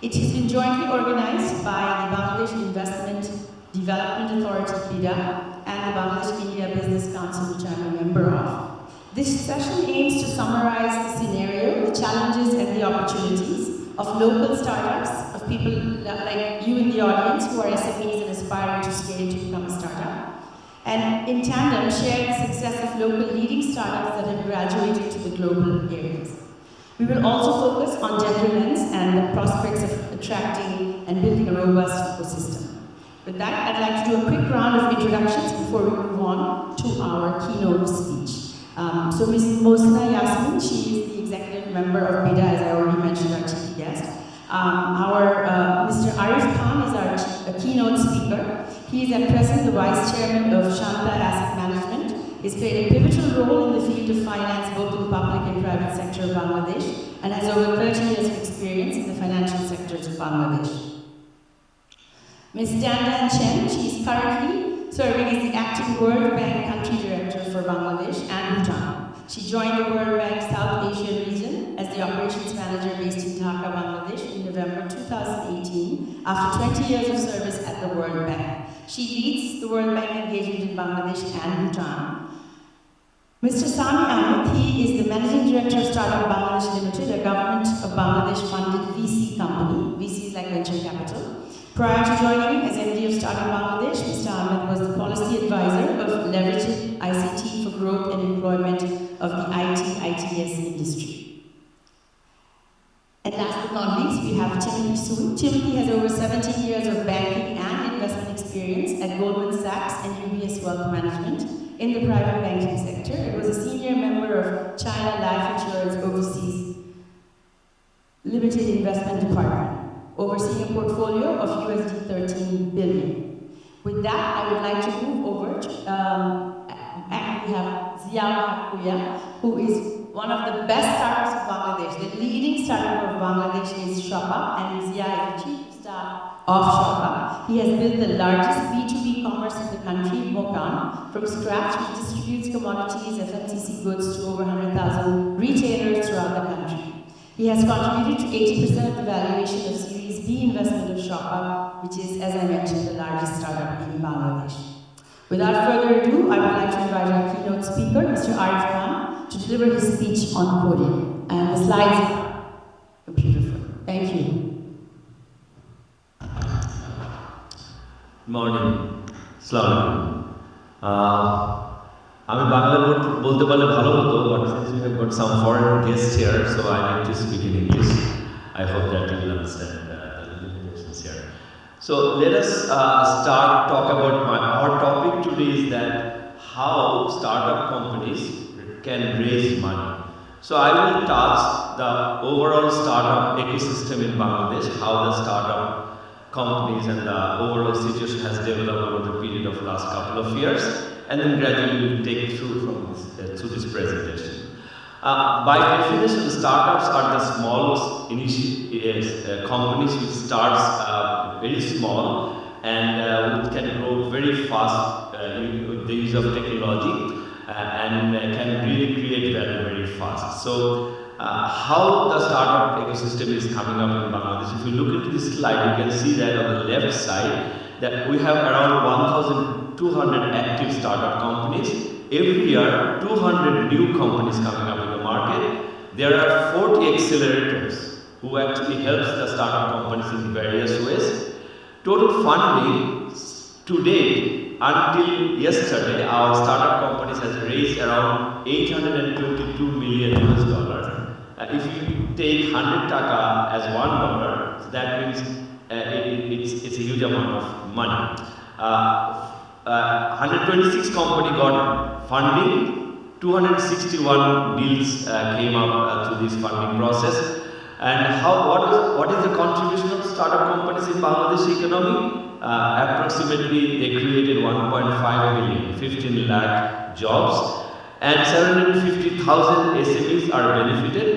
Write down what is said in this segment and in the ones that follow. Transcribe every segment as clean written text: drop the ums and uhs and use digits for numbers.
It has been jointly organized by the Bangladesh Investment Development Authority, BIDA, and the Bangladesh India Business Council, which I'm a member of. This session aims to summarize the scenario, the challenges and the opportunities of local startups, of people like you in the audience who are SMEs and aspiring to scale to become a startup. And in tandem, share the success of local leading startups that have graduated to the global areas. We will also focus on gender lens and the prospects of attracting and building a robust ecosystem. With that, I'd like to do a quick round of introductions before we move on to our keynote speech. So Ms. Mohsina Yasmin, she is the executive member of BIDA, as I already mentioned, our chief guest. Mr. Arif Khan is our keynote speaker. He is at present the vice chairman of Shanta Asset Management. He's played a pivotal role in the field of finance, both in the public and private sector of Bangladesh, and has over 30 years of experience in the financial sectors of Bangladesh. Ms. Dandan Chen, she is currently serving as the acting World Bank Country Director for Bangladesh and Bhutan. She joined the World Bank South Asia region as the Operations Manager based in Dhaka, Bangladesh in November 2018 after 20 years of service at the World Bank. She leads the World Bank engagement in Bangladesh and Bhutan. Mr. Sami Ahmed, he is the Managing Director of Startup Bangladesh Limited, a government of Bangladesh funded VC company. VC is like venture capital. Prior to joining as MD of Startup Bangladesh, Mr. Ahmed was the policy advisor of leveraging ICT for growth and employment of the ITS industry. And last but not least, we have Timothy Soon. Timothy has over 17 years of banking and investment experience at Goldman Sachs and UBS Wealth Management in the private banking sector. He was a senior member of China Life Insurance Overseas Limited Investment Department, overseeing a portfolio of USD 13 billion. With that, I would like to move over to, we have Zia Hakuya, who is one of the best startups of Bangladesh. The leading startup of Bangladesh is Shoppa, and Zia is the chief of staff of Shoppa. He has built the largest B2B commerce in the country, Mokan, from scratch, which distributes commodities, FMCG goods to over 100,000 retailers throughout the country. He has contributed to 80% of the valuation of Series B investment of Shoppa, which is, as I mentioned, the largest startup in Bangladesh. Without further ado, I would like to invite our keynote speaker, Mr. Arif Khan, to deliver his speech on the podium. And the slides are beautiful. Thank you. Good morning. Assalamu alaikum. আমি বাংলা বলতে পারলে ভালো হতো, but since we have got some foreign guests here, so I need to speak in English. I hope that you will understand the limitations here. So let us talk about our topic today is that how startup companies can raise money. So I will touch the overall startup ecosystem in Bangladesh, how the startup companies and the overall situation has developed over the period of last couple of years, and then gradually we will take through from this presentation. By definition, startups are the smallest companies which starts very small and can grow very fast with the use of technology and can really create value very fast. So how the startup ecosystem is coming up in Bangladesh. If you look into this slide, you can see that on the left side that we have around 1,200 active startup companies. Every year, 200 new companies coming up in the market. There are 40 accelerators who actually helps the startup companies in various ways. Total funding to date, until yesterday, our startup companies has raised around $822 million. If you take 100 taka as $1, so that means it's a huge amount of money. 126 company got funding, 261 deals came up through this funding process. And what is the contribution of startup companies in Bangladesh economy? Approximately they created 1.5 million, 15 lakh jobs, and 750,000 SMEs are benefited,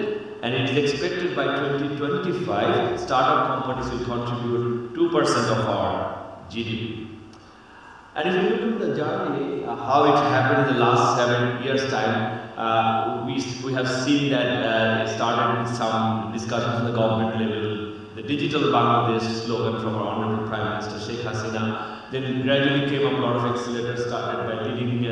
and it is expected by 2025 startup companies will contribute 2% of our GDP. And if you look at the journey, how it happened in the last 7 years' time, we have seen that it started with some discussions at the government level, the digital Bangladesh slogan from our Honorable Prime Minister Sheikh Hasina. Then gradually came up a lot of accelerators started by leading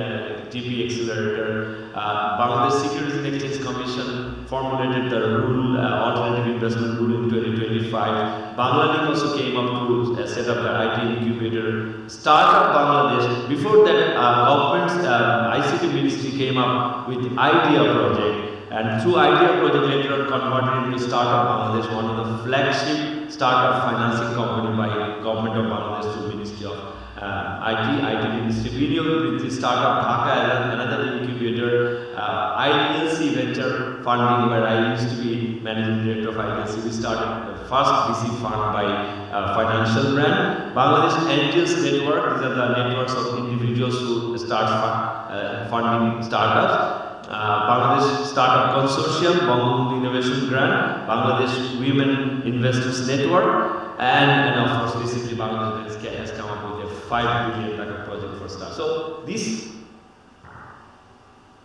TP accelerator. Bangladesh Securities and Exchange Commission formulated the rule, alternative investment rule in 2025. Bangladesh also came up to set up the IT incubator. Startup Bangladesh, before that government's ICT ministry came up with IDEA project. And through IDEA project later on converted into Startup Bangladesh, one of the flagship startup financing company by Government of Bangladesh through Ministry of IT Ministry. Video with the Startup Dhaka, another incubator, IDLC Venture Funding, where I used to be Managing Director of IDLC. We started the first VC fund by Financial Brand. Bangladesh Angels Network, these are the networks of individuals who start funding startups. Bangladesh Startup Consortium, Bangladesh Innovation Grant, Bangladesh Women Investors Network, and of course recently Bangladesh has come up with a $5 billion project for startups. So this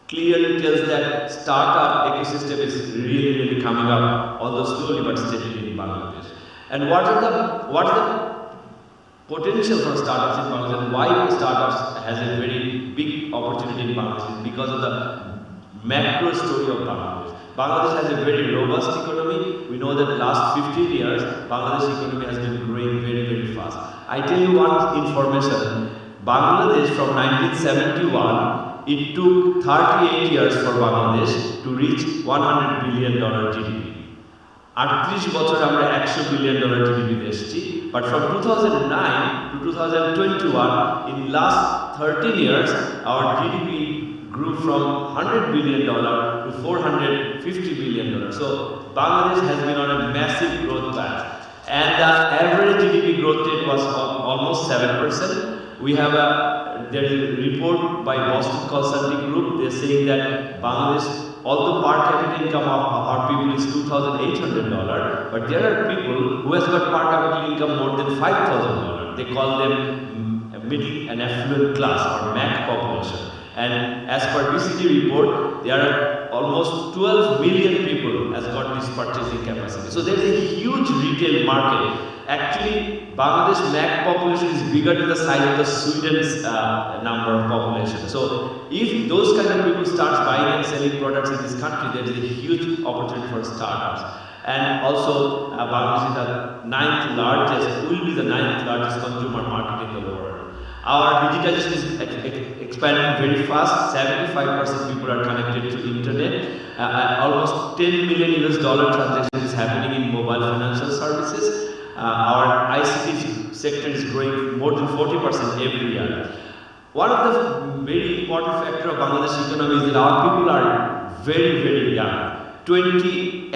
clearly tells that startup ecosystem is really coming up, although slowly but steadily in Bangladesh. And what is the potential for startups in Bangladesh, and why startups has a very big opportunity in Bangladesh? Because of the macro story of Bangladesh. Bangladesh has a very robust economy. We know that last 15 years, Bangladesh economy has been growing very fast. I tell you one information. Bangladesh from 1971, it took 38 years for Bangladesh to reach $100 billion GDP. 38 বছর আমরা $100 billion GDP এসেছি, but from 2009 to 2021, in last 13 years, our GDP grew from $100 billion to $450 billion. So Bangladesh has been on a massive growth path, and the average GDP growth rate was almost 7%. We have there is a report by Boston Consulting Group. They're saying that Bangladesh, although per capita income of our people is $2,800, but there are people who has got per capita income more than $5,000. They call them middle and affluent class or MAC population. And as per BCG report, there are almost 12 million people has got this purchasing capacity. So there is a huge retail market. Actually, Bangladesh MAC population is bigger to the size of the Sweden's number of population. So if those kind of people start buying and selling products in this country, there is a huge opportunity for startups. And also, Bangladesh is the will be the ninth largest consumer market in the world. Our digitization is expanding very fast. 75% people are connected to internet. Almost $10 million transactions is happening in mobile financial services. Our ICT sector is growing more than 40% every year. One of the very important factor of Bangladesh economy is that our people are very young.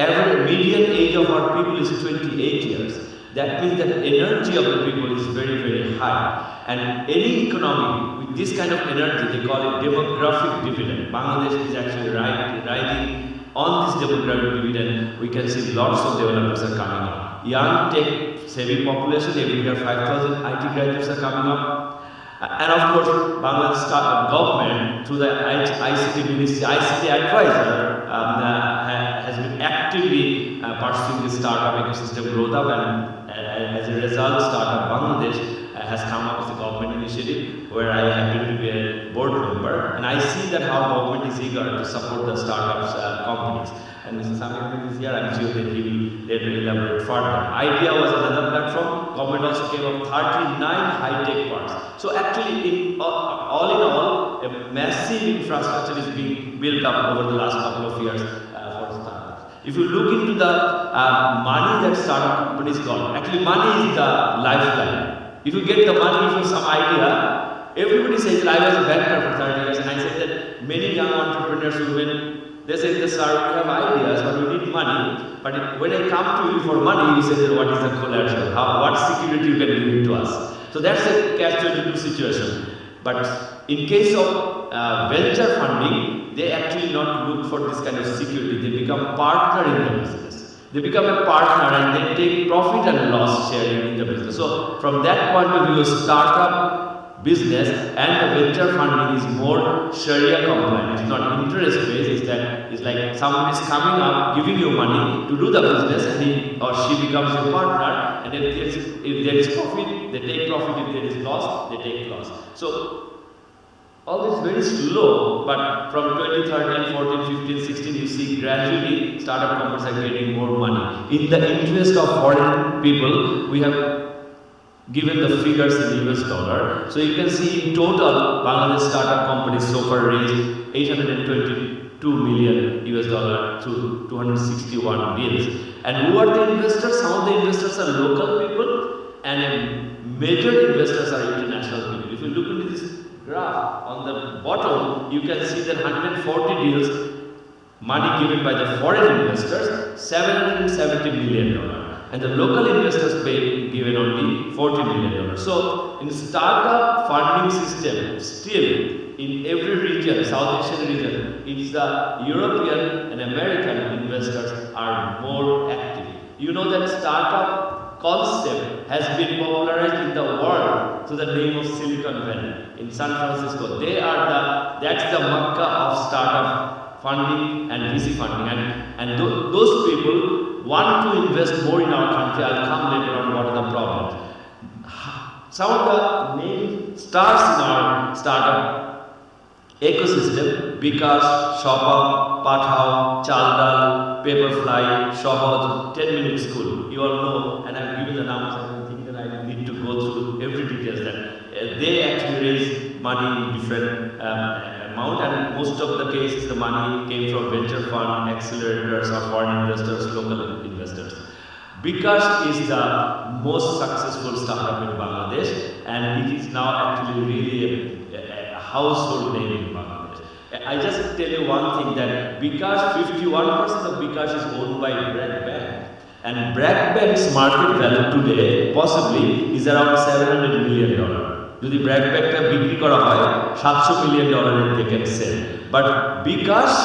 Average median age of our people is 28 years. That means that energy of the people is very high. And any economy with this kind of energy, they call it demographic dividend. Bangladesh is actually riding on this demographic dividend. We can see lots of developers are coming up. Young tech-savvy population, every year 5,000 IT graduates are coming up. And of course, Bangladesh government, through the ICT ministry, ICT advisor, has been actively pursuing the startup ecosystem growth up, and as a result, Startup Bangladesh has come up with a government initiative where I happen to be a board member, and I see that how government is eager to support the startups companies. And Mr. Samir is here, I'm sure that he will later elaborate further. IDEA was another platform. Government also came up with 39 high-tech parks. So actually, all in all, a massive infrastructure is being built up over the last couple of years for startups. If you look into the money that startup companies got, actually money is the lifeline. If you get the money for some idea, everybody says, I was a banker for 30 years, and I said that many young entrepreneurs they say, sir, we have ideas, but we need money. But when I come to you for money, you say, what is the collateral? What security you can give to us? So that's a catch-22 situation. But in case of venture funding, they actually not look for this kind of security. They become partner in the business. They become a partner and they take profit and loss sharing in the business. So from that point of view, startup business, and the venture funding is more Sharia compliant. It's not interest based. It's like someone is coming up, giving you money to do the business, and he or she becomes your partner. And if there is profit, they take profit. If there is loss, they take loss. So all this very slow, but from 2013, 14, 15, 16, you see gradually startup companies are getting more money. In the interest of foreign people, we have given the figures in US dollar. So you can see in total, Bangladesh startup companies so far raised 822 million US dollar through 261 deals. And who are the investors? Some of the investors are local people, and major investors are international people. If you look into this graph on the bottom, you can see that 140 deals, money given by the foreign investors, $770 million. And the local investors given only $40 million. So in startup funding system, still in every region, South Asian region, it's the European and American investors are more active. You know that startup concept has been popularized in the world through the name of Silicon Valley in San Francisco. That's the Mecca of startup funding and VC funding, and those people want to invest more in our country. I'll come later on what are the problems. Some of the main stars in our startup ecosystem, Bikash, Shopper, Pathao, Chaldal, Paperfly, Shohoj, 10-minute school. You all know, and I've given the numbers. I don't think that I need to go through every details that they actually raise money in different amount, and most of the cases the money came from venture fund, accelerators, or foreign investors, local investors. Bikash is the most successful startup in Bangladesh, and it is now actually really a household name in Bangladesh. I just tell you one thing, that Bikash, 51% of Bikash is owned by Bragg Bank, and Bragg Bank's market value today possibly is around $700 million. যদি ব্র্যাক ব্যাগটা বিক্রি করা হয় $700 million they can sell, but Bikash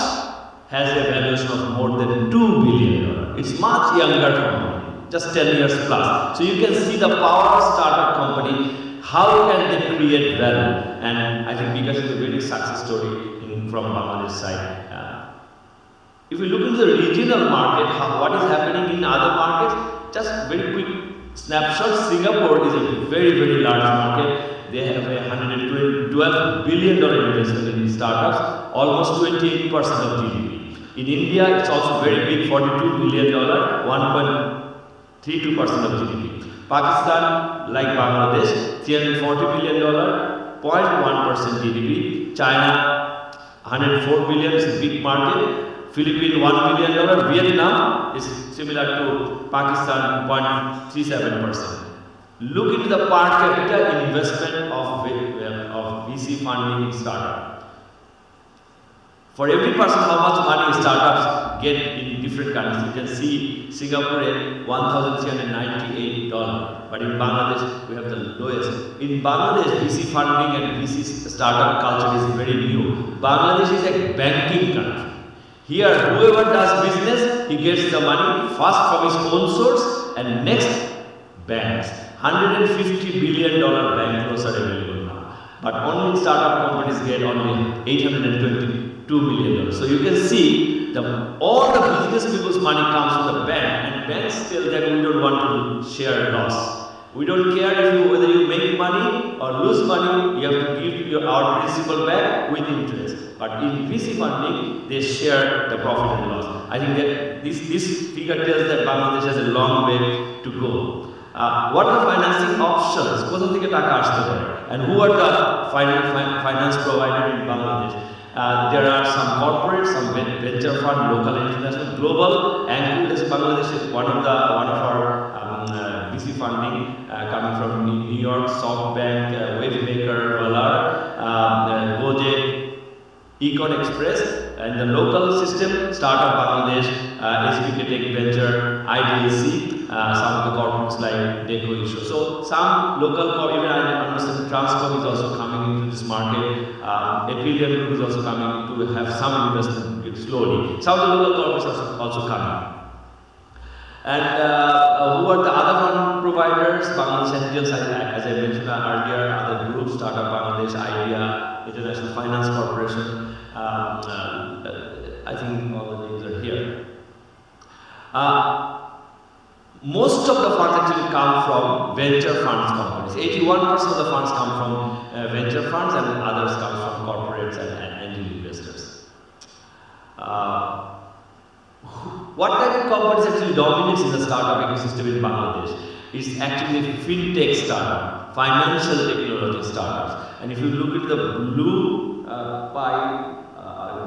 has a valuation of more than $2 billion. It's much younger company, just 10 years plus. So you can see the power of startup company, how can they create value, and I think Bikash is a very success story from Bangladesh side. If you look into the regional market, what is happening in other markets, just very quick snapshot. Singapore is a very, very large market. They have a $112 billion investment in startups, almost 28% of GDP. In India, it's also very big, $42 billion, 1.32% of GDP. Pakistan, like Bangladesh, $340 billion, 0.1% GDP. China, $104 billion, is a big market. Philippines, $1 billion. Vietnam is similar to Pakistan, 0.37%. Look into the per capita investment of VC funding in startup. For every person, how much money startups get in different countries. You can see Singapore at $1,398, but in Bangladesh we have the lowest. In Bangladesh, VC funding and VC startup culture is very new. Bangladesh is a banking country. Here, whoever does business, he gets the money first from his own source, and next banks. $150 billion bank loans are available now, but only startup companies get only $822 million. So you can see all the business people's money comes from the bank, and banks tell that we don't want to share loss. We don't care whether you make money or lose money, you have to give our principal back with interest. But in VC funding, they share the profit and loss. I think that this figure tells that Bangladesh has a long way to go. What are the financing options? And who are the finance providers in Bangladesh? There are some corporates, some venture fund, local, international, global, and Bangladesh is one of our VC funding coming from New York, SoftBank, Wavemaker, Valar, Gojek, Econ Express, and the local system, Startup Bangladesh, SBK Tech Venture, IDLC, some of the corporates like Deco issue. So some local, even I understand Transcorp is also coming into this market. Epilion Group is also coming to have some investment slowly. Some of the local corporates are also coming. And who are the other fund providers? Bangladesh Angels, as I mentioned earlier, other groups, Startup Bangladesh, IDEA, International Finance Corporation. I think all the names are here. Most of the funds actually come from venture funds companies. 81% of the funds come from venture funds, and others come from corporates and angel investors. What type of companies actually dominates in the startup ecosystem in Bangladesh? It's actually fintech startup, financial technology startups. And if you look at the blue pie,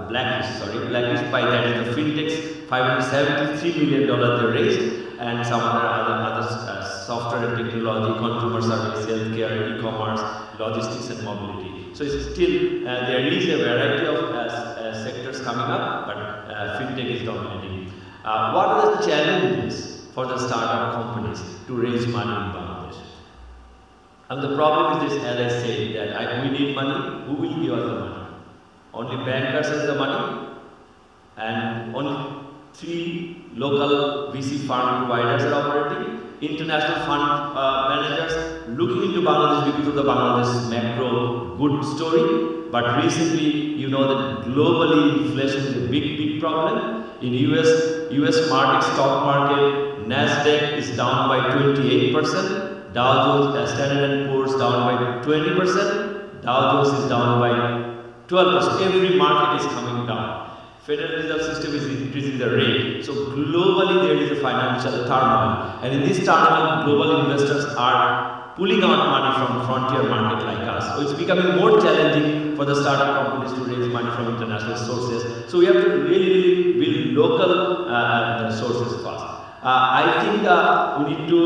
blackish pie, that is the fintechs, $573 million they raised, and some other software and technology, consumer service, healthcare, e-commerce, logistics and mobility. So it's still, there is a variety of sectors coming up, but fintech is dominating. What are the challenges for the startup companies to raise money in Bangladesh? And the problem is this, as I said, that we need money. Who will give us the money? Only bankers have the money, and only 3 local VC fund providers are operating. International fund managers looking into Bangladesh because of the Bangladesh macro good story. But recently, you know that globally inflation is a big problem. In US market, stock market, Nasdaq is down by 28%. Dow Jones, Standard & Poor's down by 20%. Dow Jones is down by 12%. Every market is coming down. Federal Reserve System is increasing the rate. So globally there is a financial turmoil. And in this turmoil, global investors are pulling out money from frontier market like us. So it's becoming more challenging for the startup companies to raise money from international sources. So we have to really build local sources first. I think we need to,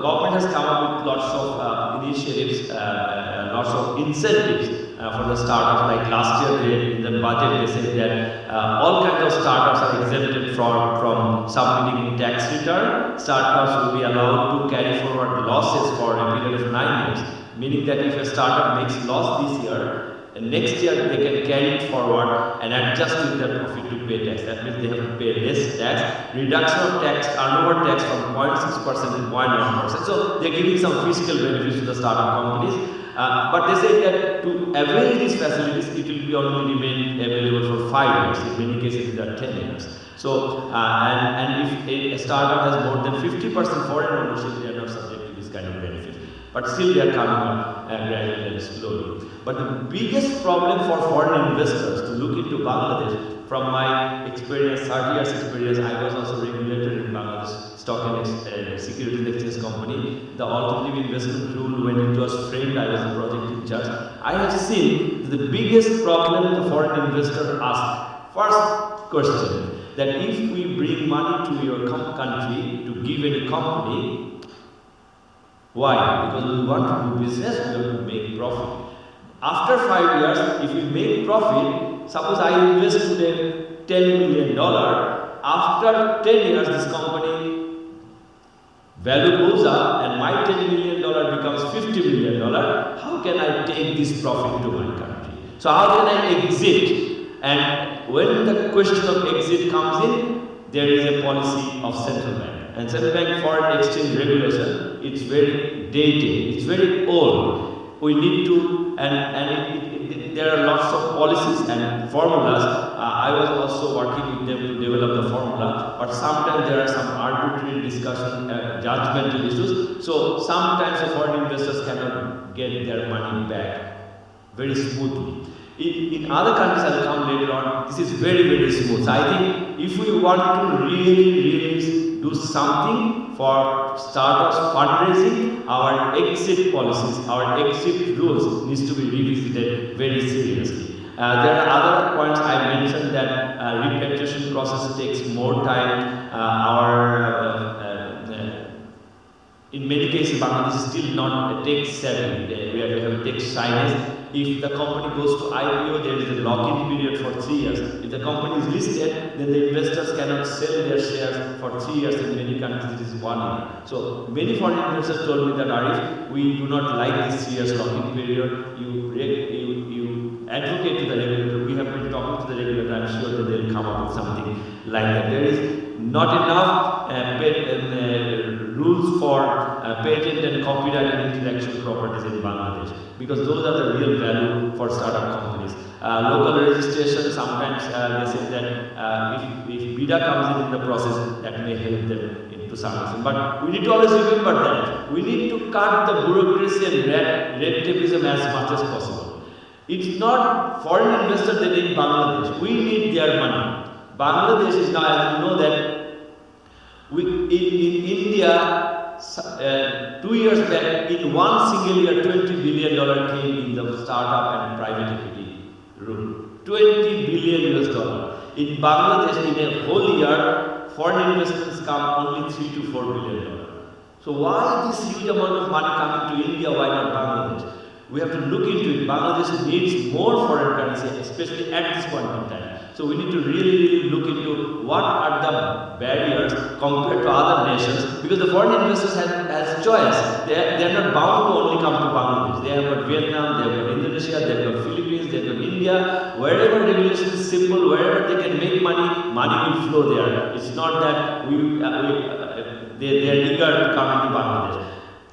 government has come up with lots of initiatives, lots of incentives for the startups. Like last year in the budget they said that all kinds of startups are exempted from submitting tax return. Startups will be allowed to carry forward losses for a period of 9 years, meaning that if a startup makes loss this year, and next year they can carry it forward and adjust with their profit to pay tax. That means they have to pay less tax. Reduction of tax, turnover tax from 0.6% to 0.1%. So they are giving some fiscal benefits to the startup companies. But they say that to avail these facilities, it will be only remain available for 5 years. In many cases, it are 10 years. So, and if a startup has more than 50% foreign ownership, they are not subject to this kind of benefit. But still, they are coming up gradually and slowly. But the biggest problem for foreign investors to look into Bangladesh, from my experience, 30 years experience, I was also regulated in Bangladesh Stock and Securities Exchange Company. The alternative investment rule, when it was framed, I was the project in charge. I have seen the biggest problem the foreign investor asks. First question, that if we bring money to your country to give any company, why? Because we want to do business, we have to make profit. After 5 years, if we make profit, suppose I invest today $10 million, after 10 years this company value goes up and my $10 million becomes $50 million, how can I take this profit to my country? So how can I exit? And when the question of exit comes in, there is a policy of central bank. And central bank foreign exchange regulation, it's very dated, it's very old. We need to, there are lots of policies and formulas. I was also working with them to develop the formula, but sometimes there are some arbitrary discussion, judgmental issues. So sometimes the foreign investors cannot get their money back very smoothly. In other countries, I'll come later on, this is very smooth. So I think if we want to really do something for startups fundraising, our exit policies, our exit rules needs to be revisited very seriously. There are other points I mentioned that repatriation process takes more time. In many cases, Bangladesh is still not tech savvy. We have tech shyness. If the company goes to IPO, there is a lock-in period for 3 years. If the company is listed, then the investors cannot sell their shares for 3 years. In many countries, it is 1 year. So many foreign investors told me that, Arif, we do not like this 3 years lock-in period. You advocate to the regulator. We have been talking to the regulator. I'm sure that they'll come up with something like that. There is not enough rules for patent and copyright and intellectual properties in Bangladesh, because those are the real value for startup companies. Local registration, sometimes they say that if BIDA comes in the process, that may help them into some extent. But we need to always remember that we need to cut the bureaucracy and red tapeism as much as possible. It's not foreign investors that need Bangladesh. We need their money. Bangladesh is now, as you know, that in India, 2 years back, in one single year, $20 billion came in the startup and private equity room. $20 billion US. In Bangladesh, in a whole year, foreign investments come only $3 to $4 billion. So why this huge amount of money coming to India? Why not Bangladesh? We have to look into it. Bangladesh needs more foreign currency, especially at this point in time. So we need to really look into what are the barriers compared to other nations, because the foreign investors has choice. They are not bound to only come to Bangladesh. They have got Vietnam, they have got Indonesia, they have got Philippines, they have got India. Wherever regulation is simple, wherever they can make money, money will flow there. It's not that they are eager to come into Bangladesh.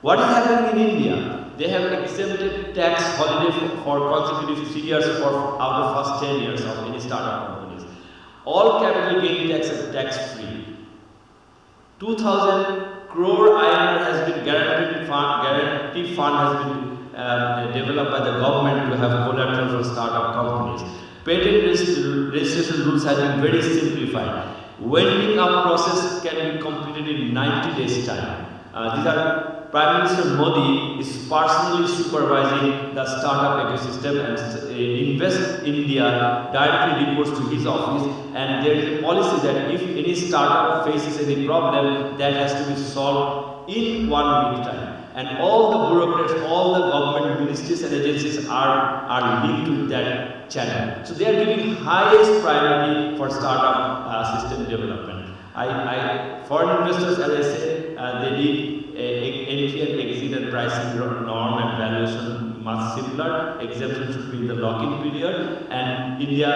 What is happening in India? They have exempted tax holiday for consecutive 3 years out of first 10 years of any startup companies. All capital gain tax is tax free. 2,000 crore INR has been guarantee fund has been developed by the government to have collateral for startup companies. Patent registration rules have been very simplified. Winding up process can be completed in 90 days time. These are Prime Minister Modi is personally supervising the startup ecosystem, and Invest India directly reports to his office, and there is a policy that if any startup faces any problem, that has to be solved in 1 week time. And all the bureaucrats, all the government ministries and agencies are linked to that channel. So they are giving highest priority for startup system development. Foreign investors, as I said, they need entry and exit and pricing norm and valuation much simpler. Exemption should be in the lock-in period, and India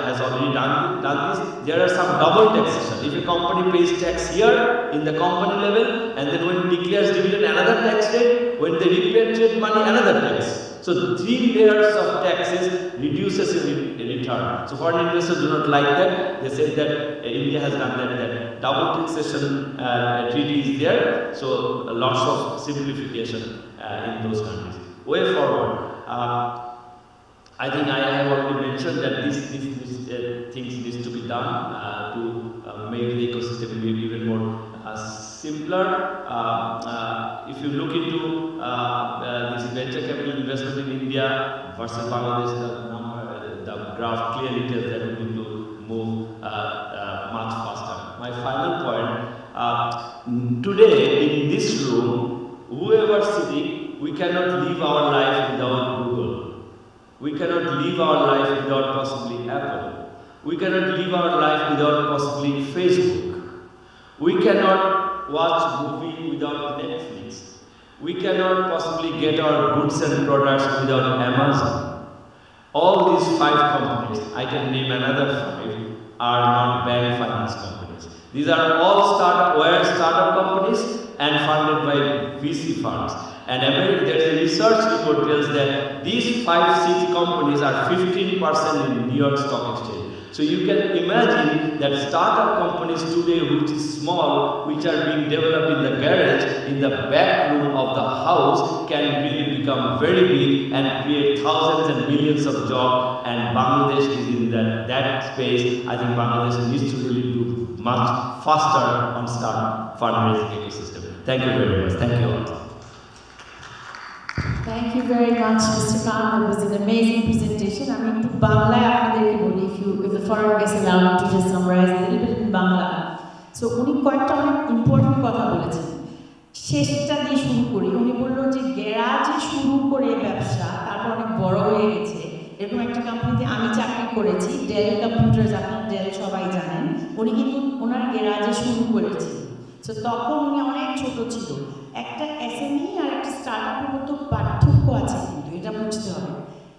has already done this. There are some double taxation. If a company pays tax here in the company level, and then when it declares dividend, another tax rate. When they repatriate money, another tax. So 3 layers of taxes reduces your return. So foreign investors do not like that. They say that India has done that double taxation treaty is there. So lots of simplification in those countries. Way forward. I think I have already mentioned that these things need to be done to make the ecosystem even more simpler. If you look into this venture capital investment in India versus Bangladesh, the graph clearly tells that we need to move much faster. My final point, today in this room, whoever sitting, we cannot live our life without Google. We cannot live our life without possibly Apple. We cannot live our life without possibly Facebook. We cannot watch movie without Netflix. We cannot possibly get our goods and products without Amazon. All these 5 companies, I can name another 5, are not bank finance companies. These are all startup companies and funded by VC funds. And there is a research report tells that these 5-6 companies are 15% in New York Stock Exchange. So you can imagine that startup companies today, which is small, which are being developed in the garage, in the back room of the house, can really become very big and create thousands and millions of jobs. And Bangladesh is in that space. I think Bangladesh needs to really do much faster on startup fundraising ecosystem. Thank you very much. Thank you all. Thank you very much, Mr. Khan. It was an amazing presentation. I mean, if the foreign guests allow me to just summarize a little bit in Bangla. So, উনি কয়েকটা অনেক important কথা বলেছেন। শেষটা দিয়ে শুরু করি। উনি বললো যে গ্যারাজে শুরু করে ব্যবসা তারপর অনেক বড় হয়ে গেছে। এরকম একটা কোম্পানিতে আমি চাকরি করেছি, ডেল কম্পিউটার্স, আপনারা ডেল সবাই জানেন। উনি কিন্তু ওনার গ্যারাজে শুরু করেছেন। তো তখন উনি অনেক ছোট ছিল। একটা এসএমই আর একটা স্টার্টআপের মধ্যে পার্থক্য আছে, কিন্তু এটা বুঝতে হবে।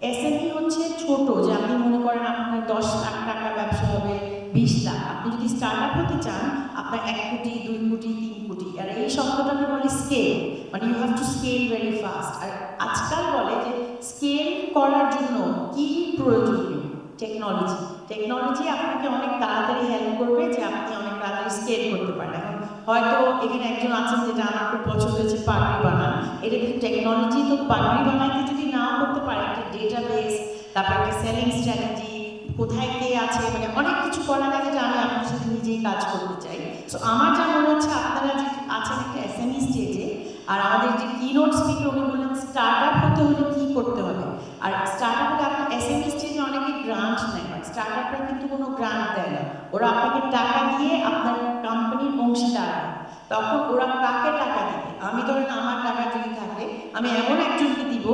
এসএমই হচ্ছে ছোট, যে আপনি মনে করেন আপনার 10 লাখ টাকা ব্যবসা হবে, 20 লাখ। আপনি যদি স্টার্টআপ হতে চান, আপনার 1 কোটি, 2 কোটি, 3 কোটি, আর এই শব্দটাকে বলে স্কেল, মানে you have to scale very fast. আর আজকাল বলে যে স্কেল করার জন্য কি প্রয়োজনীয়, টেকনোলজি। টেকনোলজি আপনাকে অনেক তাড়াতাড়ি হেল্প করবে যে আপনি অনেক তাড়াতাড়ি স্কেল করতে পারেন। এখন হয়তো এখানে একজন আছেন যেটা আমার খুব পছন্দ হয়েছে, পাগড়ি বানান। এটা কিন্তু টেকনোলজি, তো পাগড়ি বানাইতে যদি নাও করতে পারে, একটা ডেটাবেস, তারপর একটা সেলিং স্ট্র্যাটেজি, কোথায় কে আছে, মানে অনেক কিছু করা যায় যেটা আমি আপনার সাথে নিজেই কাজ করতে চাই। সো আমার যা মনে হচ্ছে আপনারা যে আছেন একটা এসএমই স্টেজে, আর আমাদের যে কিনোট স্পিকার উনি বললেন স্টার্ট আপ হতে হলে কী করতে হবে। আর স্টার্ট আপে আপনার এসএমই স্টেজে অনেকে গ্রান্ট নেয়, স্টার্ট আপরা কিন্তু কোনো গ্রান্ট দেয় না, ওরা আপনাকে টাকা দিয়ে আপনার কোম্পানির অংশীদার হয়। তখন ওরা কাকে টাকা দেবে? আমি ধরেন আমার টাকা যদি থাকে, আমি এমন একজনকে দিব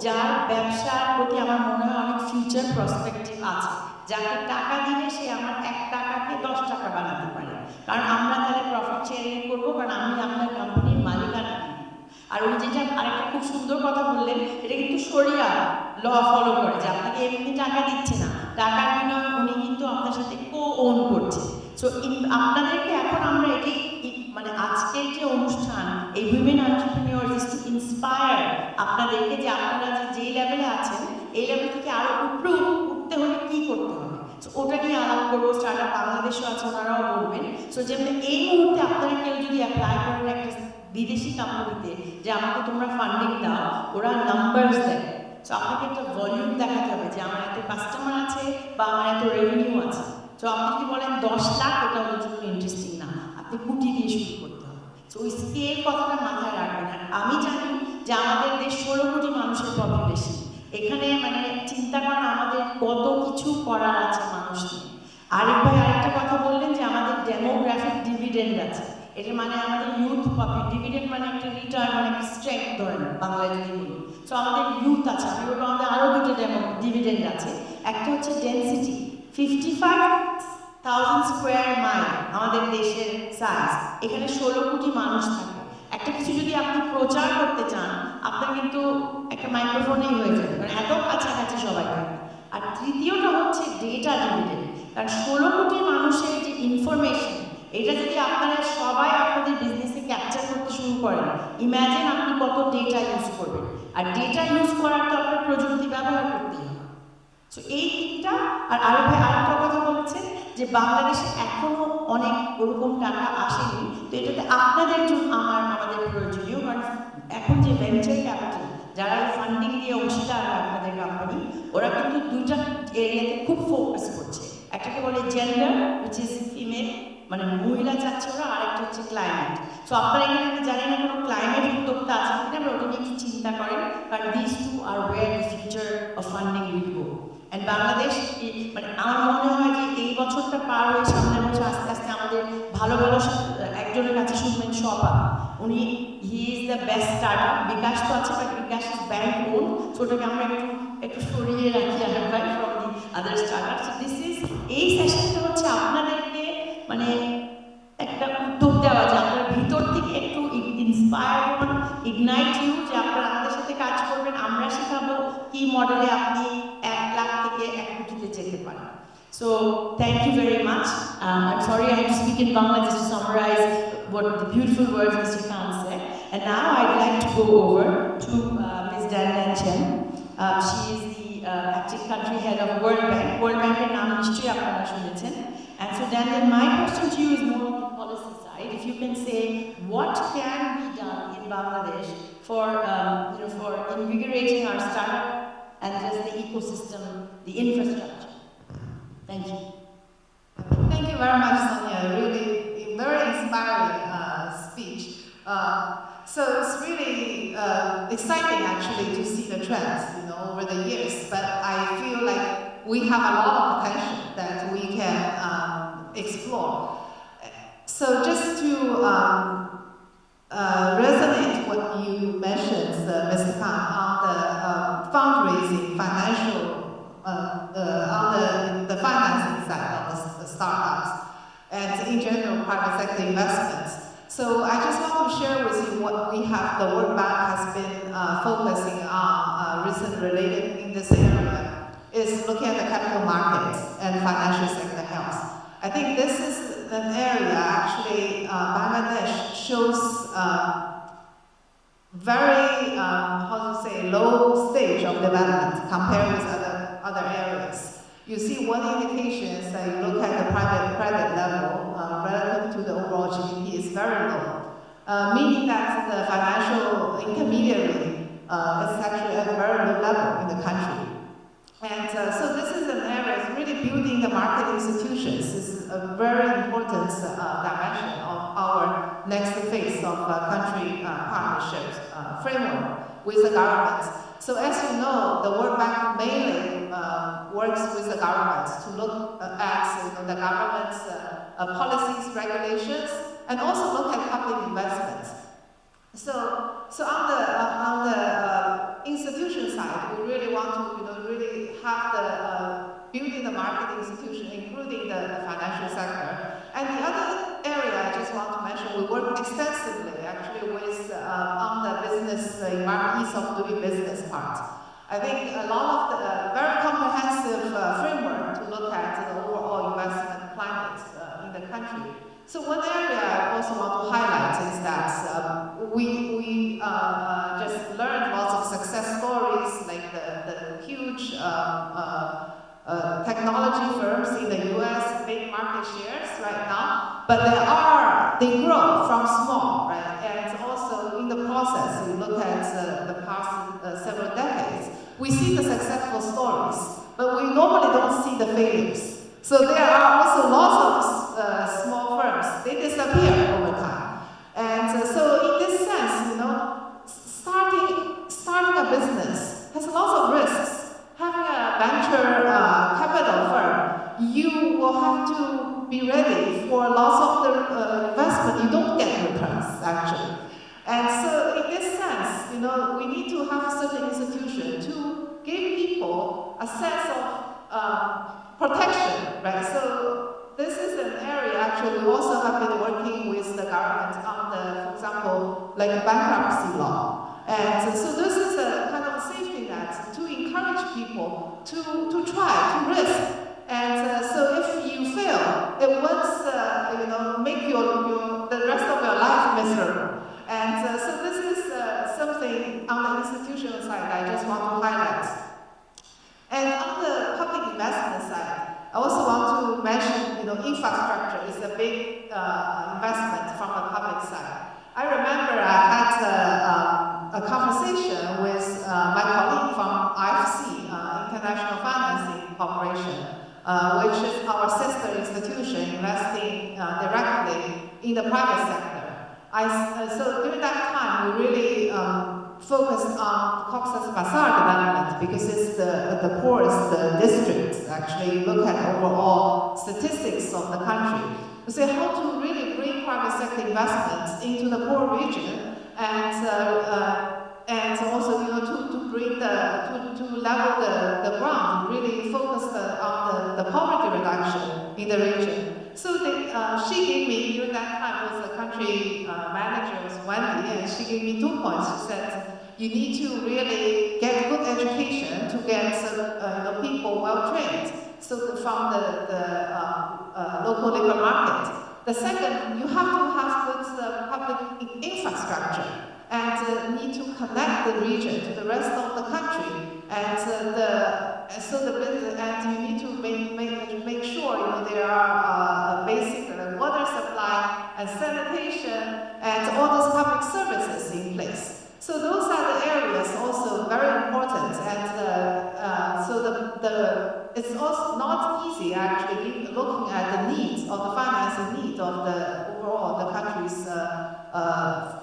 যার ব্যবসার প্রতি আমার মনে হয় অনেক ফিউচার প্রসপেক্টিভ আছে, যাকে টাকা দিলে সে আমার 1 টাকাকে 10 টাকা বানাতে পারে। কারণ আমরা তাহলে প্রফিট শেয়ারিং করবো, কারণ আমি আপনার কোম্পানির মালিকানা। আর উনি যেটা আরেকটা খুব সুন্দর কথা বললেন, এটা কিন্তু শরিয়া ল ফলো করে, যে আপনাকে এমনি টাকা দিচ্ছে না, টাকার বিনিময়ে উনি কিন্তু আপনার সাথে কো-ওন করছে। সো আপনাদেরকে এখন আমরা এটি মানে আজকের যে অনুষ্ঠান, এই উইমেন এন্টারপ্রেনিউরস ইজ টু ইন্সপায়ার আপনাদেরকে, যে আপনারা যে লেভেলে আছেন এই লেভেল থেকে আরো উপরে উঠতে হলে কি করতে হবে। সো ওটা নিয়ে আলাপ করবো। স্টার্ট আপ বাংলাদেশও আছে, ওনারাও বলবেন। সো যেমন এই মুহূর্তে আপনারা কেউ যদি অ্যাপ্লাই করেন একটা বিদেশি কোম্পানিতে যে আমাকে তোমরা ফান্ডিং দাও, ওরা নাম্বারস দেয়। সো আপনাকে একটা ভলিউম দেখাতে হবে যে আমার এত কাস্টমার আছে বা আমার এত রেভিনিউ আছে। সো আপনি যদি বলেন 10 লাখ, এটা ওদের জন্য ইন্টারেস্টিং না, আপনি কোটি দিয়ে শুরু করতে হবে। সো ওই স্কেল কথাটা মাথায় রাখবেন। আর আমি জানি যে আমাদের দেশ 16 কোটি মানুষের পপুলেশন, এখানে মানে চিন্তা করেন আমাদের কত কিছু করার আছে মানুষ নিয়ে। আরেক ভাই আরেকটা কথা বললেন যে আমাদের ডেমোগ্রাফিক ডিভিডেন্ড আছে, এটা মানে আমাদের ইউথ পপুলেশন, ডিভিডেন্ড মানে একটা রিটার্ন, মানে একটা স্ট্রেংথ ধরেন বাংলায় যদি বলি। সো আমাদের ইউথ আছে, আমি বলবো আমাদের আরও দুটো ডিভিডেন্ড আছে। একটা হচ্ছে ডেন্সিটি, 55,000 স্কোয়ার মাইল আমাদের দেশের সাইজ, এখানে 16 কোটি মানুষ থাকে। একটা কিছু যদি আপনি প্রচার করতে চান, আপনার কিন্তু একটা মাইক্রোফোনেই হয়ে যাবে, মানে এত কাছাকাছি সবাই থাকে। আর তৃতীয়টা হচ্ছে ডেটা ডিভিডেন্ড, কারণ 16 কোটি মানুষের যে ইনফরমেশন, এটা যদি আপনারা সবাই আপনাদের বিজনেসে ক্যাপচার করতে শুরু করেন, ইম্যাজিন আপনি কত ডেটা ইউজ করবেন। আর ডেটা ইউজ করার তো আপনার প্রযুক্তি ব্যবহার করতেই হবে। সো এই তিনটা। আর আরো ভাই আরেকটা কথা বলেছেন যে বাংলাদেশে এখনো অনেক ওরকম টাকা আসেনি, তো এটাতে আপনাদের জন্য আমাদের প্রয়োজনীয়। কারণ এখন যে ভেঞ্চার ক্যাপিটাল, যারা ফান্ডিং দিয়ে অংশীদার হয় আপনাদের কোম্পানি, ওরা কিন্তু দুইটা এরিয়াতে খুব ফোকাস করছে। একটাকে বলে জেন্ডার, হুইচ ইজ ফিমেল, মানে মহিলা চাচ্ছে ওরা, আরেকটা হচ্ছে ক্লাইমেট। সো আপনারা এখানে আমি জানি না কোনো ক্লাইমেট উদ্যোক্তা আছে কিনা, আমরা ওটা নিয়ে একটু চিন্তা করেন, কারণ this two are where the future of funding will go. And Bangladesh মানে আমার মনে হয় যে এই বছরটা পার হয়ে সামনের বছর আস্তে আস্তে আমাদের ভালো ভালো একজনের কাছে শুনবেন শপা, উনি he is the best startup. BKash তো আছে, but bKash is bank own, so ওটাকে আমরা একটু সরিয়ে রাখি আর ভাই from the other startup. So this is, এই সেশনটা হচ্ছে আপনাদেরকে মানে একটা উদ্যোগ দেওয়া, যে আপনার ভিতর থেকে একটু ইন্সপায়ার হন, ইগনাইট ইউ, যে আপনারা আমাদের সাথে কাজ করবেন, আমরা শেখাবো কি মডেলে আপনি 1 লাখ থেকে 1 কোটিতে যেতে পারেন। So thank you very much. I'm sorry I have to speak in Bangladesh to summarize what the beautiful words Mr. Khan said. And now I'd like to go over to Ms. Dan Chen. She is the acting country head of World Bank. World Bank এর নাম নিশ্চয়ই আপনারা শুনেছেন। And so Dan, my question to you is more on the policy side. If you can say what can be done in Bangladesh for for invigorating our startup and just the ecosystem, the infrastructure. Thank you. Thank you very much, Sonia. Really, very inspiring speech. So it's really exciting actually to see the trends, over the years. But I feel like we have a lot of potential that we can explore. So just to resonate what you mentioned, Mr. Khan, on the fundraising, financial, on the financing side of the startups, and in general private sector investments. So I just want to share with you what the World Bank has been focusing on recently related in this area, is looking at the capital markets and financial sector health. I think this is an area actually Bangladesh shows very, how to say, low stage of development compared with other areas. You see one indication is that you look at the private credit level relative to the overall GDP is very low, meaning that the financial intermediary is actually at a very low level in the country. And so this is an area, really building the market institutions is a very important dimension of our next phase of country partnerships framework with the government. So as you know, the World Bank mainly works with the government to look at the government's policies, regulations, and also look at public investment. So on the institution side, we really want to really have the building the market institution, including the financial sector. And the other area I just want to mention, we work extensively actually with on the business environment, ease of doing business part. I think a lot of the very comprehensive framework to look at the overall investment climate in the country. So one area I also want to highlight is that we just learned lots of success stories, like the huge technology firms in the US make market shares right now, but they grow from small, right? And also in the process, we look at the past several decades, we see the successful stories, but we normally don't see the failures. So there are also lots of small firms, they disappear over time. And so in this sense, starting a business has lots of risks. Having a venture capital firm, you will have to be ready for lots of the investment. You don't get returns, actually. And so in this sense, we need to have such an institution to give people a sense of protection, right? So this is an area, actually, we also have been working with the government on for example, like bankruptcy law. And so this is a kind of safety net to encourage people to try, to risk. And so if you fail, it won't, make the rest of your life miserable. And so this is something on the institutional side I just want to highlight. And on the public investment side, I also want to mention, infrastructure is a big investment from the public side. I remember I had a conversation with my colleague from IFC, International Financing Corporation, which is our sister institution investing directly in the private sector. So during that time, we really focused on Cox's Bazar development because it's the poorest district. Actually, look at overall statistics of the country. We say how to really bring private sector investments into the poor region, and also to bring to level the ground, really focus on the poverty reduction in the region. So she gave me, during that time, was the country manager, was Wendy, and she gave me 2 points. She said, you need to really get good education to get people well trained, so from the local labor market. The second, you have to have good public infrastructure and need to connect the region to the rest of the country, and and you need to make sure there are basic water supply and sanitation and all those public services in place. So those are the areas also very important, and so it's also not easy actually looking at the needs of the financing need of the overall the country's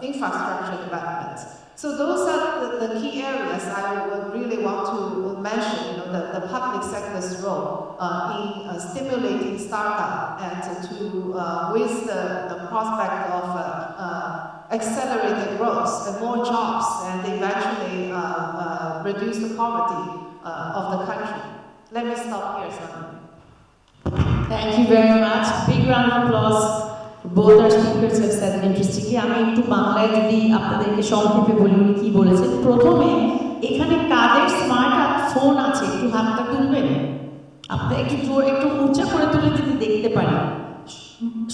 infrastructure development. So those are the key areas I would really want to mention. The public sector's role in stimulating startup and with the prospect of accelerated growth and more jobs, and eventually reduce the poverty of the country. Let me stop here, Sonia. Thank you very much. Big round of applause. Both our speakers have said interestingly. আমি একটু বাংলায় যদি আপনাদেরকে সংক্ষেপে বলি উনি কি বলেছেন। প্রথমে এখানে কাদের স্মার্ট ফোন আছে একটু হাতটা তুলবেন। আপনি একটু উঁচা করে তুলে যদি দেখতে পারেন।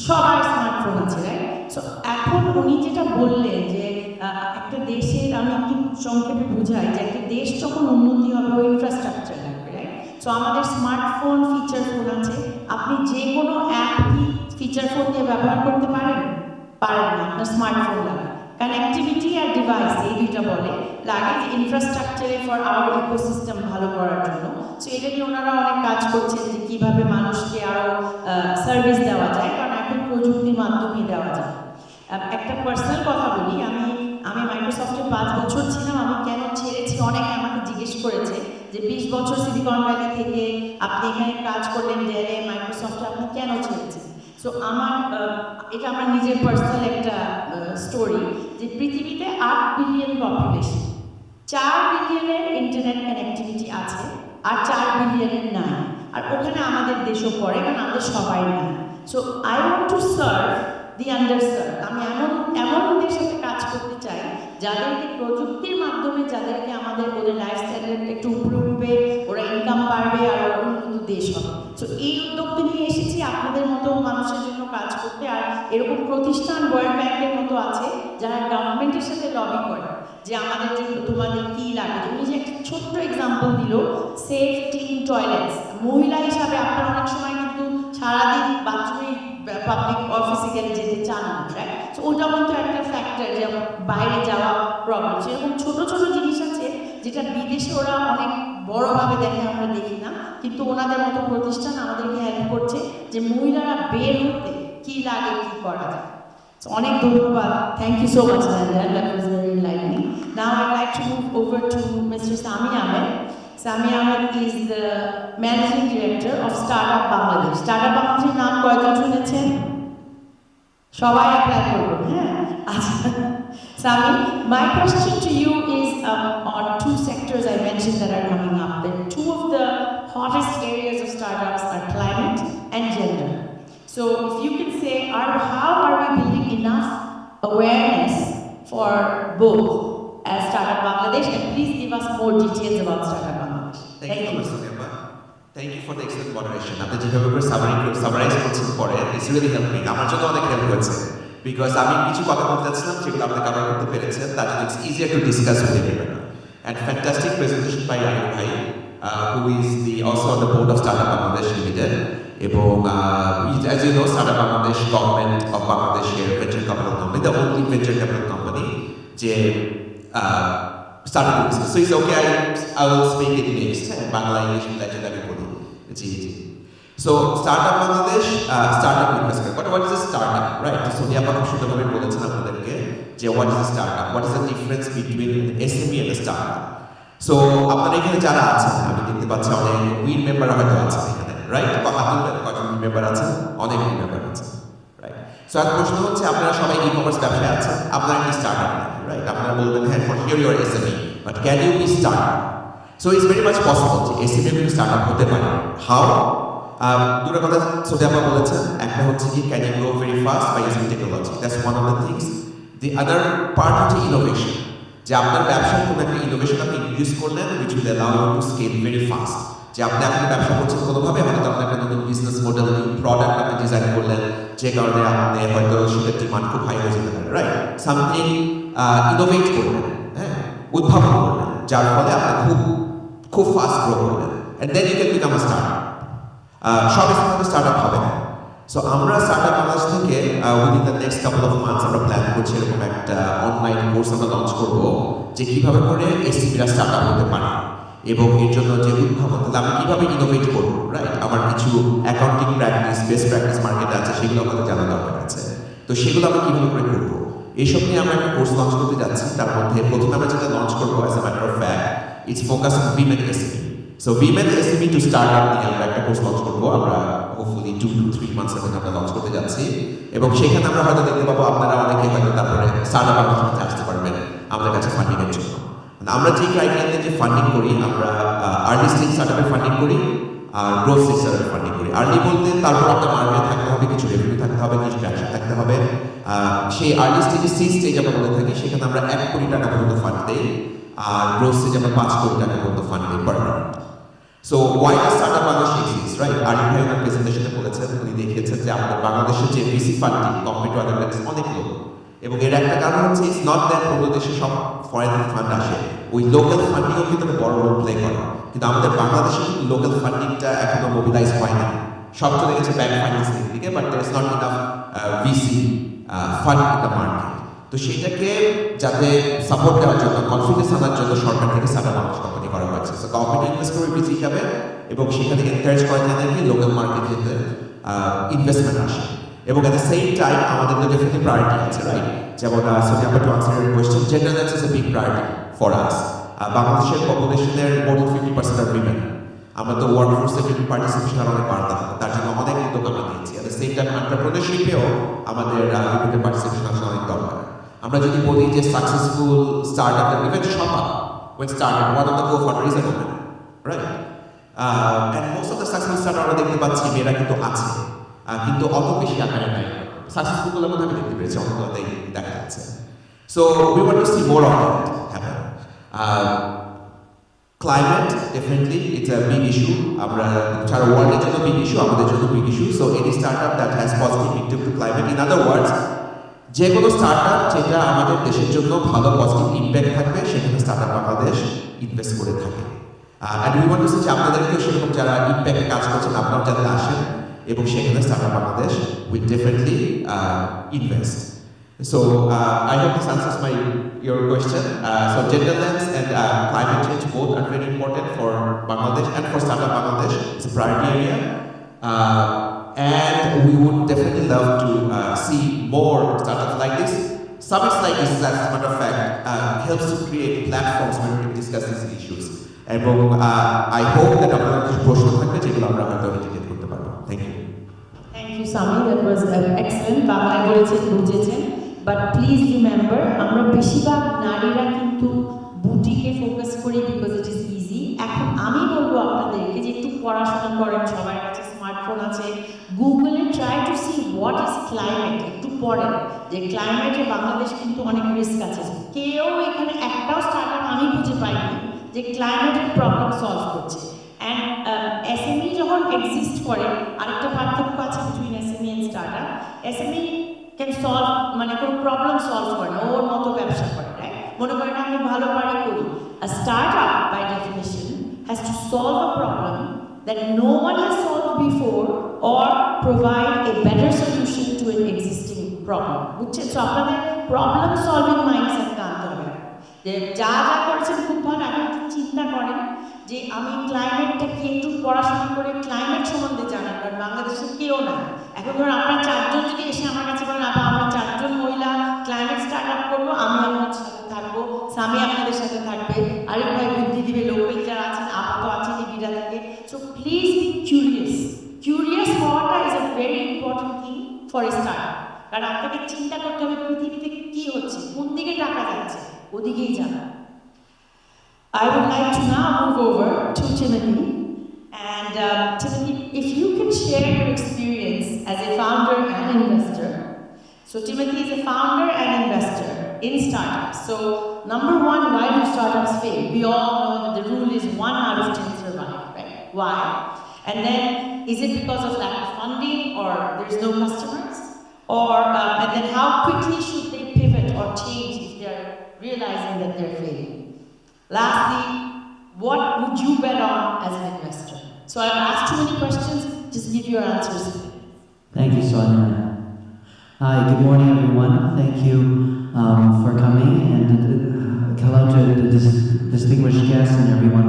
সবার স্মার্টফোন আছে, রাইট? সো এখন উনি যেটা বললেন যে একটা দেশের, আমি একটু সংক্ষেপে বুঝাই, যে একটা দেশ যখন উন্নতি হবে ওই ইনফ্রাস্ট্রাকচার লাগবে, রাইট? সো আমাদের স্মার্টফোন, ফিচার ফোন আছে, আপনি যে কোনো অ্যাপ কি ফিচার ফোন দিয়ে ব্যবহার করতে পারেন না, আপনার স্মার্টফোন লাগে। কানেক্টিভিটি আর ডিভাইস এই দুইটা বলে লাগে যে ইনফ্রাস্ট্রাকচারে ফর আওয়ার ইকোসিস্টেম ভালো করার জন্য। সো এটা নিয়ে ওনারা অনেক কাজ করছেন যে কীভাবে মানুষকে আরও সার্ভিস দেওয়া যায়, কারণ এখন প্রযুক্তির মাধ্যমেই দেওয়া যায়। একটা পার্সোনাল কথা বলি, আমি মাইক্রোসফটে 5 বছর ছিলাম। আমি কেন ছেড়েছি, অনেকে আমাকে জিজ্ঞেস করেছে যে 20 বছর সিলিকন ভ্যালি থেকে আপনি এখানে কাজ করলেন ডেলে, মাইক্রোসফটে, আপনি কেন ছেড়েছেন? সো এটা আমার নিজের পার্সোনাল একটা স্টোরি, যে পৃথিবীতে 8 বিলিয়ন পপুলেশন, 4 বিলিয়নের ইন্টারনেট কানেক্টিভিটি আছে আর 4 বিলিয়নের নাই, আর ওখানে আমাদের দেশও পড়ে, কারণ আমাদের সবাই নাই। So I want to serve the underserve. আমি এমনদের সাথে কাজ করতে চাই যাদেরকে প্রযুক্তির মাধ্যমে, যাদেরকে আমাদের ওদের লাইফস্টাইলের একটু উপরে উঠবে, ওরা ইনকাম পারবে আর উন্নত দেশ হবে। সো এই উদ্যোগটা নিয়ে এসেছি আপনাদের মতো মানুষের জন্য কাজ করতে। আর এরকম প্রতিষ্ঠান ওয়ার্ল্ড ব্যাংকের মতো আছে যারা গভর্নমেন্টের সাথে লবি করে যে আমাদের জন্য তোমাদের কী লাগে। উনি যে একটা ছোট্ট এক্সাম্পল দিল, সেফ ক্লিন টয়লেটস, মহিলা হিসাবে আপনারা অনেক সময় কিন্তু সারাদিন বাথরুমে পাবলিক অফিসে গেলে যেতে চান না, রাইট? সো ওটাও কিন্তু একটা ফ্যাক্টর, যে বাইরে যাওয়া প্রবলেম। সেরকম ছোটো ছোটো জিনিস আছে যেটা বিদেশে ওরা অনেক বড়োভাবে দেখে, আমরা দেখি না, কিন্তু ওনাদের মতো প্রতিষ্ঠান আমাদেরকে হেল্প করছে যে মহিলারা বের হতে কী লাগে, কী করা যায়। So অনেক ধন্যবাদ। Thank you so much, Nanda. That was very enlightening. Now I'd like to move over to Mr. Sami Ahmed. Sami Ahmed is the Managing Director of Startup Bangladesh. Startup Bangladesh's নাম কয়জন শুনেছেন? সবাই apply করবেন, হ্যাঁ? আচ্ছা Sami, my question to you is on 2 sectors I mentioned that are coming up. The 2 of the hottest areas of startups are climate and gender. So if you can say, how are we building enough awareness for both as Startup Bangladesh, and please give us more details about Startup Bangladesh. Thank you, Mr. Sonia. Thank you for the excellent moderation. আপনি যেভাবে করে summarise করছেন পরে, it's really helping. আমার জন্য অনেক help হয়েছে, because আমি কিছু কথা বলতে চাচ্ছিলাম যেগুলো আপনি কভার করতে পেরেছেন, that it's easier to discuss with everyone. And fantastic presentation by Arif Bhai, who is also on the board of Startup Bangladesh Limited. এবং as you know, Startup Bangladesh, government of Bangladesh venture capital company, the only venture capital company যে startup business. So it's okay, I will speak it next. Bangla English lecture আমি বলি। জি জি। So Startup Bangladesh, startup investment. What is a startup, right? So Sonia আপা খুব সুন্দরভাবে বলেছেন আপনাদেরকে যে what is a startup? What is the difference between an SME and a startup? So আপনারা এখানে যারা আছেন, আমি দেখতে পাচ্ছি অনেক উইন মেম্বার হয়তো আছেন এখানে, রাইট? কজন মেম্বার আছেন? অনেক উইন মেম্বার আছেন, রাইট? সো আর প্রশ্ন হচ্ছে, আপনারা সবাই ই-কমার্স ব্যবসায় আছেন, আপনারা কি স্টার্টআপ নাকি, রাইট? আপনারা বলবেন হ্যাঁ, for here your SME, but can you be startup? So it's very much possible যে এসএমই কিন্তু স্টার্টআপ হতে পারে। হাউ? দুটো কথা সোনিয়া আপা বলেছেন। একটা হচ্ছে কি, can you grow very fast by using technology, that's one of the things. The other part হচ্ছে ইনোভেশন, যে আপনার ব্যবসার কোনো একটা ইনোভেশন আপনি ইন্ট্রোডিউস করলেন, which will allow you to scale very fast. যে আপনি ব্যবসা করছেন কোনোভাবে, হয়তো আপনার একটা নতুন বিজনেস মডেল, নিউ প্রোডাক্ট আপনি ডিজাইন করলেন, যে কারণে আপনি হয়তো সেটার ডিমান্ড খুব হাই হয়ে যেতে পারে, রাইট? সামথিং ইনোভেট করলেন, হ্যাঁ, উদ্ভাবন করলেন, যার ফলে আপনি খুব ফাস্ট গ্রো করলেন, and then you can become a startup. সবাই সাথে স্টার্টআপ হবে না। সো আমরা স্টার্টআপ বাংলাদেশ থেকে within the next couple of months আমরা প্ল্যান করছি এরকম একটা অনলাইন কোর্স আমরা লঞ্চ করবো, যে কীভাবে করে এসএমইরা স্টার্টআপ হতে পারে, এবং এর জন্য যে উদ্ভাবন, তাহলে আমি কীভাবে ইনোভেট করবো, রাইট? আমার কিছু অ্যাকাউন্টিং প্র্যাকটিস, বেস্ট প্র্যাকটিস মার্কেটে আছে, সেগুলো আমাদের জানা দরকার আছে। তো সেগুলো আমরা কীভাবে করে করবো, এইসব নিয়ে আমরা একটা কোর্স লঞ্চ করতে যাচ্ছি। তার মধ্যে প্রথমে আমরা যেটা লঞ্চ করবো, as a matter of fact, it's focus on women SME. So women SME to startup নিয়ে আমরা একটা কোর্স লঞ্চ করবো। আমরা হোপফুলি 2 to 3 মান্থসের মধ্যে আমরা লঞ্চ করতে যাচ্ছি, এবং সেখানে আমরা হয়তো দেখতে পাবো আপনারা অনেকে হয়তো তারপরে স্টার্টআপ বাংলাদেশে আসতে পারবেন আমাদের কাছে ফান্ডিংয়ের জন্য। আমরা যে ক্রাইটেরিয়াতে যে ফান্ডিং করি, আমরা আর্লি স্টেজ স্টার্টআপের ফান্ডিং করি আর গ্রোথ স্টেজ স্টার্টআপের ফান্ডিং করি। আর্লি বলতে তারপর আপনার মার্কেটে থাকতে হবে, কিছু রেভিনিউ থাকতে হবে, কিছু ট্র্যাকশন থাকতে হবে। সেই আর্লি স্টেজে স্টেজ আমরা বলে থাকি, সেখানে আমরা 1 কোটি টাকা পর্যন্ত ফান্ড দিই, আর গ্রোথ স্টেজে আমরা 5 কোটি টাকা পর্যন্ত ফান্ড দিই per month. So why does startup Bangladesh exist, right? Arif ভাই ওনার প্রেজেন্টেশনে বলেছেন, উনি দেখিয়েছেন যে আমাদের বাংলাদেশের যে VC funding compare to other countries অনেক লো। এবং এর একটা কারণ হচ্ছে ইটস নট দ্যাট অন্য দেশে সব ফরেন ফান্ড আসে, ওই লোকাল ফান্ডিংও কিন্তু একটা বড় রোল প্লে করে। কিন্তু আমাদের বাংলাদেশে কিন্তু লোকাল ফান্ডিংটা এখনো মোবিলাইজ হয় না, সব চলে গেছে ব্যাংক ফাইন্যান্সিং দিকে, but there is not enough VC fund in the market. তো সেটাকে যাতে সাপোর্ট দেওয়ার জন্য, কনফিডেন্স আনার জন্য সরকার থেকে স্টার্টআপ বাংলাদেশ কোম্পানি করা হয়েছে। সো গভর্নমেন্ট ইনভেস্ট করবে ভিসি হিসাবে এবং সেখানে এনকারেজ করা যায় নাকি লোকাল মার্কেটে ইনভেস্টমেন্ট আসে। এবং at the same time আমাদের তো ডেফিনেটলি প্রায়োরিটি আছে, রাইট? যেমন Sonia to answer your question, gender lens is a big priority for us. বাংলাদেশের পপুলেশনের মোর দেন 50% অফ উইমেন। আমরা তো ওয়ার্কফোর্সে ফিমেল পার্টিসিপেশন অনেক বাড়তে হবে, তার জন্য অনেক উদ্যোগ আমরা নিয়েছি। at the same time এন্টারপ্রেনারশিপেও আমাদের উইমেনের পার্টিসিপেশন আসলে অনেক দরকার। আমরা যদি বলি যে successful startup, even ShopUp when started, one of the co-founder is a woman, right? And most of the successful startup আমরা দেখতে পাচ্ছি মেয়েরা কিন্তু আছে, কিন্তু অত বেশি আকারে নাই। সাকসেসফুল গুলোর মধ্যে আমি দেখতে পেরেছি অনেকগুলোতেই দেখা যাচ্ছে। So we want to see more of that happen. Climate definitely it's a big issue, আমরা সারা ওয়ার্ল্ডের জন্য বিগ ইস্যু, আমাদের জন্য big issue. So any startup that has positive impact to climate, in other words যে কোনো startup যেটা আমাদের দেশের জন্য ভালো পজিটিভ ইম্প্যাক্ট থাকবে সেখানে স্টার্টআপ বাংলাদেশ ইনভেস্ট করে থাকে। And we want to see যে আপনাদেরকেও সেরকম যারা ইম্প্যাক্টে কাজ করছেন আপনারা যাতে আসেন এবং সেখানে startup Bangladesh will definitely invest. So I hope this answers your question. So gender lens and climate change both are very important for Bangladesh and for startup Bangladesh. It's a priority area. And we would definitely love to see more startups like this. Summits like this, as a matter of fact, helps to create platforms where we can discuss these issues. And I hope that আমরা কিছু প্রশ্ন থাকবে যেগুলো আমরা হয়তো integrate করতে পারবো। Thank you. Thank you, Sami. That was excellent. বাংলায় বলেছেন, বুঝেছেন। But please remember, আমরা বেশিরভাগ নারীরা কিন্তু বুটিকে ফোকাস করি because it is easy. এখন আমি বলবো আপনাদেরকে যে একটু পড়াশোনা করেন, সবার কাছে স্মার্টফোন আছে, গুগলে try to see what is climate, একটু পড়েন যে ক্লাইমেটে বাংলাদেশ কিন্তু অনেক রিস্ক আছে। কেউ এখানে একটাও স্টার্টআপ আমি খুঁজে পাইনি যে ক্লাইমেটের প্রবলেম সলভ করছে। অ্যান্ড এসএমই যখন এক্সিস্ট করে, আরেকটা পার্থক্য আছে between SME and startup. SME can solve, মানে কোনো প্রবলেম সলভ করে না, ওর মতো ব্যবসা করে, রাইট? মনে করেন আমি ভালো পারি করি। A startup by definition has to solve a problem that no one has solved before or provide a better solution to an existing problem. বুঝছেন? সো আপনাদের প্রবলেম সলভিং মাইন্ডসেটটা আনতে হবে। যে যা যা করেছেন খুব ভালো, এখন একটু চিন্তা করেন যে আমি ক্লাইমেটটাকে একটু পড়াশোনা করে ক্লাইমেট সম্বন্ধে জানেন, কারণ বাংলাদেশে কেউ না। এখন ধরুন আপনার চারজন যদি এসে আমার কাছে বলেন আমরা চারজন মহিলা ক্লাইমেট স্টার্ট আপ করবো, আমি আপনার সাথে থাকবো, সামি আপনাদের সাথে থাকবে, আরিফ ভাই বুদ্ধি দিবে, লোকাল যারা আছেন আপাতত আছেন বিরা থেকে। So please be curious. Curious হওয়াটা is a very important thing for a startup. কারণ আপনাকে চিন্তা করতে হবে পৃথিবীতে কি হচ্ছে, কোন দিকে টাকা যাচ্ছে, ওদিকেই জানা। I would like to now move over to Timothy. And Timothy, if you can share your experience as a founder and investor. So Timothy is a founder and investor in startups. So number one, why do startups fail? We all know that the rule is 1 out of 10 survive, right? Why? And then, is it because of lack of funding or there's no customers? Or, and then how quickly should they pivot or change if they're realizing that they're failing? Lastly, what would you bet on as an investor? So I've asked too many questions, just give your answers. Thank you, Sonia. Hi, good morning, everyone. Thank you for coming, and hello to the distinguished guests and everyone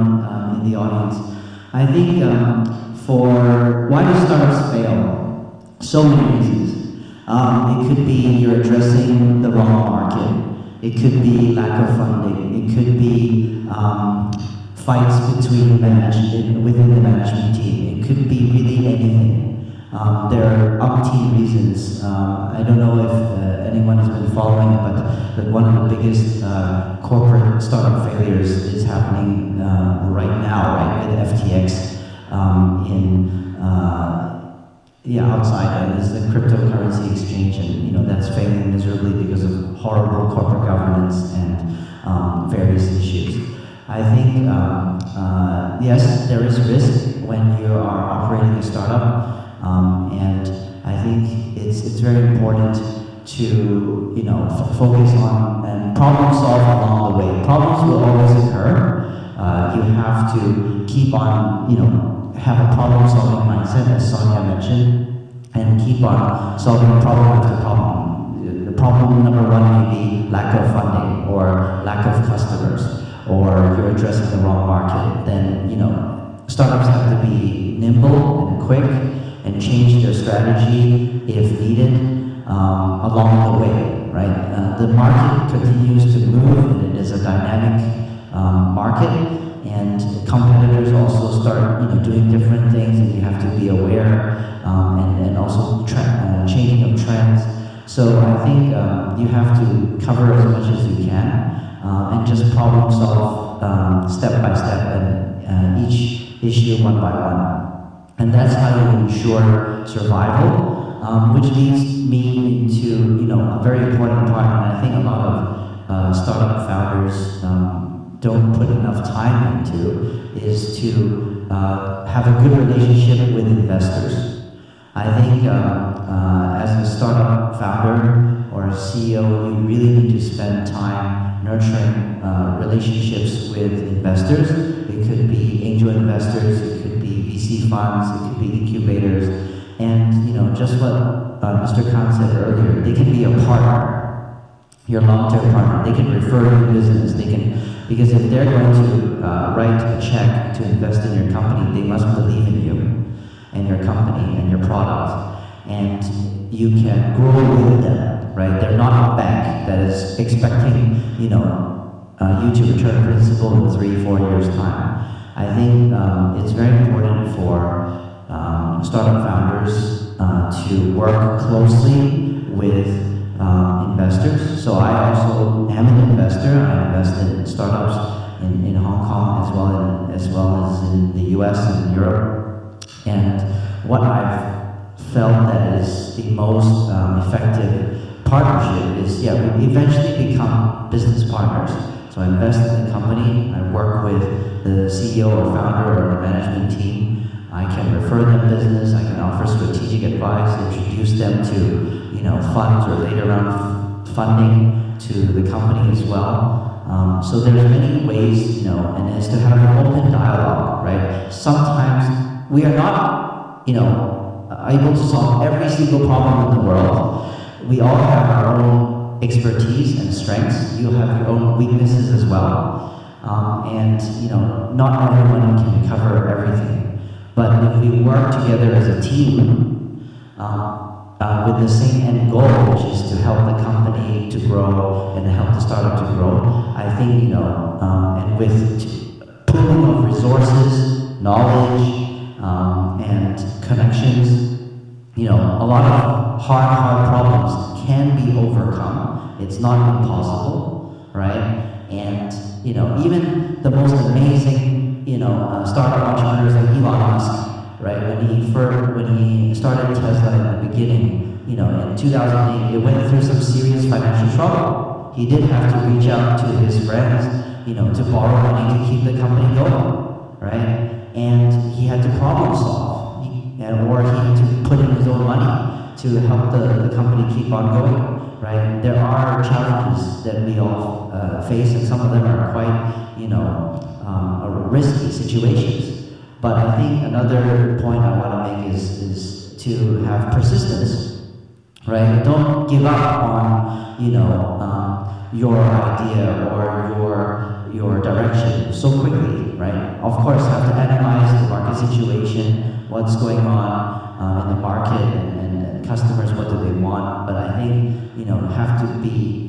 in the audience. I think for why do startups fail? So many reasons. It could be you're addressing the wrong market. It could be lack of funding. It could be fights between within the management team. It could be really anything. There are umpteen reasons. I don't know if anyone has been following, but one of the biggest corporate startup failures is happening right now, right, with FTX outside. Is the cryptocurrency exchange, and that's failing miserably because of horrible corporate governance and various issues. I think, yes, there is risk when you are operating a startup, and I think it's very important to focus on and problem solve along the way. Problems will always occur. You have to keep on, have a problem solving mindset, as Sonia mentioned, and keep on solving problem after problem. The problem number one may be lack of funding or lack of customers, or you're addressing the wrong market. Then startups have to be nimble and quick and change their strategy if needed. Along the way, right? The market continues to move, and it is a dynamic market, and competitors also start, doing different things, and you have to be aware, and also changing of trends. So I think you have to cover as much as you can, and just problem solve step by step, and each issue one by one, and that's how you ensure survival. Which leads me into a very important part, and I think a lot of startup founders don't put enough time into, is to have a good relationship with investors. I think as a startup founder or a CEO, you really need to spend time nurturing relationships with investors. It could be angel investors, it could be VC funds, it could be incubators. And just what Mr. Khan said earlier, they can be a partner, your long-term partner. They can refer you business. Because if they're going to write a check to invest in your company, they must believe in you and your company and your product, and you can grow with them, right? They're not a bank that is expecting you to return principal in 3-4 years' time. I think it's very important for startup founders to work closely with investors. So I also am an investor. I invest in startups in Hong Kong as well as in the US and Europe. And what I've felt that is the most effective partnership is, we eventually become business partners. So I invest in the company, I work with the CEO or founder or the management team. I can refer them business, I can offer strategic advice, introduce them to funds or later round funding to the company as well. So there's many ways, and it's to have an open dialogue, right? Sometimes we are not, able to solve every single problem in the world. We all have our own expertise and strengths. You have your own weaknesses as well. And not everyone can cover everything. But if we work together as a team with the same end goal, which is to help the company to grow and help the startup to grow, I think, and with pooling of resources, knowledge, and connections, a lot of hard problems can be overcome. It's not impossible, right? And, even the most amazing startup entrepreneurs like Elon Musk, right? When he started Tesla in the beginning, in 2008, it went through some serious financial trouble. He did have to reach out to his friends, to borrow money to keep the company going, right? And he had to problem solve, or he had to put in his own money to help the company keep on going, right? There are challenges that we all face, and some of them are quite, risky situations. But I think another point I want to make is to have persistence, right? Don't give up on, your idea or your direction so quickly, right? Of course, have to analyze the market situation, what's going on in the market, and customers, what do they want. But I think, have to be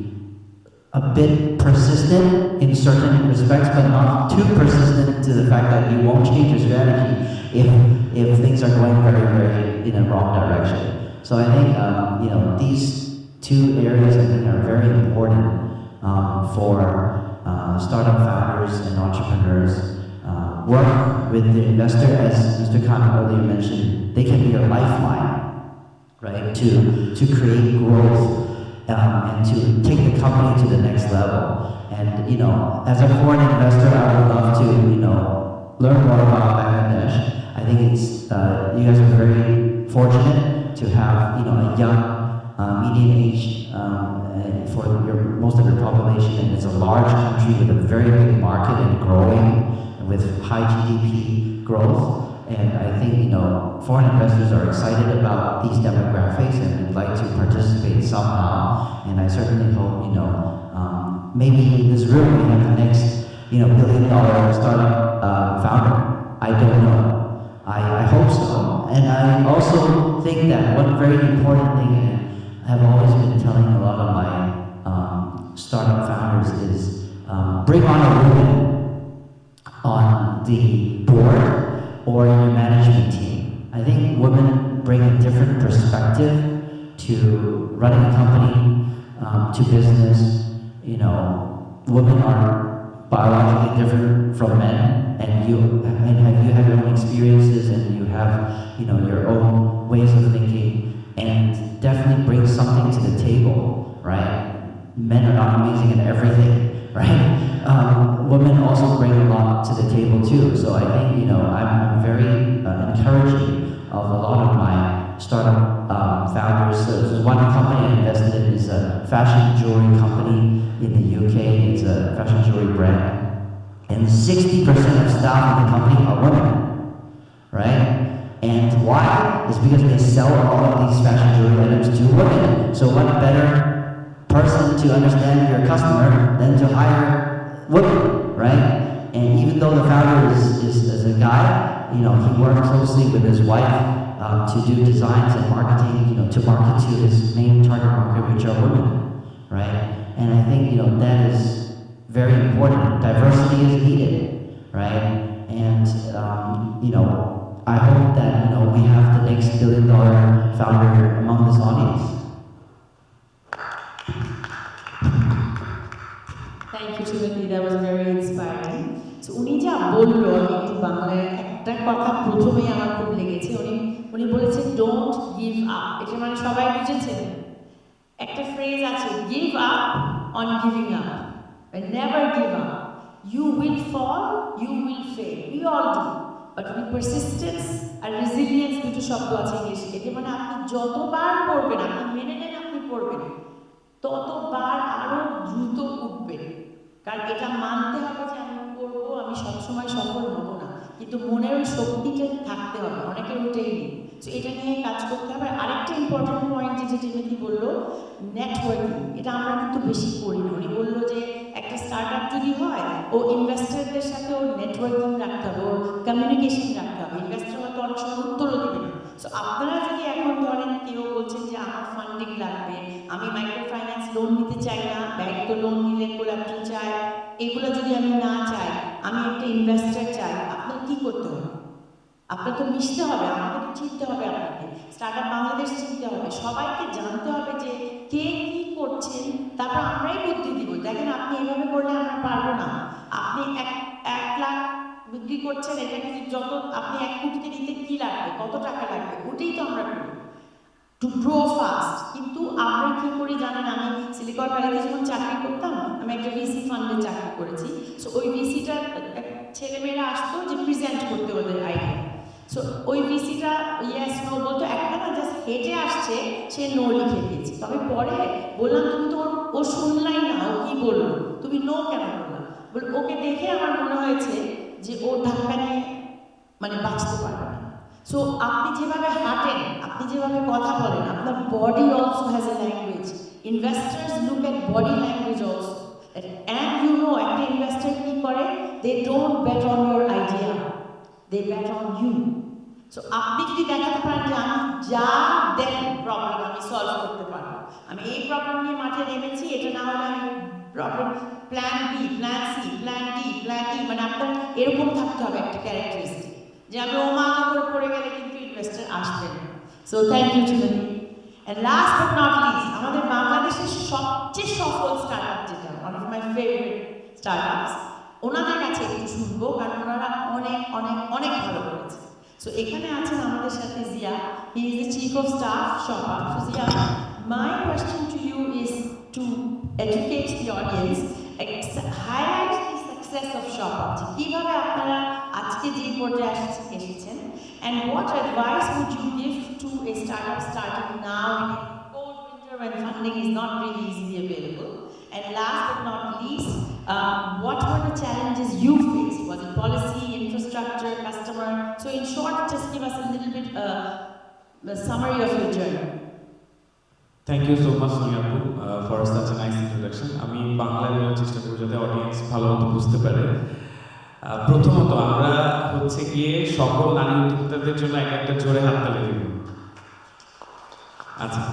a bit persistent in certain respects, but not too persistent to the fact that you won't change your strategy if things are going very, very in a wrong direction. So I think these two areas I think are very important for startup founders and entrepreneurs. Work with the investor, as Mr. Khan earlier mentioned. They can be your lifeline, right? To create growth and to take the company to the next level. And as a foreign investor, I would love to learn more about Bangladesh. I think it's you guys are very fortunate to have a young median age for most of your population, and it's a large country with a very big market and growing, with high GDP growth. And I think foreign investors are excited about these demographics and would like to participate somehow. And I certainly hope maybe in this room we have the next billion-dollar startup founder. I don't know. I hope so. And I also think that one very important thing I have always been telling a lot of my startup founders is bring on a woman on the board or in your management team. I think women bring a different perspective to running a company, to business. Women are biologically different from men, and you have your own experiences, and you have your own ways of thinking, and definitely bring something to the table, right? Men are not amazing at everything, right? Women also bring a lot to the table too. So I think I'm very encouraging of a lot of my startup founders. So one company I invested in is a fashion jewelry company in the UK. It's a fashion jewelry brand, and 60% of staff in the company are women, right? And why? It's because they sell all of these fashion jewelry items to women. So what better person to understand your customer than to hire women, right? And even though the founder is a guy, he worked closely with his wife to do designs and marketing, to market to his main target market, which are women, right? And I think that is very important. Diversity is needed, right? And I hope that we have the next billion-dollar founder among this audience. Thank you, Timothy. That was very inspiring. So, উনি যা বললো একটু বাংলায় একটা কথা প্রথমেই আমার খুব লেগেছে। উনি বলেছেন ডোন্ট গিভ আপ। এটা মানে সবাই বুঝেছেন? একটা ফ্রেজ আছে, give up on giving up, never give up. You will fall, you will fail, we all do. But with persistence আর রেজিলিয়েন্স দুটো শব্দ আছে ইংলিশে। এটা মানে আপনি যতবার পড়বেন, আপনি মেনে নেন আপনি পড়বেন, ততবার আরো দ্রুত উঠবেন। কারণ এটা মানতে হবে যে আমি করবো, আমি সবসময় সফল হব না, কিন্তু মনের ওই শক্তিটা থাকতে হবে। অনেকের ওটাই নেই। তো এটা নিয়ে কাজ করতে হবে। আরেকটা ইম্পর্টেন্ট পয়েন্ট যেটা টিমোথি বললো, নেটওয়ার্কিং। এটা আমরা কিন্তু বেশি করি না। উনি বললো যে একটা স্টার্ট আপ যদি হয়, ও ইনভেস্টারদের সাথে ওর নেটওয়ার্কিং রাখতে হবে, ওর কমিউনিকেশন রাখতে হবে। ইনভেস্টার হয়তো অনেক সময় উত্তরও দেবে না। সো আপনারা যদি এখন ধরেন কেউ বলছেন যে আমার ফান্ডিং লাগবে, আমি মাইক্রো ফাইন্যান্স লোন নিতে চাই না, ব্যাংক তো লোন নিলে কোলাটেরাল চায়, এগুলো যদি আমি না চাই, আমি একটা ইনভেস্টার চাই, আপনার কি করতে হবে? আপনার তো মিশতে হবে, আমাকে তো চিনতে হবে, আপনাকে স্টার্ট আপ বাংলাদেশ চিনতে হবে, সবাইকে জানতে হবে যে কে কি করছেন, তারপর আমরাই বুদ্ধি দিব। দেখেন আপনি এভাবে করলে আমরা পারবো না। আপনি এক লাখ বিক্রি করছেন, এটাকে যত আপনি 1 কোটিতে নিতে কি লাগবে, কত টাকা লাগবে, ওটাই তো আমরা করি টু গ্রো ফাস্ট। কিন্তু আমরা কি করি জানেন? আমি সিলিকন ভ্যালিতে যখন চাকরি করতাম, আমি একটা ভিসি ফান্ডে চাকরি করেছি। সো ওই ভিসিটা ছেলেমেয়েরা আসতো যে প্রেজেন্ট করতে ওদের আইডিয়া। সো ওই ভিসিটা ইয়েস নো বলতো, একটা না জাস্ট হেঁটে আসছে, সে নো লিখে দিয়েছে। তবে পরে বললাম তুমি তো ও শুনলাই না, ও কি বললো, তুমি নো কেন বললাম? বলে ওকে দেখে আমার মনে হয়েছে যে ও ধাক্কা নিয়ে বাঁচতে পারবে না। সো আপনি যেভাবে হাঁটেন, আপনি যেভাবে কথা বলেন, আপনার body also has a language. Investors look at body language also. And একটা ইনভেস্টার কি করে? They don't bet on your idea, they bet on you. So আপনি যদি দেখাতে পারেন যে আমি যা দেন প্রবলেম আমি সলভ করতে পারবো, আমি এই প্রবলেম নিয়ে মাঠে নেমেছি, এটা না হলে আমি problem plan B, plan C, plan D, plan E, আপনার এরকম থাকতে হবে একটা ক্যারেক্টারিস্টিক, যে আমি ও মা করে পড়ে গেলে কিন্তু ইনভেস্টার আসবে না। So thank you Timothy. And last but not least, আমাদের বাংলাদেশের সবচেয়ে সফল স্টার্ট আপ যেটা, one of my favourite startups, ওনাদের কাছে একটু শুনবো, কারণ ওনারা অনেক অনেক অনেক ভালো করেছে। সো এখানে আছেন আমাদের সাথে Zia, he is the chief of staff টআপস। Zia, My question to you is to educate the audience, highlight the success of ShopUpti. কিভাবে আপনারা আজকে যে পর্যায়ে এসেছেন, and what advice would you give to a startup starting now in a cold winter when funding is not really easily available? And last but not least, what were the challenges you faced? Was it policy, infrastructure, customer? So in short, just give us a little bit a summary of your journey. Thank you so much, Sonia-Apu, for such a nice introduction. আমি বাংলায় বলার চেষ্টা করব যাতে audience ভালোমতো বুঝতে পারে। প্রথমত আমরা হচ্ছে গিয়ে সকল নারী উদ্যোক্তাদের জন্য একটা জোরে হাততালি দেব। আচ্ছা,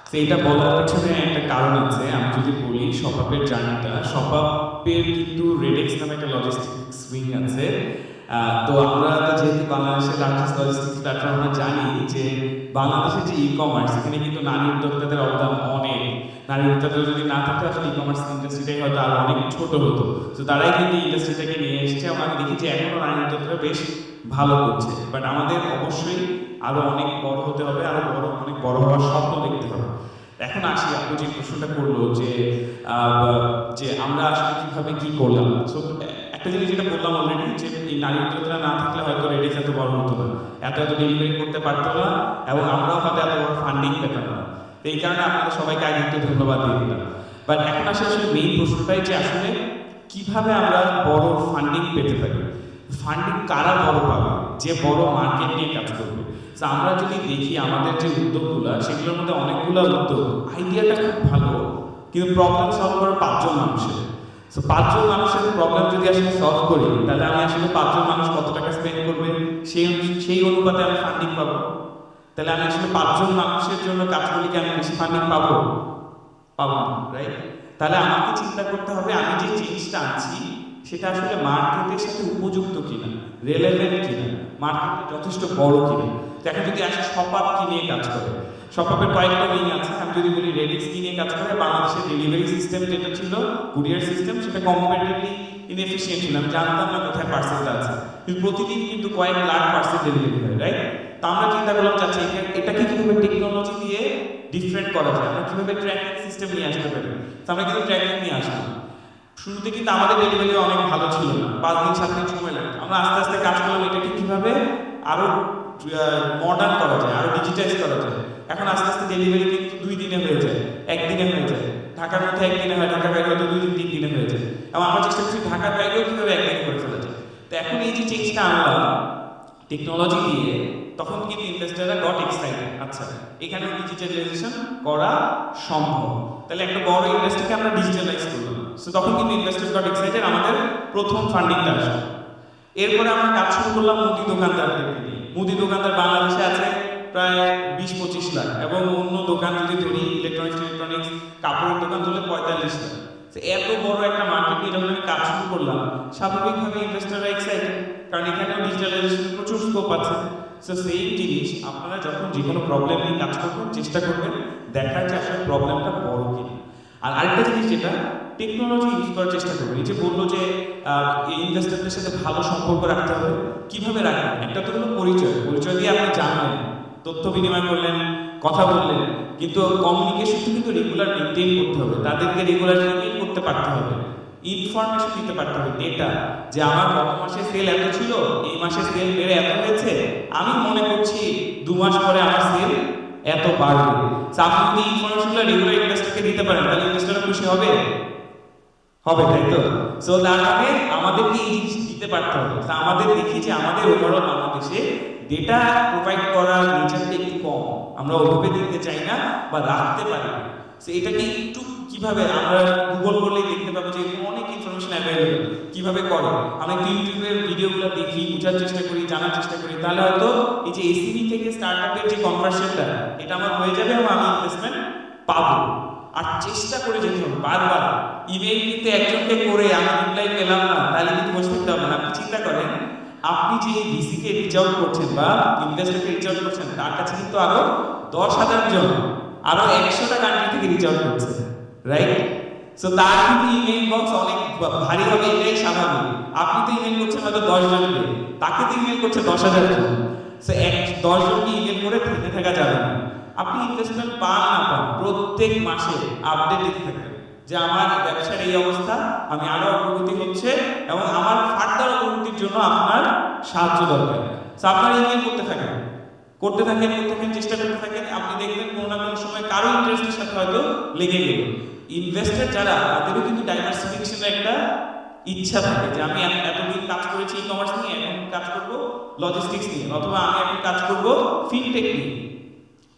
তো এটা বলার পেছনে একটা কারণ আছে। আমি যদি বলি শপআপের জার্নিটা, শপআপের কিন্তু রেডেক্স নামে একটা লজিস্টিক্স উইং আছে। তো আমরা যেহেতু বাংলাদেশের লার্জেস্ট লজিস্টিক্স প্ল্যাটফর্ম, আমরা জানি যে বাংলাদেশের যে ই-কমার্স, এখানে কিন্তু নারী উদ্যোক্তাদের অবদান অনেক। নারী উদ্যোক্তারা যদি না থাকতো আসলে ই-কমার্স ইন্ডাস্ট্রিটাই হয়তো আরো অনেক ছোট হতো। তো তারাই কিন্তু ইন্ডাস্ট্রিটাকে নিয়ে এসেছে। আমরা দেখি যে এখনো নারী উদ্যোক্তারা বেশ ভালো করছে, বাট আমাদের অবশ্যই আরো অনেক বড় হতে হবে, আরো অনেক বড় হওয়ার স্বপ্ন দেখতে হবে। এখন আসি, আপনি যে প্রশ্নটা করলো যে আমরা আসলে কিভাবে কি করলাম। সো একটা জিনিস যেটা বললাম অলরেডি, যে এই নারী উদ্যোক্তারা না থাকলে হয়তো রেডিক্স এত বড় হতো না, এত ডেলিভারি করতে পারতো না, এবং আমরাও হয়তো এত বড় ফান্ডিং পেতাম না। তো এই কারণে আপনাদের সবাইকে আগে একটু ধন্যবাদ দিয়ে দিলাম। বাট এখন আসলে মেইন প্রশ্নটাই যে আসলে কিভাবে আমরা বড় ফান্ডিং পেতে পারি। ফান্ডিং কারা বড় পাবে? যে বড় মার্কেট নিয়ে কাজ করবে। তো আমরা যদি দেখি আমাদের যে উদ্যোগগুলো, সেগুলোর মধ্যে অনেকগুলো উদ্যোগ আইডিয়াটা খুব ভালো, কিন্তু প্রবলেম সলভ করে 5 জন মানুষের। সো 5 জন মানুষের প্রবলেম যদি আসলে সলভ করি, তাহলে আমি আসলে 5 জন মানুষ কত টাকা স্পেন্ড করবে সেই অনুপাতে আমি ফান্ডিং পাবো। তাহলে আমি আসলে 5 জন মানুষের জন্য কাজ করলে কি আমি বেশি ফান্ডিং পাবো না, রাইট? তাহলে আমাকে চিন্তা করতে হবে আমি যে চেঞ্জটা আনছি সেটা আসলে মার্কেটের সাথে উপযুক্ত কিনা, রেলেভেন্ট কিনা, মার্কেটে যথেষ্ট বড় কিনা। তো এখন যদি আসে শপআপ কি নিয়ে কাজ করে, শপআপের কয়েকটা উইং আছে। আমি যদি বলি রেডিক্স কি নিয়ে কাজ করে, বাংলাদেশের ডেলিভারি সিস্টেম যেটা ছিল, কুরিয়ার সিস্টেম, সেটা কম্পারেটিভলি ইনএফিশিয়েন্ট ছিল। আমি জানতাম না কোথায় পার্সেলটা আছে, কিন্তু প্রতিদিন কিন্তু কয়েক লাখ পার্সেল ডেলিভারি হয়, রাইট? তো আমরা চিন্তা করলাম চাচ্ছি এটাকে কিভাবে টেকনোলজি দিয়ে ডিফারেন্ট করা যায়, আমরা কিভাবে ট্র্যাকিং সিস্টেম নিয়ে আসতে পারি। তো আমরা কিন্তু ট্র্যাকিং নিয়ে আসলাম। শুরুতে কিন্তু আমাদের ডেলিভারি অনেক ভালো ছিল না, 5 দিন 7 দিন সময় লাগতো। আমরা আস্তে আস্তে কাজ করলাম এটাকে কিভাবে আরো মডার্ন করা যায়, আরো ডিজিটাইজ করা যায়। এখন আস্তে আস্তে ডেলিভারি কিন্তু 2 দিনে হয়ে যায়, 1 দিনে হয়ে যায়। ঢাকার মধ্যে 1 দিনে হয়, ঢাকার বাইরে হয়তো 2 দিন 3 দিনে হয়ে যায়। এবং আমরা চেষ্টা করছি ঢাকার বাইরেও কিভাবে 1 দিনে করে ফেলা যায়। তো এখন এই যে চেঞ্জটা আনলাম টেকনোলজি দিয়ে, তখন কিন্তু ইনভেস্টররা গট এক্সাইটেড। আচ্ছা, এখানে ডিজিটালাইজেশন করা সম্ভব, তাহলে একটা বড় ইন্ডাস্ট্রিকে আমরা ডিজিটালাইজ করলাম। সো তখন কিন্তু ইনভেস্টর গট এক্সাইটেড, আমাদের প্রথম ফান্ডিংটা আসলো। এরপরে আমরা কাজ শুরু করলাম মুদি দোকানদারদেরকে নিয়ে। মুদি দোকানদার বাংলাদেশে আছে প্রায় 20-25 লাখ, এবং অন্য দোকান যদি ধরি ইলেকট্রনিক্স কাপড়ের দোকান ধরলে 45 লাখ। এত বড় একটা মার্কেট নিয়ে যখন আমি কাজ শুরু করলাম, স্বাভাবিকভাবে ইনভেস্টররা এক্সাইটেড, কারণ এখানেও ডিজিটালাইজেশনের প্রচুর স্কোপ আছে। সো সেম জিনিস আপনারা যখন যে কোনো প্রবলেম নিয়ে কাজ করবেন, চেষ্টা করবেন দেখার যে আসলে প্রবলেমটা বড় কিনা। আর আরেকটা জিনিস যেটা টেকনোলজি ইউজ করার চেষ্টা করবেন। এই যে বললো যে ইনভেস্টরদের সাথে ভালো সম্পর্ক রাখতে হবে, কিভাবে রাখবেন? একটা তো হলো পরিচয় দিয়ে আপনি জানলেন, তথ্য বিনিময় করলেন, কথা বললেন, কিন্তু কমিউনিকেশনটা কিন্তু রেগুলার মেনটেন করতে হবে। তাদেরকে রেগুলার ইমেল করতে পারতে হবে, ইনফরমেশন দিতে পারতে হবে, ডেটা, যে আমার গত মাসে সেল এত ছিল, এই মাসে সেল বেড়ে এত হয়েছে, আমি মনে করছি 2 মাস পরে আমার সেল এত বাড়বে। আপনি যদি ইনফরমেশনগুলো রেগুলার ইনভেস্টরকে দিতে পারেন, তাহলে ইনভেস্টররা খুশি হবে, তাই তো? সো তার আগে আমাদেরকে এই জিনিস দিতে পারতে হবে। আমাদের দেখি যে আমাদের ওভারঅল বাংলাদেশে ডেটা প্রোভাইড করার নেচারটা একটু কম, আমরা ওভাবে দিতে চাই না বা রাখতে পারি না। সো এটাকে একটু কিভাবে আমরা গুগল করলেই দেখতে পাবো যে অনেক ইনফরমেশন অ্যাভেলেবল, কিভাবে করে। আমরা ইউটিউবের ভিডিওগুলো দেখি, বোঝার চেষ্টা করি, জানার চেষ্টা করি, তাহলে হয়তো এই যে এসিবি থেকে স্টার্টআপের যে কনভার্সনটা, এটা আমার হয়ে যাবে এবং আমি ইনভেস্টমেন্ট পাবো। আর চেষ্টা করে যেতে হবে বারবার। ইমেল কিন্তু একজনকে করে আমি রিপ্লাই পেলাম না, তাহলে কিন্তু বসে থাকতে হবে না। আপনি চিন্তা করেন, আপনি যে ভিসিকে রিচ আউট করছেন বা ইনভেস্টরকে রিচ আউট করছেন, তার কাছে কিন্তু আরো 10,000 জন আরো 100টা কান্ট্রি থেকে রিচ আউট করছে, রাইট? সো তার কিন্তু ইমেল বক্স অনেক ভারী হবে, এটাই স্বাভাবিক। আপনি তো ইমেল করছেন হয়তো 10 জনকে, তাকে তো ইমেল করছে 10,000 জন। সো 10 জনকে ইমেল করে থেমে থাকা যাবে না। আপনি ইনভেস্টমেন্ট পান না পান প্রত্যেক মাসে আপডেট দিতে থাকবেন যে আমার ব্যবসার এই অবস্থা, আমি আরো অগ্রগতি হচ্ছে এবং আমার ফার্দার অগ্রগতির জন্য আপনার সাহায্য দরকার। সো আপনারা ইমেল করতে থাকেন চেষ্টা করতে থাকেন, আপনি দেখবেন কোনো না কোনো সময় কারো ইন্টারেস্টের সাথে হয়তো লেগে গেল। ইনভেস্টর যারা, তাদেরও কিন্তু ডাইভার্সিফিকেশনের একটা ইচ্ছা থাকে যে আমি এতদিন কাজ করেছি ই কমার্স নিয়ে, এখন কাজ করবো লজিস্টিক্স নিয়ে, অথবা আমি এখন কাজ করবো ফিনটেক নিয়ে।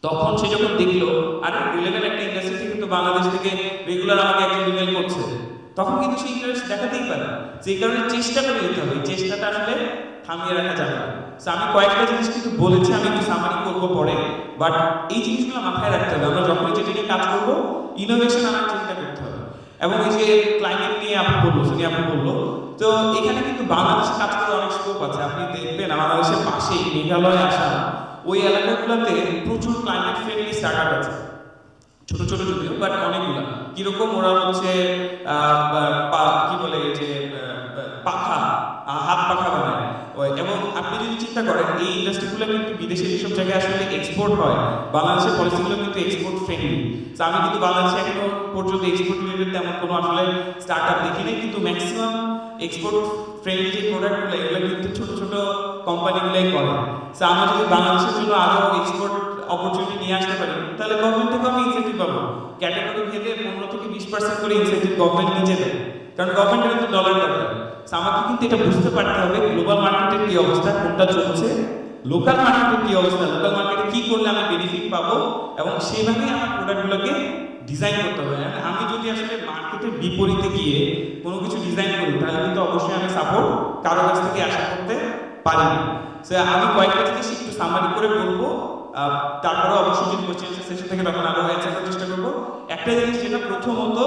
তখন সে যখন দেখলো আর রিলেভেন্ট একটা ইন্ডাস্ট্রি থেকে কিন্তু বাংলাদেশ থেকে রেগুলার আমাকে একজন ইমেল করছে, তখন কিন্তু সেই ইন্টারেস্ট দেখাতেই পারে। সেই কারণে চেষ্টা করে যেতে হবে, চেষ্টাটা আসলে থামিয়ে রাখা যাবে না। আমি কয়েকটা জিনিস কিন্তু বলেছি, আমি একটু সামারি করবো পরে, বাট এই জিনিসগুলো মাথায় রাখতে হবে। আমরা যখনই যেটা নিয়ে কাজ করবো ইনোভেশন আনার চিন্তা করতে হবে। এবং এই যে ক্লাইমেট নিয়ে আপনি বললো, শুনি আপনি বললো, তো এখানে কিন্তু বাংলাদেশে কাজ করার অনেক স্কোপ আছে। আপনি দেখবেন বাংলাদেশের পাশেই মেঘালয়, আসাম, ওই এলাকাগুলোতে প্রচুর ক্লাইমেট ফ্রেন্ডলি স্টার্টআপ আছে, ছোট ছোট যদিও, বাট অনেকগুলো। কিরকম ওরা হচ্ছে কি বলে যে পাখা, হাত পাখা বানায়। এবং আপনি যদি চিন্তা করেন এই ইন্ডাস্ট্রিগুলো কিন্তু বিদেশে যেসব জায়গায় আসলে এক্সপোর্ট হয়, বাংলাদেশের পলিসিগুলো কিন্তু এক্সপোর্ট ফ্রেন্ডলি। তো আমি কিন্তু বাংলাদেশে এখনো পর্যন্ত এক্সপোর্ট রিলেটেড তেমন কোনো আসলে স্টার্টআপ দেখি নাই, কিন্তু ম্যাক্সিমাম এক্সপোর্ট ফ্রেন্ডলি যে প্রোডাক্টগুলো এগুলো কিন্তু ছোট ছোট কোম্পানিগুলোই করে। তো আমরা যদি বাংলাদেশের জন্য আরো এক্সপোর্ট অপরচুনিটি নিয়ে আসতে পারি, তাহলে গভর্নমেন্ট থেকে আমি ইনসেন্টিভ পাবো। ক্যাটাগরি ভেদে 15 থেকে 20% করে ইনসেন্টিভ গভর্নমেন্ট নিজে দেয়, কারণ গভর্নমেন্টের কিন্তু ডলার দরকার। আমাকে কিন্তু এটা বুঝতে পারতে হবে গ্লোবাল মার্কেটের কি অবস্থা, কোনটা চলছে, লোকাল মার্কেটের কি অবস্থা, লোকাল মার্কেটে কি করলে আমি বেনিফিট পাবো, এবং সেইভাবেই আমার প্রোডাক্টগুলোকে ডিজাইন করতে হবে। আমি যদি আসলে মার্কেটের বিপরীতে গিয়ে কোনো কিছু ডিজাইন করি, তাহলে কিন্তু অবশ্যই আমি সাপোর্ট কারো কাছ থেকে আশা করতে পারি না। আমি কয়েকটা জিনিস একটু সামারি করে বলবো, তারপরে অবশ্যই যদি কোশ্চেন সেশন থেকে তখন আরো অ্যান্সার করার চেষ্টা করবো। একটা জিনিস যেটা প্রথমত,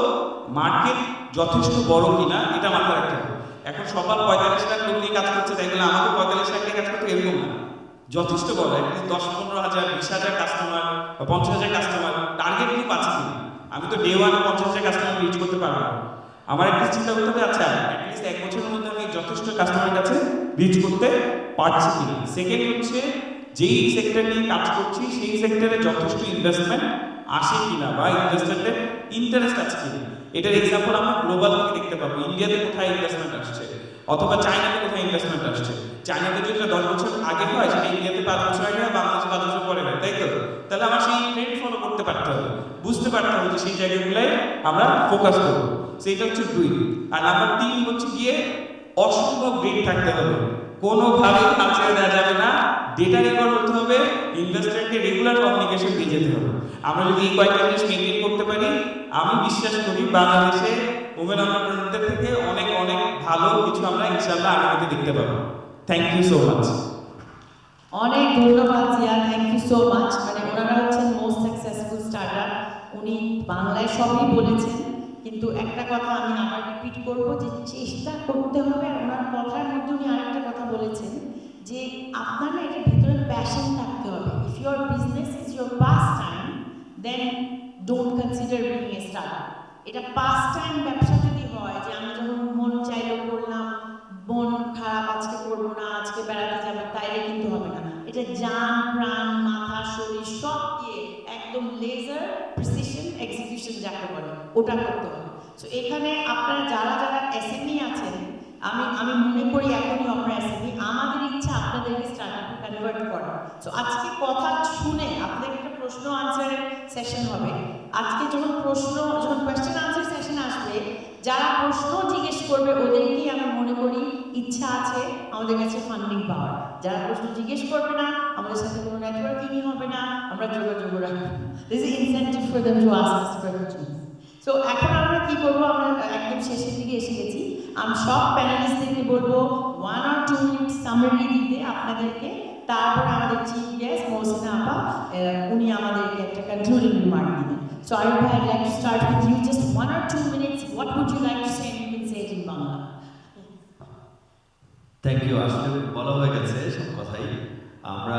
মার্কেট যথেষ্ট বড় কিনা এটা মাথায় রাখতে হবে। এখন সবার 45 লাখ লোক নিয়ে কাজ করছে, তাই বলে আমাকে 45 লাখ নিয়ে কাজ করতে এরকম না, যথেষ্ট বড়। 10-15 হাজার, 20,000 কাস্টমার বা 50,000 কাস্টমার টার্গেট নিয়ে পাচ্ছি কিনা। আমি তো ডে ওয়ানে 50,000 কাস্টমার রিচ করতে পারবো না। আমার একটা চিন্তা করতে হবে, আচ্ছা অ্যাটলিস্ট 1 বছরের মধ্যে আমি যথেষ্ট কাস্টমারের কাছে রিচ করতে পারছি কিনা। সেকেন্ড হচ্ছে, যেই সেক্টর নিয়ে কাজ করছি সেই সেক্টরে যথেষ্ট ইনভেস্টমেন্ট আসে কিনা, বা ইনভেস্টমেন্টের ইন্টারেস্ট আছে কিনা। এটার এক্সাম্পল আমরা গ্লোবাল থেকে দেখতে পাবো। ইন্ডিয়াতে কোথায় ইনভেস্টমেন্ট আসছে, অথবা চায়নাতে কোথায় ইনভেস্টমেন্ট আসছে। চায়নাতে যদি 10 বছর আগে হয়, সেটা ইন্ডিয়াতে 5 বছর আগে হয়, বাংলাদেশে 5 বছর পরে হয়, তাই তো? তাহলে আমার সেই ট্রেন্ড ফলো করতে পারতে হবে, বুঝতে পারতে হবে যে সেই জায়গাগুলোয় আমরা ফোকাস করবো। সেইটা হচ্ছে 2। আর নাম্বার 3 হচ্ছে গিয়ে অসম্ভব গ্রিড থাকতে হবে, কোনোভাবে কাজ ছেড়ে দেওয়া যাবে না, ডেটা রেকর্ড করতে হবে, ইনভেস্টরকে রেগুলার কমিউনিকেশন দিয়ে যেতে হবে। আমরা যদি এই কয়েকটা জিনিস মেনটেন করতে পারি, আমি বিশ্বাস করি বাংলাদেশে ওমেন এন্টারপ্রেনারদের থেকে অনেক অনেক ভালো কিছু আমরা ইনশাআল্লাহ আগামীতে দেখতে পাবো। Thank you so much. অনেক ধন্যবাদ Zia, thank you so much. ওনারা হচ্ছেন মোস্ট সাকসেসফুল স্টার্টার। উনি বাংলায় সবই বলেছেন, কিন্তু একটা কথা আমি আবার রিপিট করবো যে চেষ্টা করতে হবে। ওনার কথার মধ্যে উনি আরেকটা কথা বলেছেন যে আপনার না এটার ভিতরে প্যাশন থাকতে হবে। If your business is your pastime, then don't consider being a starter. এটা পাস টাইম ব্যবসা যদি হয়, যে আমি যখন মন চাইলো করলাম, মন খারাপ আজকে করবো না, আজকে বেড়াতে যাবো, তাইলে কিন্তু হবে না। এটা জান প্রাণ মাথা শরীর সব দিয়ে একদম লেজার প্রিসিশন এক্সিকিউশন যাকে বলে, ওটা করতে হবে। সো এখানে আপনারা যারা যারা এসএমই আছেন, আমি মনে করি এখনই আপনারা এসএমই, আমাদের ইচ্ছা আপনাদেরকে স্টার্টআপে কনভার্ট করা। সো আজকে কথা শুনে আপনাদের একটা প্রশ্ন আনসারের সেশন হবে। আজকে যখন কোয়েশ্চেন আনসার সেশন আসবে, যারা প্রশ্ন জিজ্ঞেস করবে ওদেরকেই আমি মনে করি ইচ্ছা আছে আমাদের কাছে ফান্ডিং পাওয়ার। যারা প্রশ্ন জিজ্ঞেস করবে না, আমাদের সাথে কোনো নেটওয়ার্কিংই হবে না, আমরা যোগাযোগ রাখবো। This is incentive for them to ask us questions. So এখন আমরা কি করবো, আমরা একদম শেষের দিকে এসে গেছি। আমি সব প্যানেলিস্টদেরকে বলবো 1 or 2 মিনিট সামারি দিতে আপনাদেরকে, তারপর আমাদের চিফ গেস্ট মহসিনা আপা উনি আমাদেরকে একটা কনক্লুডিং রিমার্ক দিবেন। So I would like to start with you, just 1 or 2 minutes. What would you like to say? You can say it in Bangla. Thank you. আসলে বলা হয়ে গেছে সব কথাই। আমরা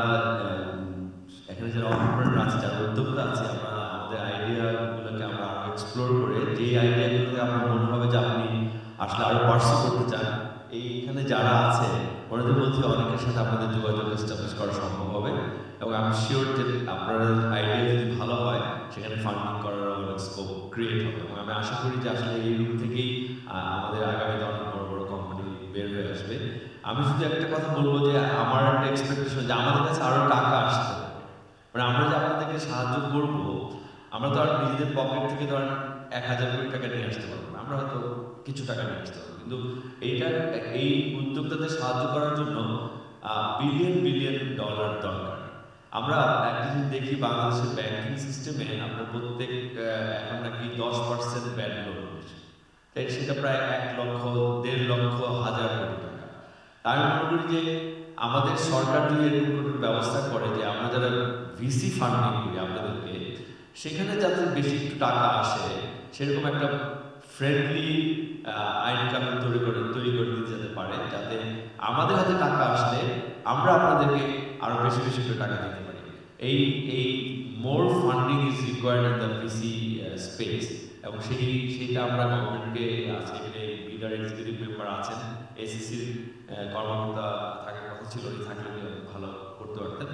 এখানে যারা অন্টারপ্রেনার আছে, যারা উদ্যোক্তা আছে, আমরা আমাদের আইডিয়াগুলোকে আমরা এক্সপ্লোর করে, যে আইডিয়াগুলোকে আপনার মনে হবে যে আপনি আসলে আরো পার্সু করতে চান, এইখানে যারা আছে ওনাদের মধ্যে অনেকের সাথে আপনাদের যোগাযোগ এস্টাবলিশ করা সম্ভব হবে এবং আমি শিওর যে আপনার আইডিয়া যদি ভালো হয় সেখানে ফান্ডিং করার অনেক স্কোপ ক্রিয়েট হবে এবং আমি আশা করি যে আসলে এই রুম থেকেই আমাদের আগামীতে অনেক বড় বড় কোম্পানি বের হয়ে আসবে। আমি শুধু একটা কথা বলবো যে আমার একটা এক্সপেকটেশন যে আমাদের কাছে আরও টাকা আসতে হবে, মানে আমরা যে আপনাদেরকে সাহায্য করবো আমরা তো আর নিজেদের পকেট থেকে ধরেন 1000 কোটি টাকা নিয়ে আসতে পারবো না, আমরা হয়তো কিছু টাকা নিয়ে আসতে পারবো, কিন্তু এই উদ্যোক্তাদের সাহায্য করার জন্য বিলিয়ন বিলিয়ন ডলার দরকার। আমরা একটা জিনিস দেখি বাংলাদেশের ব্যাংকিং সিস্টেমে আমরা প্রত্যেক এখন নাকি 10% ব্যাড লোন হয়েছে, তাই সেটা প্রায় 1 লক্ষ 1.5 লক্ষ হাজার কোটি টাকা। তাই আমি মনে করি যে আমাদের সরকার যদি এরকম কোনো ব্যবস্থা করে যে আমরা যারা ভিসি ফান্ডিং করি আপনাদেরকে সেখানে যাতে বেশি একটু টাকা আসে সেরকম একটা ফ্রেন্ডলি আইন কানুন তৈরি করে দিতে যেতে পারে, যাতে আমাদের হাতে টাকা আসলে আমরা আপনাদেরকে আরো বেশি বেশি করে টাকা দিতে পারি। এই more funding is required in the VC space এবং সেইটা আমরা গভর্নমেন্টকে আজকে এখানে লিডার এক্সিকিউটিভ মেম্বার আছেন, এসিসির কর্মকর্তা থাকার কথা ছিল, থাকলে ভালো করতে পারতেন।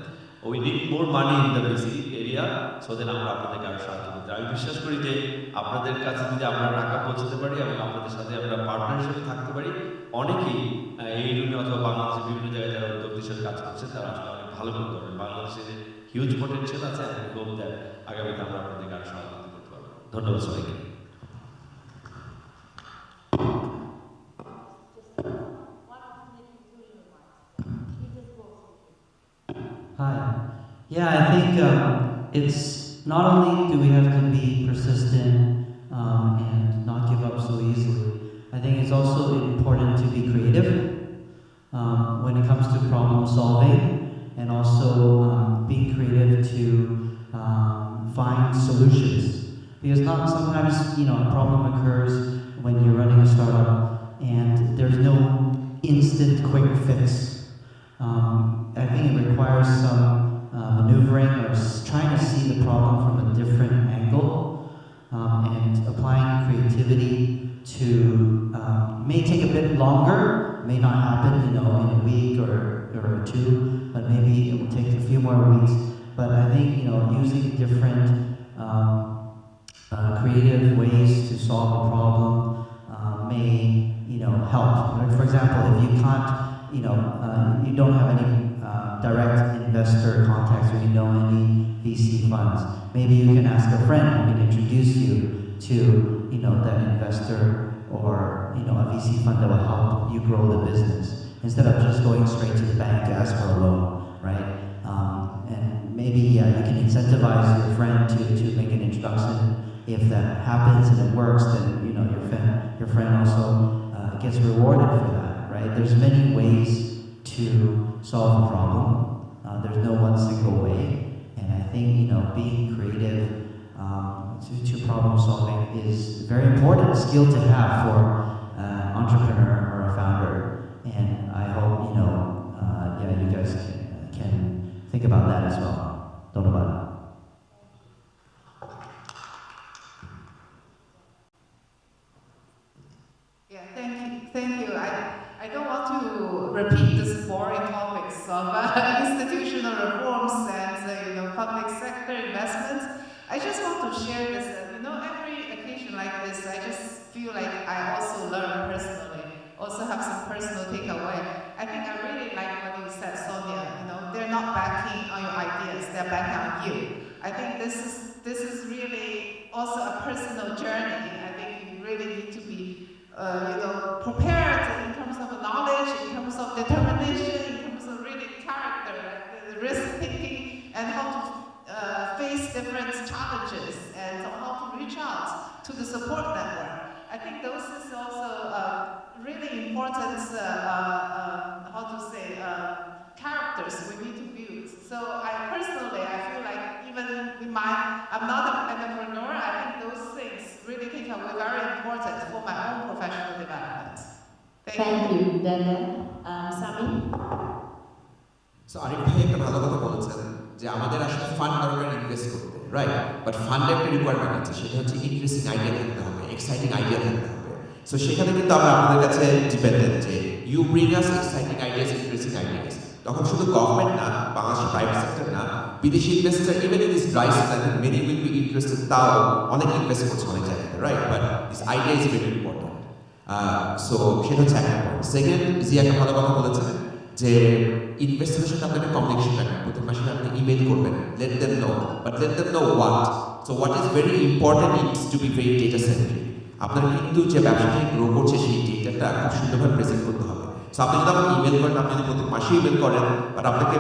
We need more money in the VC area so that আমরা আপনাদেরকে আরো সাহায্য করতে। আমি বিশ্বাস করি যে আপনাদের কাছে যদি আমরা টাকা পৌঁছাতে পারি এবং আপনাদের সাথে আমরা পার্টনারশিপে থাকতে পারি, অনেকেই এই রুমে অথবা বাংলাদেশের বিভিন্ন জায়গায় যারা উদ্যোক্তার সাথে কাজ করছে তারা আসলে অনেক ভালো করতে পারবে। বাংলাদেশের হিউজ পটেনশিয়াল আছে, আমি হোপ দ্যাট আগামীতে আমরা আপনাদেরকে আরো সহযোগিতা করতে পারবো। ধন্যবাদ সবাইকে। Hi. Yeah, I think it's not only do we have to be persistent and not give up so easily, I think it's also important to be creative when it comes to problem solving, and also being creative to find solutions. Because not sometimes, a problem occurs when you're running a startup and there's no instant quick fix. I think it requires some maneuvering or trying to see the problem from a different angle, and applying creativity to may take a bit longer, may not happen in a week or two, but maybe it will take a few more weeks. But I think using different creative ways to solve a problem may help. For example, if you can't you don't have any direct investor contacts or any VC funds, maybe you can ask a friend who can introduce you to that investor or a VC fund that will help you grow the business instead of just going straight to the bank to ask for a loan, right? And maybe you can incentivize your friend to make an introduction. If that happens and it works, then your friend also gets rewarded for that. Right? There's many ways to solve a problem. There's no one single way, and I think being creative to problem solving is a very important skill to have for an entrepreneur or a founder. And I hope you guys can think about that as well. Don't know about it. Thank you. I don't want to repeat this boring topics of institutional reforms and public sector investments. I just want to share this. Every occasion like this, I just feel like I also learn personally, also have some personal takeaway. I think I really like what you said, Sonia. They're not backing on your ideas; they're backing on you. I think this is really also a personal journey. I think you really need to be prepared in terms of knowledge, in terms of determination, in terms of really character, the risk taking, and how to face different challenges, and how to reach out to the support network. I think those is also really important, characters we need to build. So I feel like even I'm not an entrepreneur, I think those things really think are very important for my own professional development. Thank you, Daniel. Sami? So Arif ভাই একটা ভালো কথা বলেছেন যে আমাদের আসলে fund দরকার invest করতে, রাইট? বাট ফান্ডের একটা রিকোয়ারমেন্ট আছে, সেটা হচ্ছে ইন্টারেস্টিং আইডিয়া থাকতে হবে, এক্সাইটিং আইডিয়া থাকতে হবে। সো সেখানে কিন্তু আমরা আপনাদের কাছে ডিপেন্ডেন্ট যে you bring us exciting ideas, interesting ideas. তখন শুধু গভর্নমেন্ট না, বাংলাদেশের প্রাইভেট সেক্টর না, বিদেশি investor even in this dry season many will be interested, তাও অনেক ইনভেস্ট করছে অনেক জায়গায়, right? But this idea is very important. So সেটা হচ্ছে একটা পয়েন্ট। সেকেন্ড, জিয়া একটা ভালো কথা বলেছেন যে ইনভেস্টরের সাথে আপনাকে কমিউনিকেশন রাখবেন, প্রতি মাসে আপনি ইমেল করবেন, let them know, but let them know what. So what is very important it's to be very data centric. আপনার কিন্তু যে ব্যবসাটি গ্রো করছে সেই ডেটাটা খুব সুন্দরভাবে প্রেজেন্ট করতে হবে। সো আপনি যদি আমাকে ইমেল করেন, আপনি যদি প্রত্যেক মাসে ইমেল করেন, বাট আপনাকে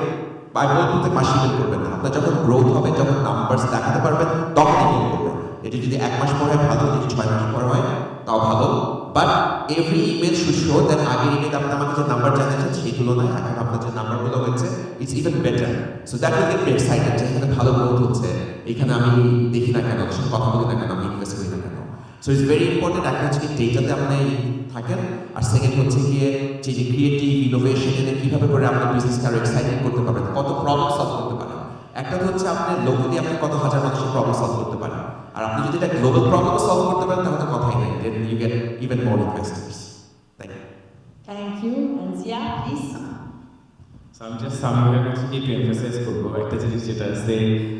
প্রত্যেক মাসে ইমেল করবেন না। আপনার যখন গ্রোথ হবে, যখন নাম্বারস দেখাতে পারবেন, তখন ইমেল করবেন। এটি যদি 1 মাস পরে হয় ভালো, যদি 6 মাস পরে হয় তাও ভালো। But every email should show that আগের ইমেল আপনি আমাকে যে নাম্বার জানিয়েছেন সেই তুলনায় এখন আপনার যে নাম্বারগুলো হয়েছে it's even better. So that will get excited যে এখানে ভালো গ্রোথ হচ্ছে, এখানে আমি দেখি না কেন, ওদের সাথে কথা বলি না কেন, আমি ইনভেস্ট করি না কেন। সো ইটস ভেরি ইম্পর্টেন্ট একটা হচ্ছে কি ডেটাতে আপনি থাকেন, আর সেকেন্ড হচ্ছে গিয়ে যে ক্রিয়েটিভ ইনোভেশন এনে কীভাবে করে আপনার বিজনেসকে আরও এক্সাইটিং করতে পারবেন, কত প্রবলেম সলভ করতে পারেন। একটা তো হচ্ছে আপনি লোকালি আপনি কত হাজার মানুষের প্রবলেম সলভ করতে পারেন, আর আপনি যদি একটা গ্লোবাল প্রবলেম সলভ করতে পারেন তাহলে তো কথাই নেই, then you get even more investors. Thank you. Thank you. And Zia, please. So আমি জাস্ট সামনের কাছে একটু এমফাসাইজ করবো একটা জিনিস, যেটা আছে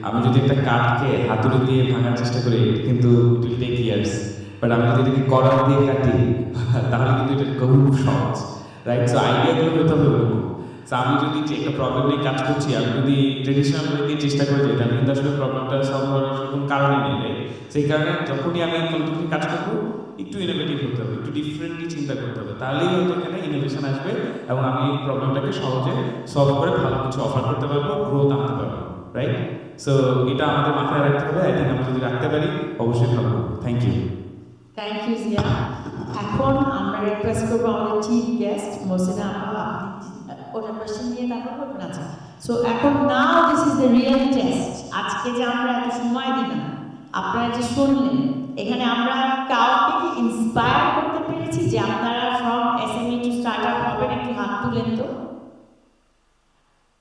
আমি যদি একটা কাঠকে হাতুড়ি দিয়ে ভাঙার চেষ্টা করি কিন্তু it will take years, but আমি যদি এটাকে করার দিয়ে কাটি তাহলে কিন্তু এটা খুব সহজ, রাইট? সো আইডিয়াগুলো হতে হবে ওরকম। সো আমি যদি যে একটা প্রবলেম নিয়ে কাজ করছি, আমি যদি ট্রেডিশনাল ওয়ে দিয়ে চেষ্টা করে যাই, তাহলে কিন্তু আসলে প্রবলেমটা সলভ করার কোনো কারণই নেই, রাইট? সেই কারণে যখনই আমি কোনো কাজ করবো একটু ইনোভেটিভ হতে হবে, একটু ডিফারেন্টলি চিন্তা করতে হবে, তাহলেই হয়তো এখানে ইনোভেশন আসবে এবং আমি এই প্রবলেমটাকে সহজে সলভ করে ভালো কিছু অফার করতে পারবো, গ্রোথ আনতে পারবো, রাইট? সো এটা আমাদের মাথায় রাখতে হবে। আই থিঙ্ক আমরা যদি রাখতে পারি অবশ্যই ভালো। Thank you. Thank you, Zia. এখন আমরা রিকোয়েস্ট করবো আমাদের চিফ গেস্ট মোসিনা আপা, ওটা কোয়েশ্চেন দিয়ে তারপর করবেন। আচ্ছা, সো এখন now this is the real test. আজকে যে আমরা এত সময় দিলাম, আপনারা যে শুনলেন, এখানে আমরা কাউকে কি ইন্সপায়ার করতে পেরেছি যে আপনারা ফ্রম এসএমই টু স্টার্টআপ হবেন? একটু হাত তুলেন তো।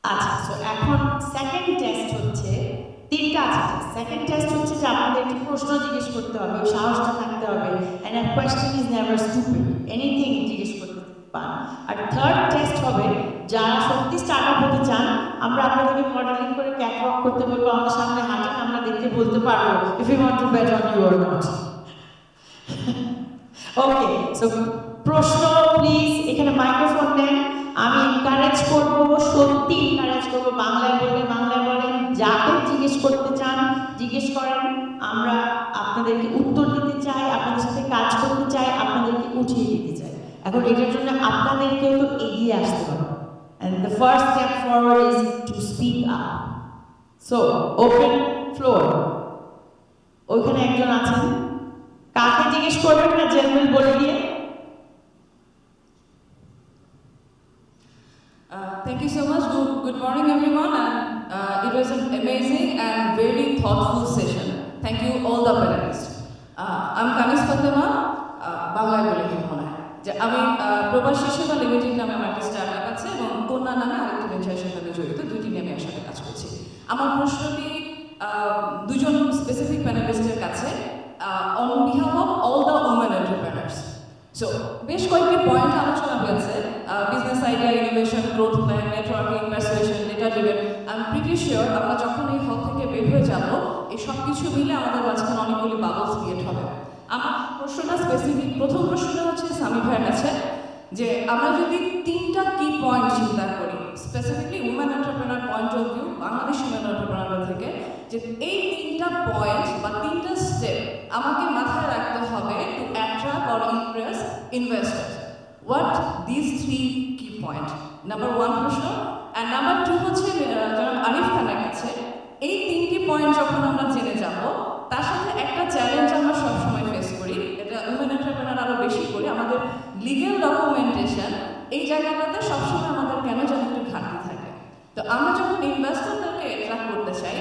আচ্ছা, সো এখন সেকেন্ড টেস্ট হচ্ছে, তিনটা আছে। সেকেন্ড টেস্ট হচ্ছে যে আপনাদের একটি প্রশ্ন জিজ্ঞেস করতে হবে, ওই সাহসটা থাকতে হবে। And a question is never stupid, anything জিজ্ঞেস করতে পারেন। আর থার্ড টেস্ট হবে যারা সত্যি স্টার্টআপ হতে চান, আমরা আপনাদেরকে মডেলিং করে ক্যাটওয়াক করতে বলবো, আমাদের সামনে হাঁটেন, আমরা দেখতে বলতে পারবো if you want to bet on you or not. Okay, so প্রশ্ন প্লিজ, এখানে মাইক্রোফোন নেন। আমি এনকারেজ করবো, সত্যি এনকারেজ করবো, বাংলায় বলবে বাংলায় বলেন, যাকে জিজ্ঞেস করতে চান জিজ্ঞেস করেন। আমরা আপনাদেরকে উত্তর দিতে চাই, আপনাদের সাথে কাজ করতে চাই, আপনাদেরকে উঠিয়ে দিতে চাই। এখন এটার জন্য আপনাদেরকেও তো এগিয়ে আসতে হবে। And the first step forward is to speak up. So, open floor. ওইখানে একজন আছেন, কাকে জিজ্ঞেস করবেন না জেনারেল বলে দিয়ে? Thank you so much. Good morning, everyone. And it was an amazing and very thoughtful session. Thank you, all the panelists. I'm Kanis Fatima. বাংলায় বলে কি মনে হয় যে আমি প্রবাসী সেবা লিমিটেড নামে আমার একটা স্টার্টআপ আছে এবং কন্যা নামে আরেকটি ভেঞ্চারের সাথে আমি জড়িত, দুইটি নিয়ে আমি একসাথে কাজ করছি। আমার প্রশ্নটি দুজন স্পেসিফিক প্যানেলিস্টের কাছে on behalf of all the women entrepreneurs. So বেশ কয়েকটি পয়েন্ট আলোচনা হয়েছে, business idea, innovation, growth plan, networking, persuasion, data driven. I am pretty sure আমরা যখন এই হল থেকে বের হয়ে যাব, এই সব কিছু মিলে আমাদের মাঝখানে অনেকগুলি বাবলস ক্রিয়েট হবে। আমার প্রশ্নটা স্পেসিফিক, প্রথম প্রশ্নটা হচ্ছে সামি ভাইয়ের কাছে, যে আমরা যদি তিনটা কি পয়েন্ট চিন্তা করি specifically women entrepreneur point of view, Bangladesh women entrepreneur থেকে, যে এই তিনটা পয়েন্ট বা তিনটা স্টেপ আমাকে মাথায় রাখতে হবে two attract or Impress investors. What this three কি পয়েন্ট? নাম্বার ওয়ান প্রশ্ন। অ্যান্ড নাম্বার টু হচ্ছে জনাব আরিফ খানের কাছে, এই তিনটি পয়েন্ট যখন আমরা জেনে যাব, তার সাথে একটা চ্যালেঞ্জ আমরা সবসময় ফেস করি, এটা উমেন এন্টারপ্রেনার আরও বেশি করি, আমাদের লিগেল ডকুমেন্টেশন এই জায়গাটাতে সবসময় আমাদের কেন যেন একটু ঘাটতি থাকে। তো আমরা যখন ইনভেস্টরদেরকে অ্যাট্রাক্ট করতে চাই,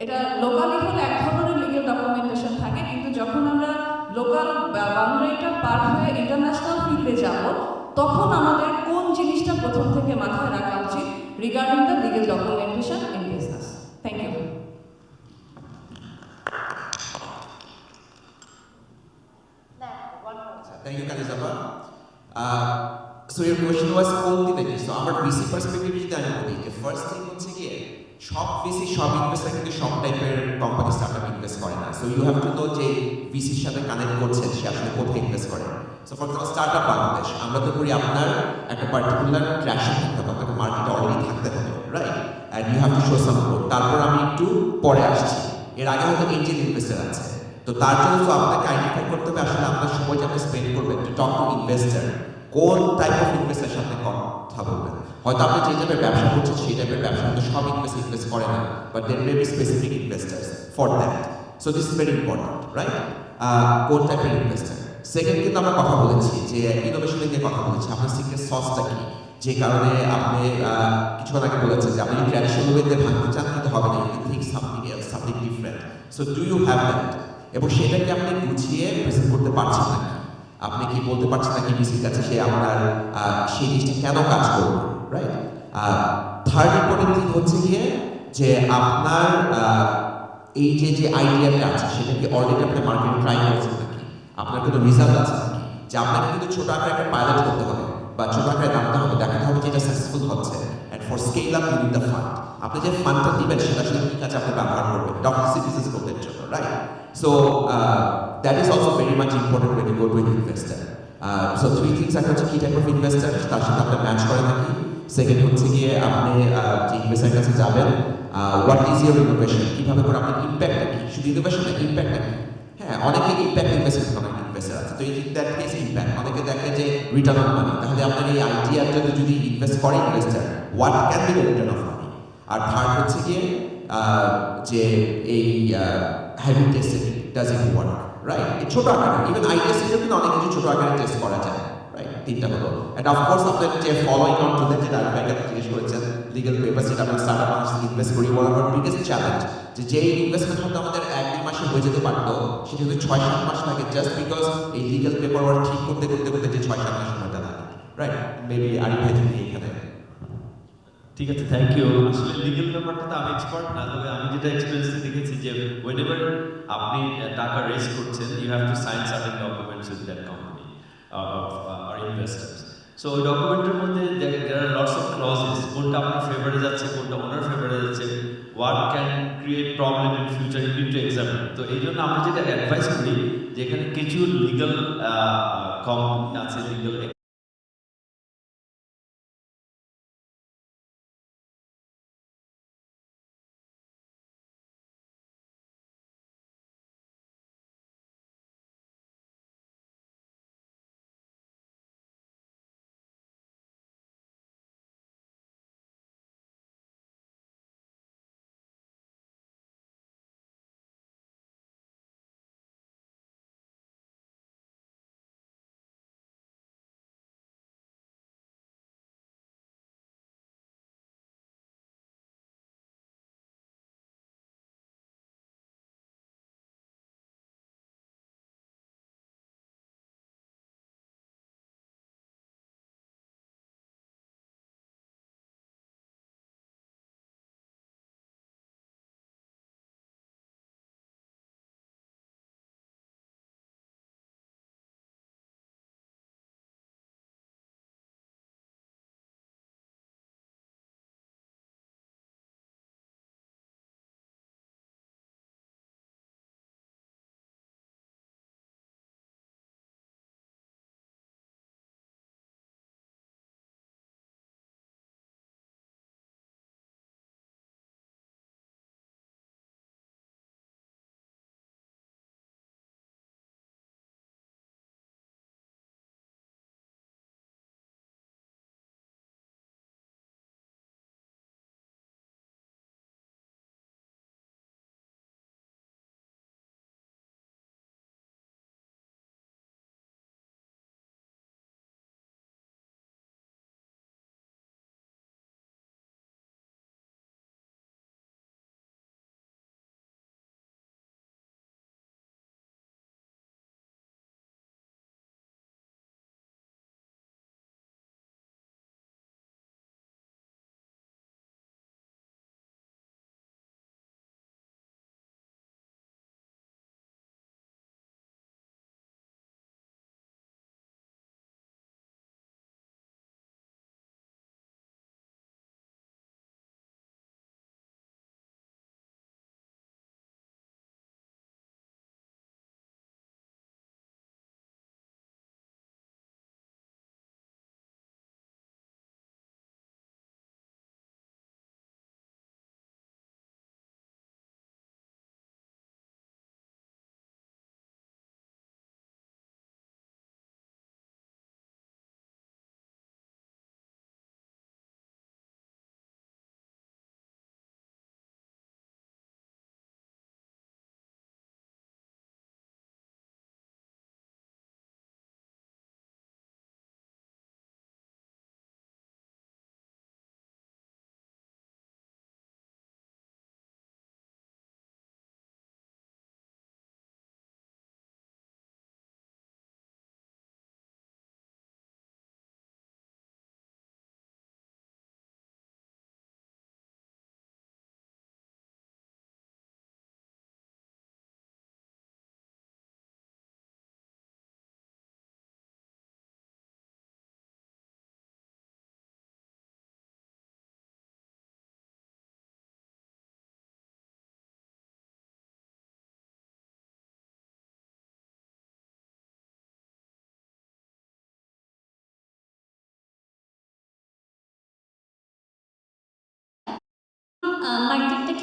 এটা লোকালি হলে এক ধরনের লিগেল ডকুমেন্টেশন থাকে, কিন্তু যখন আমরা লোকাল বাউন্ডারিটা পার হয়ে ইন্টারন্যাশনাল ফিল্ডে যাব, তখন আমাদের কোন জিনিসটা প্রথম থেকে মাথায় রাখা উচিত regarding the legal documentation in business? Thank you. Thank you, Kalizapa. So your question was কোন দিকে কি? So আমার VC perspective যদি আমি বলি, যে ফার্স্ট থিং হচ্ছে গিয়ে সব VC সব ইনভেস্টার কিন্তু সব টাইপের কোম্পানি স্টার্টআপ ইনভেস্ট করে না। So you have to know যে VCর সাথে কানেক্ট করছেন সে আসলে কোথায় ইনভেস্ট করে। So for example startup Bangladesh, আমরা তো করি আপনার একটা পার্টিকুলার ট্র্যাকশন থাকতে হবে, আপনাকে মার্কেটে অলরেডি থাকতে হবে, right? And you have to show some growth. তারপর আমি একটু পরে আসছি, এর আগে হয়তো এঞ্জেল ইনভেস্টার আছে। তো তার জন্য তো আপনাকে আইডেন্টিফাই করতে হবে আসলে আপনার সময় যে আপনি স্পেন্ড করবেন টু টক টু ইনভেস্টার, কোন টাইপ অফ ইনভেস্টার সাথে কথা বলবেন। হয়তো আপনি যে টাইপের ব্যবসা করছেন সেই টাইপের ব্যবসা হয়তো সব ইনভেস্ট করে না, but there may be specific investors for that. So this is very important, right? কোন টাইপের ইনভেস্টার। সেকেন্ড কিন্তু আমরা কথা বলেছি যে ইনোভেশনের নিয়ে কথা বলেছি, আপনার সিক্রেট সসটা কি, যে কারণে আপনি কিছুক্ষণ আগে বলেছেন যে আপনি ট্র্যাডিশনাল ওয়েতে ভাঙতে চান কিন্তু হবে না, you think something else, something different. So do you have that? এবং সেটাকে আপনি গুছিয়ে প্রেজেন্ট করতে পারছেন নাকি? আপনি কি বলতে পারছেন নাকি বিসির কাছে সে আপনার সেই জিনিসটা কেন কাজ করবে, রাইট? থার্ড ইম্পর্টেন্ট থিং হচ্ছে গিয়ে যে আপনার এই যে আইডিয়াটা আছে সেটা কি অলরেডি আপনি মার্কেটে ট্রাই করেছেন নাকি? আপনার কিন্তু রেজাল্ট আছে নাকি? যে আপনাকে কিন্তু ছোট আকারে একটা পাইলট করতে হবে বা ছোট আকারে নামতে হবে, দেখাতে হবে যে এটা সাকসেসফুল হচ্ছে। And for scale up you need the fund. আপনি যে ফান্ডটা দিবেন সেটা আসলে কি কাজে আপনি ব্যবহার করবেন, ডক্টর বিজনেস করতে জন্য, right? So that is also very much important when you go to an investor. So three things একটা হচ্ছে কি টাইপ অফ ইনভেস্টার, তার সাথে আপনার ম্যাচ করে নাকি। সেকেন্ড হচ্ছে গিয়ে আপনি যে ইনভেস্টারের কাছে যাবেন, হোয়াট ইজ ইউর ইনোভেশন, কীভাবে করে আপনার ইম্প্যাক্টটা কি, শুধু ইনোভেশন না ইম্প্যাক্টটা কি। হ্যাঁ, অনেকে ইম্প্যাক্ট ইনভেস্টমেন্ট অনেক ইনভেস্টার আছে, তো এই দ্যাট কেস ইম্প্যাক্ট অনেকে দেখে যে রিটার্ন অফ মানি, তাহলে আপনার এই আইডিয়াটা যদি ইনভেস্ট করে investor, what can be the return of money. আর থার্ড হচ্ছে গিয়ে যে এই have you tested it, does it work, right? এই ছোট আকারে ইভেন আইডিয়া সেটও কিন্তু অনেক কিছু ছোট আকারে টেস্ট করা যায়, রাইট? তিনটা হলো। অ্যান্ড অফকোর্স আপনার যে ফলোইং অন টু দ্যাট, যেটা আগে জিজ্ঞেস করেছেন লিগাল পেপার, যেটা আমরা স্টার্টআপ বাংলাদেশে ইনভেস্ট করি, one of our biggest challenge যে ইনভেস্টমেন্ট হয়তো আমাদের 1-2 মাসে হয়ে যেতে পারতো, সেটা যদি 6-7 মাস লাগে, জাস্ট বিকজ এই লিগাল পেপার ওয়ার্ক ঠিক করতে করতে করতে যে 6-7 মাস সময়টা লাগে, রাইট? মেবি আরিফ ভাই যদি এখানে। ঠিক আছে, থ্যাংক ইউ। আসলে লিগ্যাল ব্যাপারটা তো আমি এক্সপার্ট না, তবে আমি যেটা এক্সপিরিয়েন্সে দেখেছি যে ওয়েনেভার আপনি টাকা রেজ করছেন, you have to sign certain documents with that company আর ইনভেস্টার্স। সো ওই ডকুমেন্টের মধ্যে there are lots of clauses, কোনটা আপনার ফেভারে যাচ্ছে, কোনটা ওনার ফেভারে যাচ্ছে, what can create problem in future, you need to examine. তো এই জন্য আমরা যেটা অ্যাডভাইস করি যে এখানে কিছু লিগাল কোম্পানি আছে, লিগাল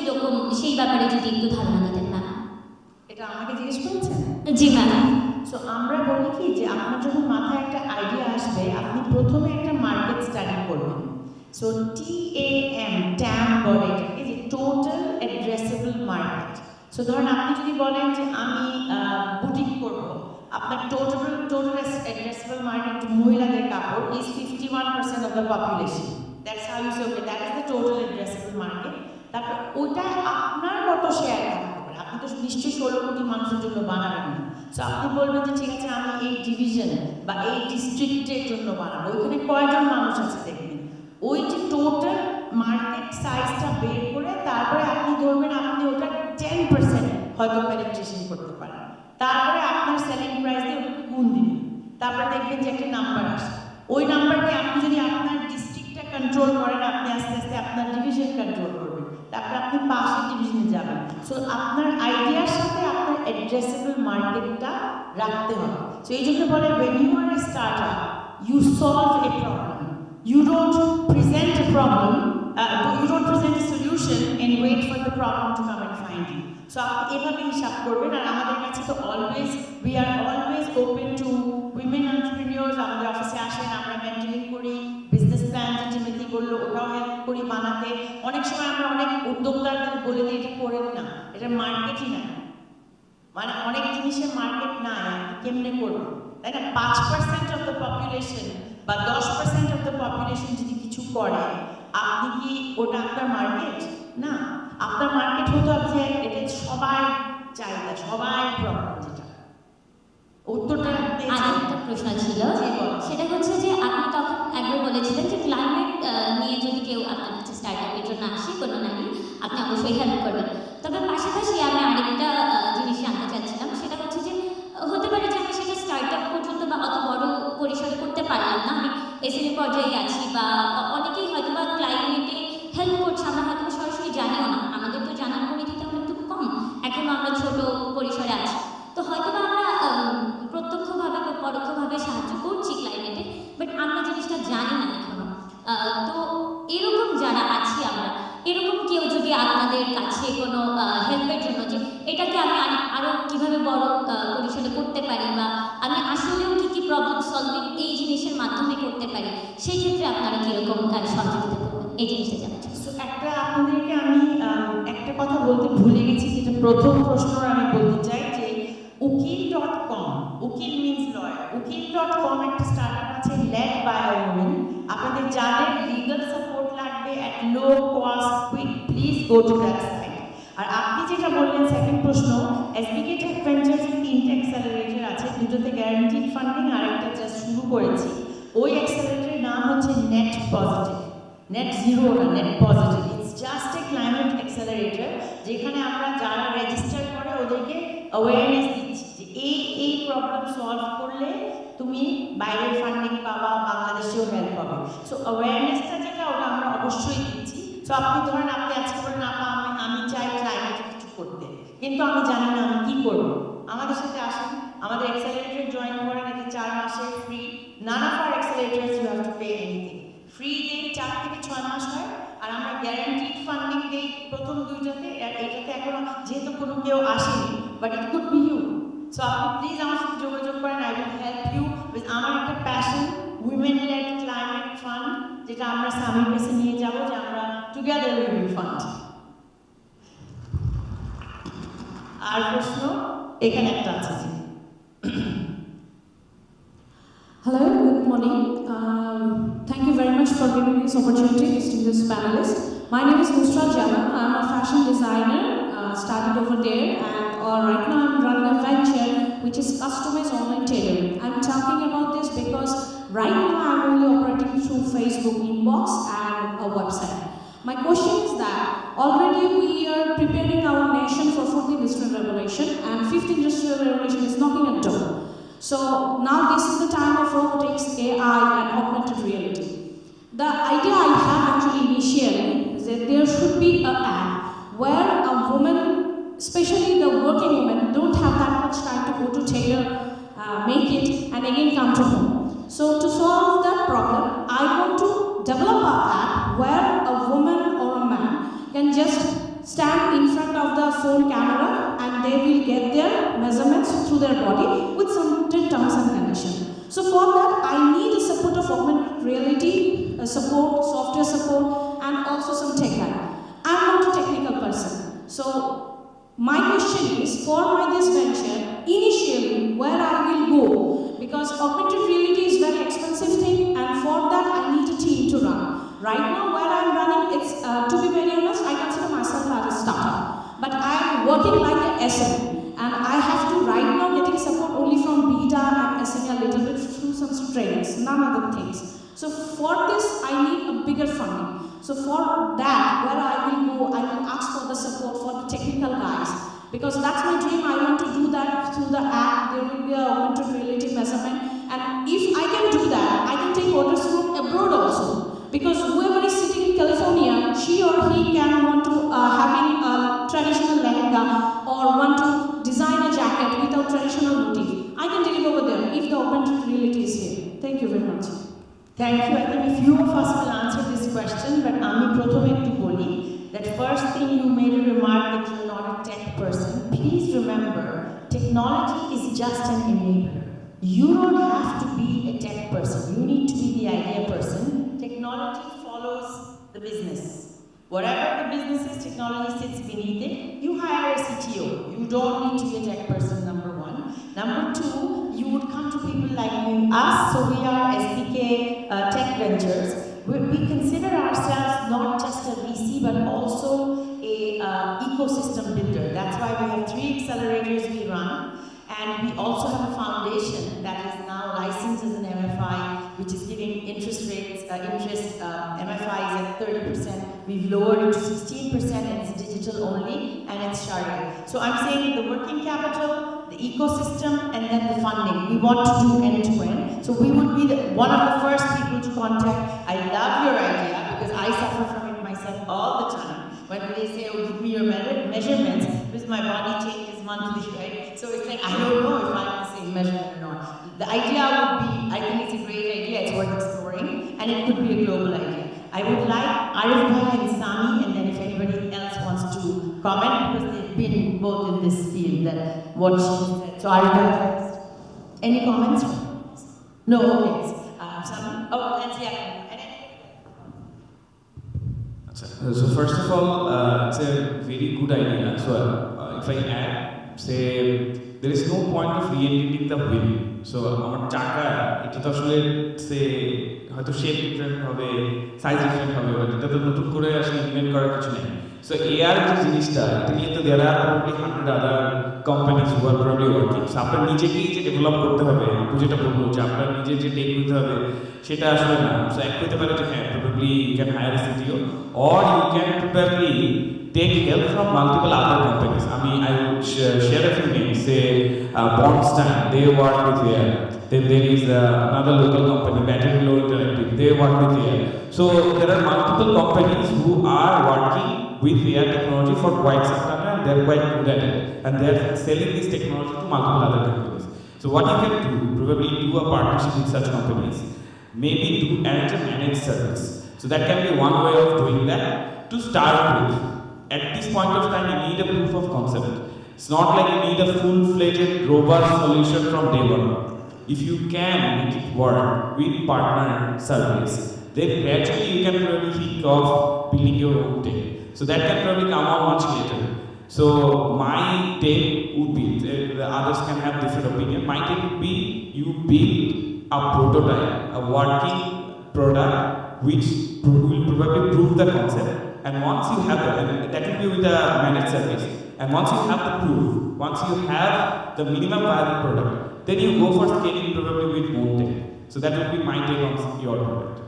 কিরকম সেই ব্যাপারে যদি একটু ধারণা দিতেন ম্যাম। এটা আমাকে জিজ্ঞেস করেছেন? জি ম্যাম। সো আমরা বলি কি যে আপনার যখন মাথায় একটা আইডিয়া আসবে আপনি প্রথমে একটা মার্কেট স্টাডি করবেন। সো TAM বলে এটাকে, যে টোটাল অ্যাড্রেসেবল মার্কেট। সো ধরেন আপনি যদি বলেন যে আমি বুটিক করব, আপনার টোটাল অ্যাড্রেসেবল মার্কেট মহিলাদের কাপড় is 51% of the population. That's how you say okay, that is the total addressable market. তারপর ওটা আপনার কত শেয়ার থাকতে পারে, আপনি তো নিশ্চয়ই 16 কোটি মানুষের জন্য বানাবেন না। সো আপনি বলবেন যে ঠিক আছে আমি এই ডিভিশন বা এই ডিস্ট্রিক্টের জন্য বানাবো, ওইখানে কয়জন মানুষ আছে দেখবেন, ওই যে টোটাল মার্কেট সাইজটা বের করে তারপরে আপনি ধরবেন আপনি ওটা 10% হয়তো পেনিট্রেশন করতে পারেন, তারপরে আপনার সেলিং প্রাইস দিয়ে ওটাকে গুণ দিবেন, তারপরে দেখবেন যে একটা নাম্বার আসে, ওই নাম্বার দিয়ে আপনি যদি আপনার ডিস্ট্রিক্টটা কন্ট্রোল করেন আপনি আস্তে আস্তে আপনার ডিভিশন কন্ট্রোল করবেন, তারপরে আপনি পাশের ডিভিশনে যাবেন। সো আপনার আইডিয়ার সাথে আপনার অ্যাড্রেসেবল মার্কেটটা রাখতে হবে। সো এই জন্য বলে when you are a startup you solve a problem, you don't present a problem, you don't present a solution and wait for the problem to come and find you. So আপনি এভাবে হিসাব করবেন। আর আমাদের কাছে তো we are always open to women entrepreneurs, আমাদের অফিসে আসেন, আমরা মেন্টরিং করি, বিজনেস প্ল্যান যেটা বললো ওটাও হেল্প করি বানাতে। অনেক সময় আমরা অনেক উদ্যোক্তাদের বলে দিই এটা করেন না, এটা মার্কেটই না, মানে অনেক জিনিসের মার্কেট নাই, আপনি কেমনে করবেন, তাই না? 5% অফ দ্য পপুলেশন বা 10% অফ দ্য পপুলেশন যদি কিছু করে আপনি কি ওটা আপনার মার্কেট না? আপনার মার্কেট হতো যে এটা সবাই চাহিদা, সবাই প্রবলেম, যেটা উত্তরটা আরেকটা প্রশ্ন ছিল, সেটা হচ্ছে যে আপনি তখন একবার বলেছিলেন যে ক্লাইমেট নিয়ে যদি কেউ আপনার কাছে স্টার্টআপের জন্য আসে কোনো নারী, আপনি অবশ্যই হেল্প করবেন। তবে পাশাপাশি আমি আরেকটা জিনিস জানতে চাচ্ছিলাম, সেটা হচ্ছে যে হতে পারে যে আমি সেটা স্টার্টআপ পর্যন্ত বা অত বড় পরিসরে করতে পারলাম না, আমি এসএমই পর্যায়ে আছি, বা অনেকেই হয়তো বা ক্লাইমেটে হেল্প করছে, আমরা হয়তো সরাসরি জানিও না, আমাদের তো জানার পরিধিটা একটু কম, এখনো আমরা ছোট পরিসরে আছি, তো হয়তো বা আমরা প্রত্যক্ষভাবে বা পরোক্ষভাবে সাহায্য করছি ক্লাইমেটে, বাট আমরা জিনিসটা জানি না এখনো। তো এরকম যারা আছি আমরা, এরকম কেউ যদি আপনাদের কাছে কোনো হেল্পের জন্য যে এটাকে আমি আরও কীভাবে বড় পরিসরে করতে পারি, বা আমি আসলেও কী কী প্রবলেম সলভিং এই জিনিসের মাধ্যমে করতে পারি, সেই ক্ষেত্রে আপনারা কীরকম সহযোগিতা করবেন, এই জিনিসটা জানতে চাই। একটা আপনাদেরকে আমি একটা কথা বলতে ভুলে গেছি, যেটা প্রথম প্রশ্ন আমি বলতে চাই যে উকিল.com, উকিল মিনস লয়ার, উকিল.com একটা স্টার্টআপ আছে লেড বাই আ উমেন। আপনাদের যাদের লিগাল সাপোর্ট লাগবে at low cost quick, please go to that site. আর আপনি যেটা বললেন সেকেন্ড প্রশ্ন, এসবিকে টেক ভেঞ্চার্সের 3টে অ্যাক্সেলারেটর আছে, দুটোতে গ্যারান্টিড ফান্ডিং, আরেকটা জাস্ট শুরু করেছি। ওই অ্যাক্সেলারেটরের নাম হচ্ছে নেট পজিটিভ, নেট জিরো না, net positive. It's just a climate accelerator, যেখানে আমরা যারা রেজিস্টার করে ওদেরকে অ্যাওয়ারনেস দিচ্ছি যে এই প্রবলেম সলভ করলে তুমি বাইরের ফান্ডিং পাবা, বাংলাদেশেও হেল্প পাবে। সো অ্যাওয়ারনেসটা যেটা ওটা আমরা অবশ্যই দিচ্ছি। সো আপনি ধরেন আপনি আজকে বলেন আমি চাই ক্লাইমেটে কিছু করতে, কিন্তু আমি জানি না আমি কী করবো, আমাদের সাথে আসেন, আমাদের অ্যাক্সেলারেটর জয়েন করেন, এটা 4 মাসের free. None of our accelerators you have to pay anything, free দেই 4 থেকে 6 মাস হয়, আর আমরা গ্যারান্টিড ফান্ডিং দেই প্রথম 2টাতে। আর এটাতে এখনো যেহেতু কোনো কেউ আসেনি, but it could be you. So আপনি প্লিজ আমার সাথে যোগাযোগ করেন, I will help you with আমার একটা passion, women led climate fund, যেটা আমরা সামির কাছে নিয়ে যাবো, যে আমরা টুগেদার উইল বি ফান্ড। আর প্রশ্ন এখানে একটা আছে। Hello, good morning. Thank you very much for giving me this opportunity, distinguished panelists. My name is Nusrat Jahan. I'm a fashion designer, started over there, and right now I'm running a venture which is customized online tailoring. I'm talking about this because right now I'm only operating through Facebook inbox and a website. My question is that already we are preparing our nation for 4th Industrial Revolution, and 5th Industrial Revolution is knocking at the door. So now this is the time of robotics, AI and augmented reality. The idea I have actually initially is that there should be an app where a woman, especially the working women, don't have that much time to go to tailor, make it, and again come to home. So to solve that problem, I want to develop an app where a woman or a man can just stand in front of the phone camera and they will get their measurements through their body with certain terms and conditions. So for that, I need the support of augmented reality support, software support, and also some tech guide. I'm not a technical person. So my question is, for this venture, initially, where I will go? Because augmented reality is a very expensive thing, and for that, I need a team to run. Right now, where I'm running, it's to be very honest, I consider myself as a startup. But I'm working like an SME, and I have to right now getting support only from beta and SME a little bit through some trainings, none other things. So for this, I need a bigger funding. So for that, where I will go, I will ask for the support for the technical guys. Because that's my dream, I want to do that through the app. There will be a augmented reality measurement. And if I can do that, I can take orders from abroad also. Because whoever is sitting in California, she or he can want to having a traditional lehenga or want to design a jacket without traditional motif. I can deliver over there if the augmented reality is here. Thank you very much. Thank you. I think a few of us will answer this question, but Ami prothome ekটু boli that first thing you made a remark that you're not a tech person. Please remember, technology is just an enabler. You don't have to be a tech person. You need to be the idea person. Technology follows the business. Whatever the business is, technology sits beneath it. You hire a CTO. You don't need to be a tech person, number one. Number two, you would come to people like us. So we are SBK Tech Ventures. We consider ourselves not just a VC, but also a ecosystem builder. That's why we have 3 accelerators we run. And we also have a foundation that is now licensed as an MFI, which is giving interest rates, MFI is at 30%. We've lowered it to 16% and it's digital only and it's Sharia. So I'm saying the working capital, the ecosystem, and then the funding. We want to do end-to-end. So we would be one of the first people to contact. I love your idea because I suffer from it myself all the time. When they say, oh, give me your measurements, because my body changes monthly, right? So it's like, I don't know if I'm the same measurement or not. The idea would be, I think it's a great idea, it's worth exploring, and it could be a global idea. I would like Arif Bhai and Sami, and then if anybody else wants to comment, because they've been both in this field, that what she said. So Arif Bhai first. Any comments? No, okay. Sami? Oh, that's yeah. So first of all, it's a very good idea. So if I add, say, there is no point of reinventing the wheel. So our chaka, it is say, how to shape different, size different, but it is not good to invent correction. So AR is there are probably 100 other companies who are probably working. So after নিজেকেই develop করতে হবে, আপনি যেটা বললো যে আপনার নিজে যে টেক নিতে হবে সেটা আসলে না। So এক হতে পারে যে হ্যাঁ, probably you can hire a CTO or you can probably take help from multiple other companies. I mean, I would share a few names. Say Bondstand, they work with AR. Then there is another local company, Battery Low Interactive, they work with AR. So there are multiple companies who are working with AR technology for quite some time and they're quite good at it. And they're selling this technology to multiple other companies. So what you can do, probably do a partnership with such companies, maybe do arrange a managed service. So that can be one way of doing that to start with. At this point of time, you need a proof of concept. It's not like you need a full-fledged, robust solution from day one. If you can make it work with partner service, then gradually you can probably think of building your own thing. So that can probably come out much later. So my take would be, the others can have different opinion. My take would be, you build a prototype, a working product which will probably prove the concept. And once you have that, and that will be with a managed service. And once you have the proof, once you have the minimum viable product, then you go for scaling probably with more tech. So that would be my take on your product.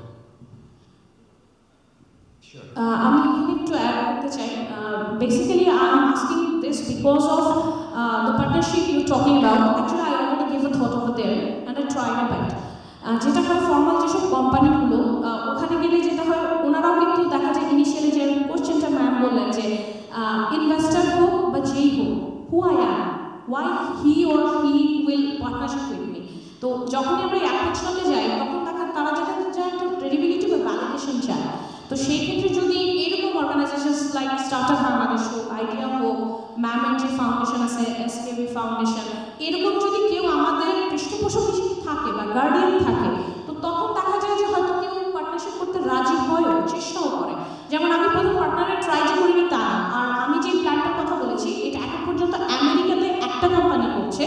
Sure. আমি এখানে একটু add করতে চাই basically I'm asking this because of the partnership you're talking about. Actually I already gave a thought over there and I tried a bit. যেটা হয় formal যেসব কোম্পানিগুলো ওখানে গেলে যেটা হয় ওনারাও কিন্তু দেখা যায় ইনিশিয়ালি যে কোশ্চেনটা ম্যাম বললেন যে ইনভেস্টর হোক বা যেই হোক who I am why he or he will partnership with me. তো যখনই আমরা অ্যাপ্রোচে যাই তখন তারা যেটা চায় একটা ক্রেডিবিলিটি বা ভ্যালিডেশন চায়। তো সেই ক্ষেত্রে যদি এরকম অর্গানাইজেশনস লাইক স্টার্টআপ বাংলাদেশ হোক ম্যামের যে ফাউন্ডেশন আছে এসকেবি ফাউন্ডেশন, এরকম যদি কেউ আমাদের পৃষ্ঠপোষক হিসেবে থাকে বা গার্ডিয়ান থাকে, তো তখন দেখা যায় যে হয়তো কেউ পার্টনারশিপ করতে রাজি হয়ও, চেষ্টাও করে। যেমন আমি প্রথম পার্টনারে ট্রাই যে করিনি তা না, আর আমি যে প্ল্যানটার কথা বলেছি এটা এখন পর্যন্ত আমেরিকাতে একটা কোম্পানি করছে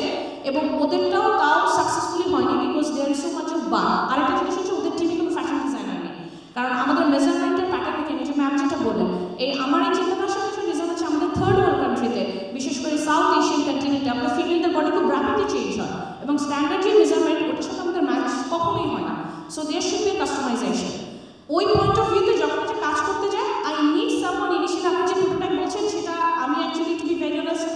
এবং ওদেরটাও তাও সাকসেসফুলি হয়নি, because there is so much of ban. আরেকটা জিনিস হচ্ছে ওদের টিমে কোনো ফ্যাশন ডিজাইনার নেই, কারণ আমাদের মেজারমেন্টের প্যাটার্ন কেন যে ম্যাম যেটা বললেন, এই আমার এই চিন্তাধারার সাথে রিজন হচ্ছে আমাদের থার্ড ওয়ার্ল্ড কান্ট্রিতে, বিশেষ করে সাউথ এশিয়ান কন্টিনেন্টে আমাদের ফিমেলদের বডি খুব র্যাপিডলি চেঞ্জ হয় এবং স্ট্যান্ডার্ড যে মেজারমেন্ট ওটার সাথে আমাদের ম্যাচ কখনোই হয় না। So there should be customization. ওই পয়েন্ট অফ ভিউতে যখন যে কাজ করতে যায়, আই নিড সামওয়ান ইনিশিয়ালি আপনি যে প্রোটোটাইপ বলছেন সেটা আমি actually to be very honest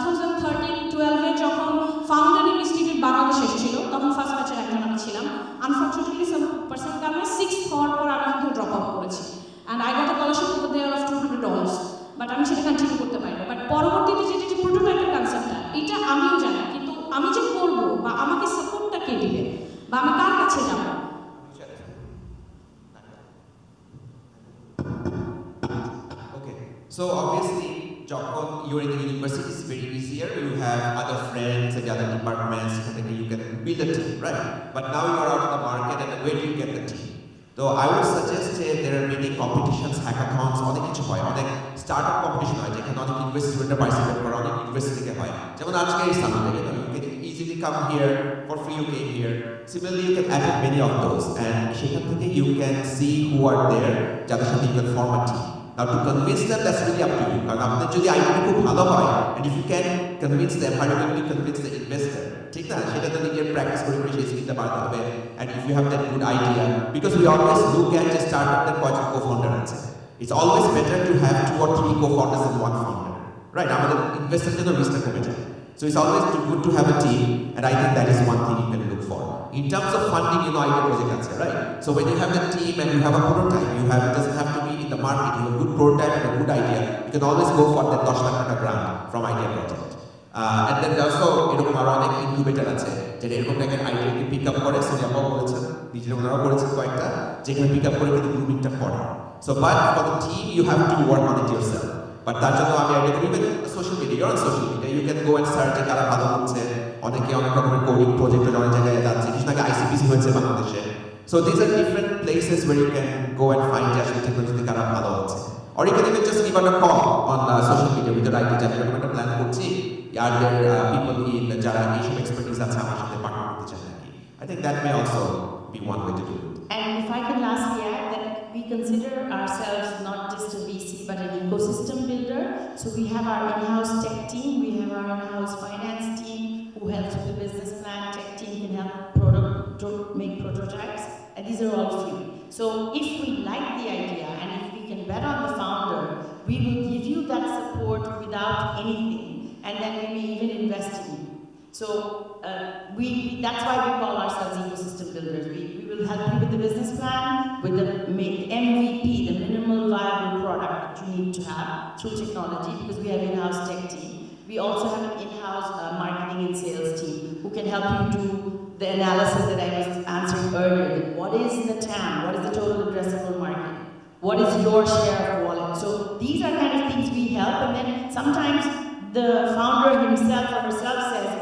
2013-12 যখন ফাউন্ডার ইনস্টিটিউট বাংলাদেশ এসেছিল তখন ফার্স্ট ব্যাচের একজন আমি ছিলাম। আনফর্চুনেটলি সাম পার্সোনাল কারণে 6th হওয়ার পর আমি কিন্তু ড্রপ আউট করেছি and I got a scholarship over there of $200, but আমি সেটা কন্টিনিউ করতে পারিনি। বাট পরবর্তীতে যেটা যে প্রোটোটাইপের কনসেপ্টটা এটা আমিও জানি, কিন্তু আমি যে করবো বা আমাকে সাপোর্টটা কে দিবে বা আমি কার কাছে যাবো। So obviously, যখন you're in the university, it's very easier. You have other friends and other departments, and you can build a team, right? But now you are out in the market, and where do you get the team? So I would suggest there are many competitions, hackathons, অনেক কিছু হয়, অনেক startup competition হয় যেখানে অনেক university স্টুডেন্টরা participate করে, অনেক ইউনিভার্সিটি থেকে হয়। যেমন আজকে এই সামনে you can easily come here for free. You came here. Similarly, you can attend many of those, and সেখান থেকে you can see who are there, যাদের সাথে you can form a team. Now to convince them, that's really up to you. কারণ আপনাদের যদি idea খুব ভালো হয়, and if you can convince them, how do you convince the investor? ঠিক না, সেটা তো নিজের প্র্যাকটিস করে করে সেই স্কিলটা বাড়াতে হবে। And if you have that good idea, because we always look at a startup that কয়জন co-founder আছে, it's always better to have 2 or 3 co-founders than 1 founder, right? আমাদের ইনভেস্টর জন্য রিস্কটা কমে যায়। So it's always good to have a team, and I think that is one thing you can look for. In terms of funding, idea project answer, right? So when you have the team and you have a prototype, it doesn't have to be in the market. You have a good prototype and a good idea. You can always go for that 10 lakh taka grant from idea project. And then also, এরকম আরো অনেক incubator আছে যেটা এরকম একটা আইডিয়াকে pick up করে, সোনিয়াও বলেছেন, নিজেরা ওনারাও করেছেন কয়েকটা, যেখানে পিক আপ করে কিন্তু গ্রুমিংটা পড়ে। So but for the team, you have to work on it yourself. But তার জন্য আমি আইডিয়া করি social media, you're on social media, you can go and search কারা ভালো হচ্ছে, অনেকে অনেক রকমের কোডিং প্রজেক্টে অনেক জায়গায় যাচ্ছে, কিছু আগে ICPC হয়েছে বাংলাদেশে। So these are different places where you can go and find আসলে টেকনোলজিতে কারা ভালো হচ্ছে। Or you can even just give out a call on social media with the right জানি এরকম একটা প্ল্যান করছি, আর there people in যারা এইসব এক্সপার্টিস আছে আমার সাথে পার্টনার করতে চায় নাকি। I think that may also be one way to do it. And if I can lastly add that we consider ourselves not just a VC but an ecosystem builder. So we have our in-house tech team, we have our in-house finance team who helps with the business plan, tech team can help make prototypes, and these are all free. So if we like the idea and if we can bet on the founder, we will give you that support without anything, and then we may even invest in you. So that's why we call ourselves ecosystem builders. We will help you with the business plan, with the MVP, the minimal viable product that you need to have through technology, because we have in-house tech team. We also have an in-house marketing and sales team who can help you do the analysis that I was answering earlier. What is the TAM? What is the total addressable market? What is your share of wallet? So these are kind of things we help, and then sometimes the founder himself or herself says,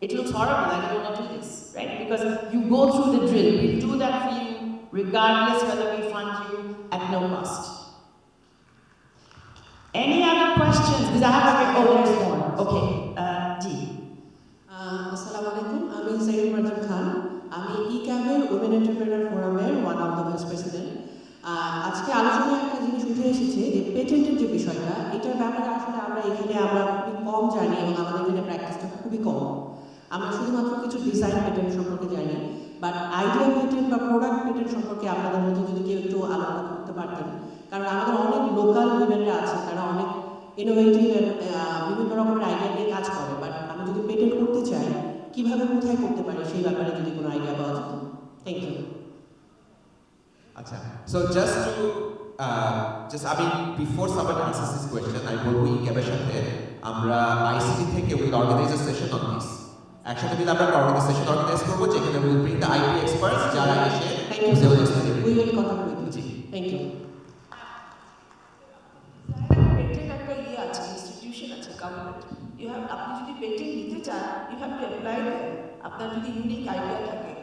it looks horrible, I don't want to do this, right? Because you go through the drill. We'll do that for you regardless whether we fund you at no cost. Any other questions? Because I have like, oh, there's more. Okay, Ji. Assalamualaikum. I'm Zaid Marjan Khan. I'm eCamel Women Entrepreneur Forum-এর one of the vice president. আজকে আলোচনায় একটা জিনিস উঠে এসেছে যে পেটেন্টের যে বিষয়টা, এটার ব্যাপারে আসলে আমরা খুবই কম জানি এবং আমাদের এখানে প্র্যাকটিসটা খুবই কম। আমরা শুধুমাত্র কিছু ডিজাইন পেটেন্ট সম্পর্কে জানি, বাট আইডিয়া পেটেন্ট বা প্রোডাক্ট পেটেন্ট সম্পর্কে আপনাদের মধ্যে যদি কেউ একটু আলোচনা করতে পারতেন, কারণ আমাদের অনেক লোকাল উইমেনরা আছে তারা অনেক ইনোভেটিভ বিভিন্ন রকমের আইডিয়া নিয়ে কাজ করে, বাট আমি যদি পেটেন্ট করতে চাই কিভাবে কোথায় করতে পারি সেই ব্যাপারে যদি কোনো আইডিয়া পাওয়া যেত। Thank you. আচ্ছা, so I mean, before somebody answers this question, I will be eCamel সাথে আমরা ICT থেকে will organize a session on this. একসাথে মিলে আমরা অর্গানাইজেশন অর্গানাইজ করব যেখানে we will bring the IP experts যারা এসে we will contact with you. Thank you. Patent একটা আছে ইনস্টিটিউশন আছে government. You have, আপনি যদি পেটেন্ট নিতে চান, you have to apply there. আপনার যদি ইউনিক আইডিয়া থাকে।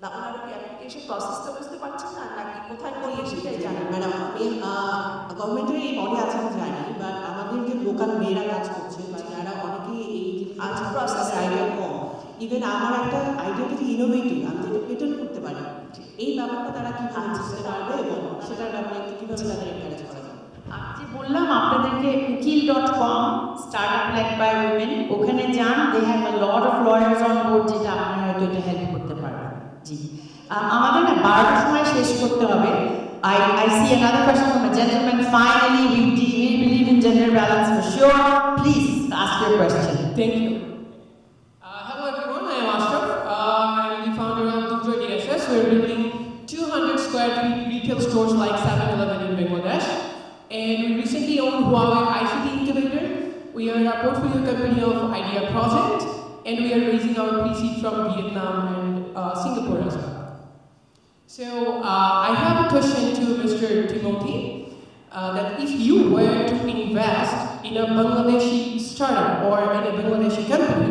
না, ওনারা কি অ্যাপ্লিকেশন প্রসেসটা বুঝতে পারছেন না, নাকি কোথায় করলে সেটাই জানেন? ম্যাডাম, আমি গভর্নমেন্টের এই বডি আছে আমি জানি, বাট আমাদের যে লোকাল মেয়েরা কাজ করছে বা যারা অনেকেই এই প্রসেস আইডিয়া কম, ইভেন আমার একটা আইডিয়া যদি ইনোভেটিভ, আমি যেটা পেটেন্ট করতে পারি, এই ব্যাপারটা তারা কীভাবে বুঝতে পারবে এবং সেটার ব্যাপারে কীভাবে তাদের এনকারেজ করা যাবে? আমি যে বললাম আপনাদেরকে ukil.com startup led by women, ওখানে যান, they have a lot of lawyers on board, যেটা আপনারা হয়তো এটা হেল্প করতে পারবেন। জি, আমাদের না 12টার সময় শেষ করতে হবে। I see another question from a gentleman. Finally, we believe in gender balance for sure. Please ask your question. Thank you. Hello everyone, I am Ashraf. I'm the founder of Uddokta DSS. We're building 200 square feet retail stores like 7-Eleven in Bangladesh. And we recently owned Huawei ICT Incubator. We are a portfolio company of Idea Project, and we are raising our pre-seed from Vietnam and Singapore as well. So I have a question to Mr. Timothy, that if you were to invest in a Bangladeshi startup or in a Bangladeshi company,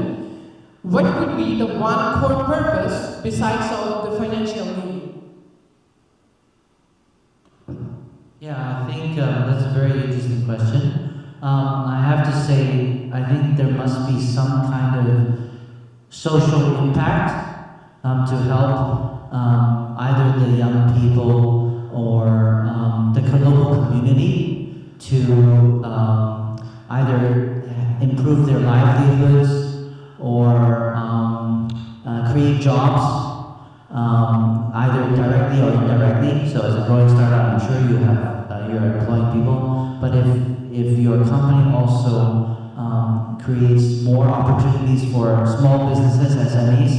what would be the one core purpose besides all of the financial gain? Yeah, I think that's a very interesting question. I have to say, I think there must be some kind of social impact to help either the young people or the local community to either improve their livelihoods or create jobs, either directly or indirectly. So as a growing startup, I'm sure you have you're employing people, but if your company also creates more opportunities for small businesses, SMEs,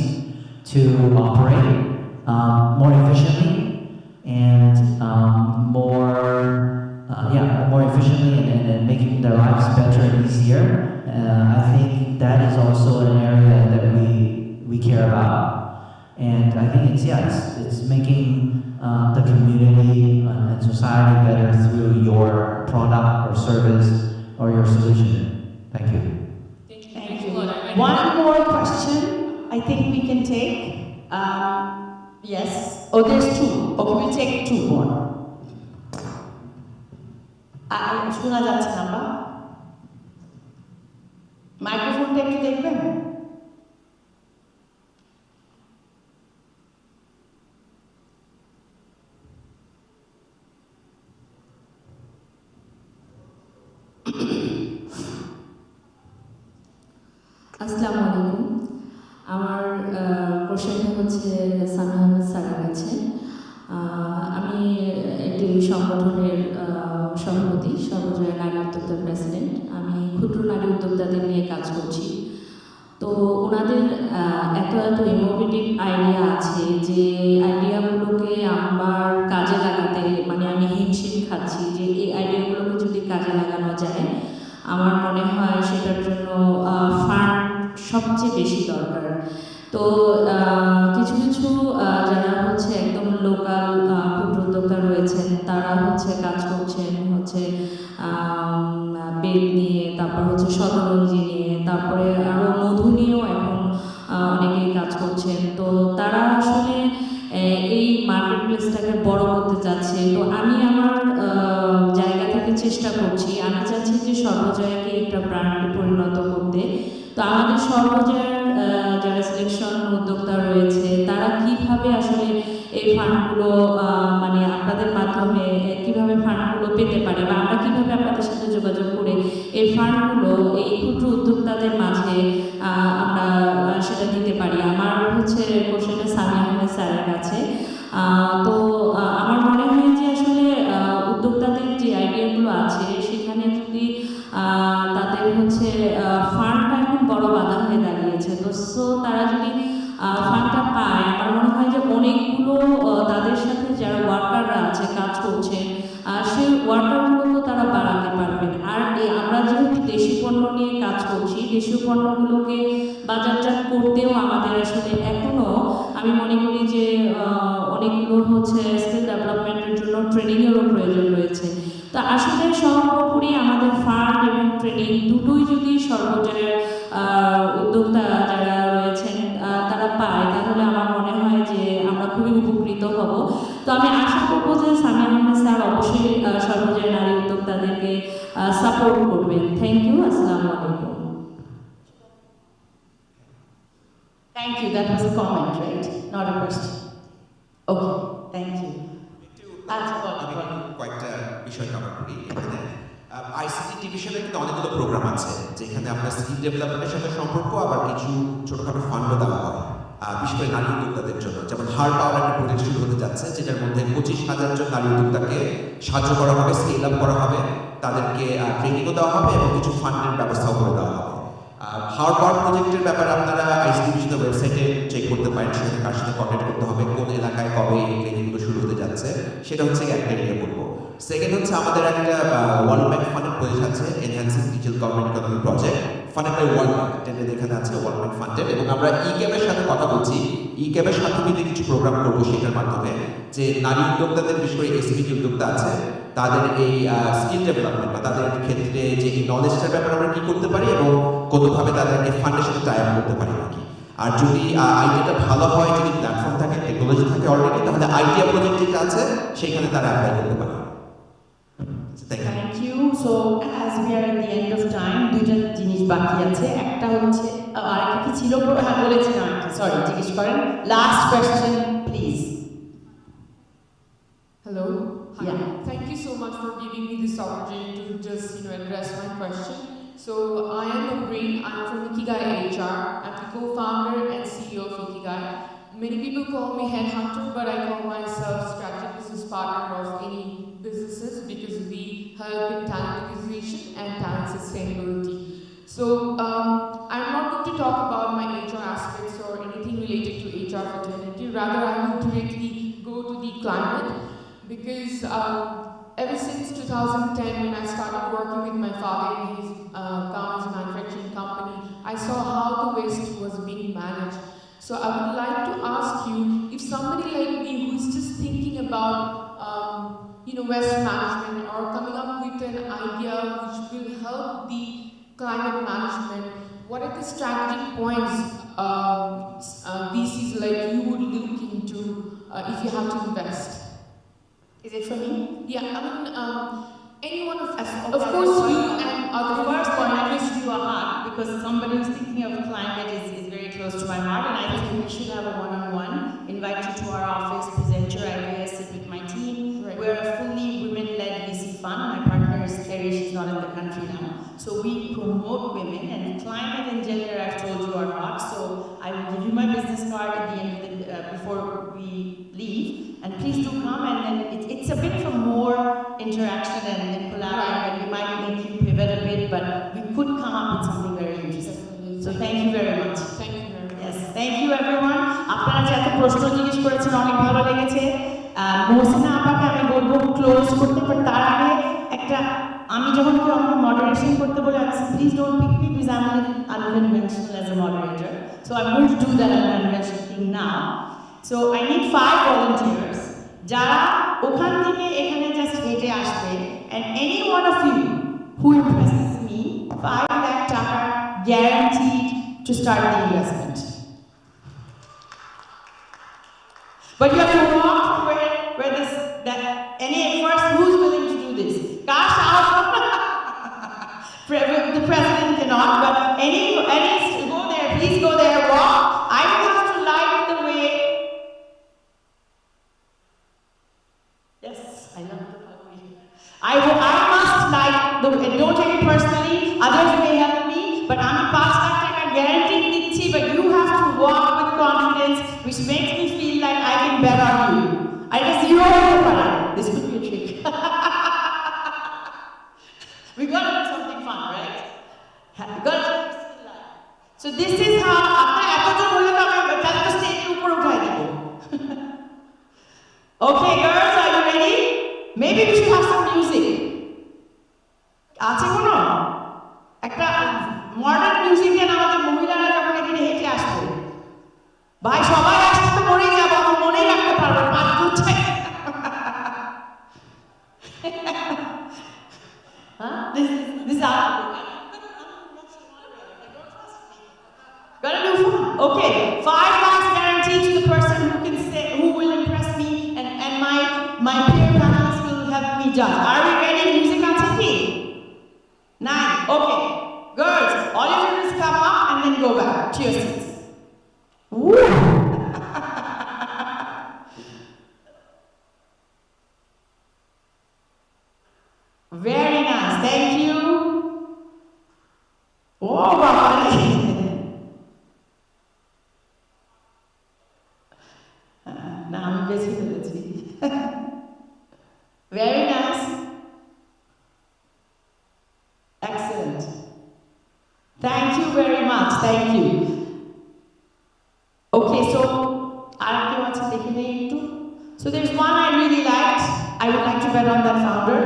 to operate more efficiently and more efficiently and making their lives better and easier. I think that is also an area that we care about, and I think it's making the community and society better through your product or service or your solution. Thank you. Thank you. One more question I think we can take. Yes. Oh, there's two. Okay, we'll take two more. শোনা যাচ্ছে না বা মাইক্রোফোনটা একটু দেখবেন। আসসালামু আলাইকুম। আমার কোশ্চেনটা হচ্ছে সামি আহমেদ স্যারের কাছে। আমি একটি সংগঠনের সভাপতি, সর্বজয়া নারী উদ্যোক্তার প্রেসিডেন্ট। আমি ক্ষুদ্র নারী উদ্যোক্তাদের নিয়ে কাজ করছি। তো ওনাদের এত ইনোভেটিভ আইডিয়া আছে যে আইডিয়াগুলোকে আমার কাজে লাগাতে মানে আমি হিমশিম খাচ্ছি যে এই আইডিয়াগুলোকে যদি কাজে লাগানো যায়, আমার মনে হয় সেটার জন্য ফান্ড সবচেয়ে বেশি দরকার। তো কিছু কিছু যারা হচ্ছে একদম লোকাল ক্ষুদ্র উদ্যোক্তা রয়েছেন, তারা হচ্ছে কাজ করছেন হচ্ছে বেল নিয়ে, তারপর হচ্ছে শতরঞ্জি নিয়ে, তারপরে আরও মধু নিয়েও এখন অনেকেই কাজ করছেন। তো তারা আসলে এই মার্কেট প্লেসটাকে বড় করতে চাচ্ছে। তো আমি আমার জায়গা থেকে চেষ্টা করছি, আমি চাচ্ছি যে সর্বজয়াকে একটা ব্র্যান্ডে পরিণত করতে। তো আমাদের সর্বজয়ার যারা সিলেকশন উদ্যোক্তা রয়েছে, তারা কিভাবে আসলে এই ফান্ডগুলো মানে আপনাদের মাধ্যমে কিভাবে ফান্ডগুলো পেতে পারে, বা আমরা কিভাবে আপনাদের সাথে যোগাযোগ করে এই ফান্ডগুলো এই ক্ষুদ্র উদ্যোক্তাদের মাঝে আমরা সেটা দিতে পারি। আমার হচ্ছে কোশ্চেনটা সামি আহমেদ স্যারের কাছে। তো আমার মনে হয় যে আসলে উদ্যোক্তাদের যে আইডিয়াগুলো আছে সেখানে যদি তাদের হচ্ছে ফান্ডটা এখন বড় বাধা হয়ে দাঁড়িয়েছে। তো তারা যদি ফান্ডটা পায়, আমার মনে হয় যে অনেকগুলো তাদের সাথে যারা ওয়ার্কাররা আছে কাজ করছে, সেই ওয়ার্কারগুলো তারা বাড়াতে পারবেন। আর আমরা যেহেতু দেশি পণ্য নিয়ে কাজ করছি, দেশীয় পণ্যগুলোকে বাজারজাত করতেও আমাদের আসলে এখনও আমি মনে করি যে অনেকগুলো হচ্ছে স্কিল ডেভেলপমেন্টের জন্য ট্রেনিংয়েরও প্রয়োজন রয়েছে। তো আসলে সর্বোপরি আমাদের ফান্ড এবং ট্রেনিং দুটোই যদি সর্বজনের উদ্যোক্তা যারা রয়েছেন তারা পায়, তাহলে আমার মনে হয় যে আমরা খুবই উপকৃত হব। তো আমি আশা করবো যে সামিয়া আহমেদ স্যার অবশ্যই সর্বজনীন নারী উদ্যোক্তাদেরকে সাপোর্ট করবেন। Thank you. আসসালামু আলাইকুম। Thank you. That was a comment, right? Not a question. Okay. Thank you. কয়েকটা বিষয় কভার করি এখানে। আইসিটি ডিভিশনে কিন্তু অনেকগুলো প্রোগ্রাম আছে যেখানে আপনার স্কিল ডেভেলপমেন্টের সাথে সম্পর্ক, আবার কিছু ছোটখাটো ফান্ডও দেওয়া হয় বিশেষ করে নারী উদ্যোক্তাদের জন্য। যেমন হার পাওয়ার একটা প্রজেক্ট শুরু হতে যাচ্ছে, যেটার মধ্যে 25,000 জন নারী উদ্যোক্তাকে সাহায্য করা হবে, স্কেল আপ করা হবে, তাদেরকে ট্রেনিংও দেওয়া হবে এবং কিছু ফান্ডের ব্যবস্থাও করে দেওয়া হবে। হাওয়ার পাওয়ার প্রজেক্টের ব্যাপারে আপনারা আইসিটি ডিভিশনের ওয়েবসাইটে চেক করতে পারেন, সেখানে কার সাথে কন্ট্যাক্ট করতে হবে, কোন এলাকায় কবে এই ট্রেনিংগুলো শুরু হতে যাচ্ছে, সেটা হচ্ছে একটা এরিয়া বলবো। সেকেন্ড হচ্ছে আমাদের একটা ওয়ার্ল্ড ব্যাংক ফান্ডের প্রজেক্ট আছে, enhancing digital government economy project, funded by World Bank, tender এখানে আছে ওয়ার্ল্ড ব্যাংক ফান্ডেড। এবং আমরা ই ক্যাবের সাথে কথা বলছি, ই ক্যাবের সাথে মিলে কিছু প্রোগ্রাম করবো সেটার মাধ্যমে, যে নারী উদ্যোক্তাদের বিশেষ করে এসপিটি উদ্যোক্তা আছে তাদের এই স্কিল ডেভেলপমেন্ট বা তাদের ক্ষেত্রে যে এই নলেজটার ব্যাপারে আমরা কি করতে পারি এবং কোনোভাবে তাদেরকে ফান্ডের সাথে টাই আপ করতে পারি নাকি। আর যদি আইডিয়াটা ভালো হয়, যদি প্ল্যাটফর্ম থাকে, টেকনোলজি থাকে অলরেডি, তাহলে আইডিয়া প্রজেক্ট যেটা আছে সেখানে তারা অ্যাপ্লাই করতে পারে। Thank you. So as we are at the end of time, দুইটা জিনিস বাকি আছে। একটা হচ্ছে আরেকটা কি ছিল, হ্যাঁ বলেছিলাম, সরি জিজ্ঞেস করেন। Last question please. Hello. Hi. Yeah. Thank you so much for giving me this opportunity to just address my question. So I am Nabreen. I'm from Ikigai HR. I'm the co-founder and CEO of Ikigai. Many people call me headhunter, but I call myself strategic business partner of any businesses because we help in talent acquisition and talent sustainability. So I'm not going to talk about my HR aspects or anything related to HR fraternity. Rather, I will directly go to the climate. Because ever since 2010, when I started working with my father in his garments manufacturing company, I saw how the waste was being managed. So I would like to ask you, if somebody like me who is just thinking about waste management or coming up with an idea which will help the climate management, what are the strategic points VCs like you would look into if you have to invest? Is it for me? Yeah, I mean, any one of us. Of course, you and other first one I wish you a heart, because somebody who's thinking of climate is very close to my heart, and I think we should have a one-on-one, invite you to our office, present your ideas, sit with my team. Right. We're a fully women-led VC fund. My partner is Carrie, she's not in the country now. So we promote women, and climate and gender, I've told you, are hot. So I will give you my business card at the end of the, before we leave. And please do come, and then it's a bit of a more interaction and collaboration, and we might make you pivot a bit, but we could come up with something very interesting. So thank you very much. Thank you very much. Yes, thank you everyone. আপনারা যে এত প্রশ্ন জিজ্ঞেস করেছেন অনেক ভালো লেগেছে। মহসিনা আপাকে আমি বলবো ক্লোজ করতে, বাট তার আগে একটা আমি যখন কেউ আমার মডারেশন করতে বলে please don't pick me because I am unconventional as a moderator, so I going to do that unconventional thing now. So I need 5 volunteers. যারা ওখান থেকে এখানে জাস্ট হেঁটে আসবে, and any one of you who impresses me, 5 lakh টাকা guaranteed to start the investment. But you have to walk where this any first who's willing to do this? Cash out. The president cannot, but any go there, please go there, walk. I have to light the way. Yes, I love the way. I must light the way. Don't take it personally. Others may help me, but I'm a pastor. I guarantee ditchi, but you have to walk with confidence, which makes me feel like I can bet on you. I just this could be a trick. We gotta do something fun, right? We gotta do something life. So this is how Okay, girls, are you ready? Maybe we should have some music. আছে কোনো একটা modern music দেন আমাদের মহিলারা যখন এখানে হেঁটে আসবে। ভাই সবাই আসতে তো মরেই যাবো, আমি মনেই রাখতে পারবো, পাঁচ গুচ্ছে my peer panelists will help me judge. Are we ready? Music on TV? 9. Okay. Girls, all you do is come up and then go back. Cheers. Woo! Very nice. Thank you. Oh, Baba. Now I'm busy with it. Very nice. Excellent. Thank you very much. Thank you. Okay, so so there's one I really liked. I would like to bet on that founder.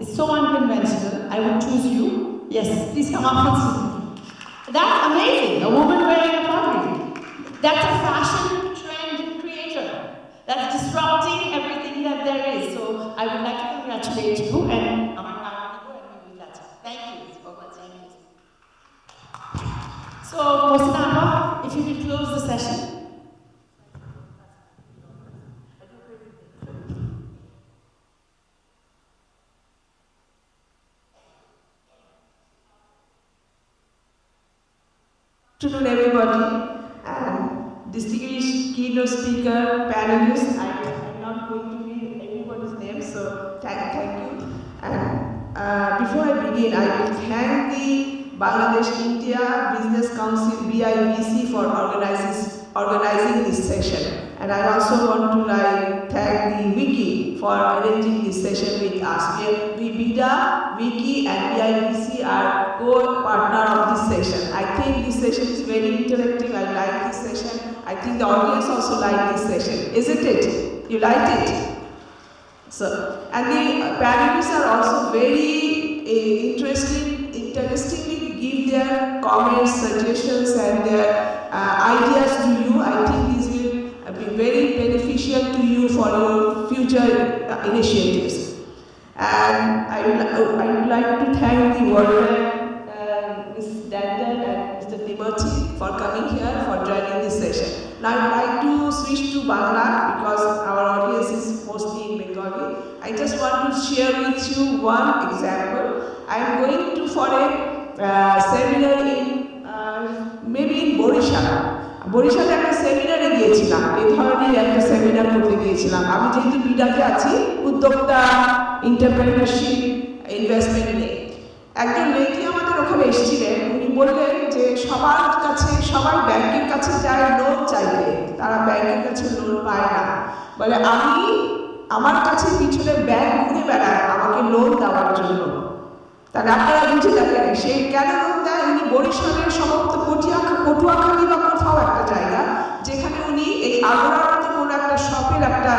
It's so unconventional. I would choose you. Yes, please come up and see. That's amazing. A woman wearing a puggy. That's a fashion trend creator. That's disrupting everything that there is. So I would like to congratulate you and thank you. So Mosinaba, if you could close the session. Good afternoon, everybody, and distinguished keynote speaker, panelists. I'm not going to read everybody's name, so thank you. And before I begin, I will thank the Bangladesh India Business Council (BIBC) for organizing this session, and I also want to thank the Wiki for arranging this session with us. BIDA, Wiki, and BIBC are co-partner of this session. I think this session is very interactive. I like this session. I think the audience also like this session. Isn't it? You liked it? So, and the panelists are also very interestingly give their comments, suggestions, and their ideas to you. I think this will be very beneficial to you for your future initiatives. And I would like to thank the worker, Ms. Dandan and Mr. Timothy for coming here, for joining this session. Now I would like to switch to Bangla because our audience is mostly in Bengali. I just want to share with you one example. I am going for a seminar in maybe in Borishal. বরিশালে একটা সেমিনারে গিয়েছিলাম, এই ধরনের একটা seminar করতে গিয়েছিলাম। আমি যেহেতু বিডাতে আছি, উদ্যোক্তা এন্টারপ্রেনারশিপ ইনভেস্টমেন্ট নিয়ে একজন লেডি আমাদের ওখানে এসেছিলেন। উনি বললেন যে সবার কাছে, সবাই ব্যাংকের কাছে যায় লোন চাইতে, তারা ব্যাংকের কাছে লোন পায় না। বলে আমি আমার কাছে পিছনে ব্যাংক ঘুরে বেড়ায় আমাকে লোন দেওয়ার জন্য। তাহলে আপনারা বুঝে দেখেন সে কেন লোন দেয়। উনি বরিশালের সমস্ত পটুয়াখালী বা কোথাও একটা জায়গা যেখানে উনি এই আগ্রার মতো কোনো একটা শপের একটা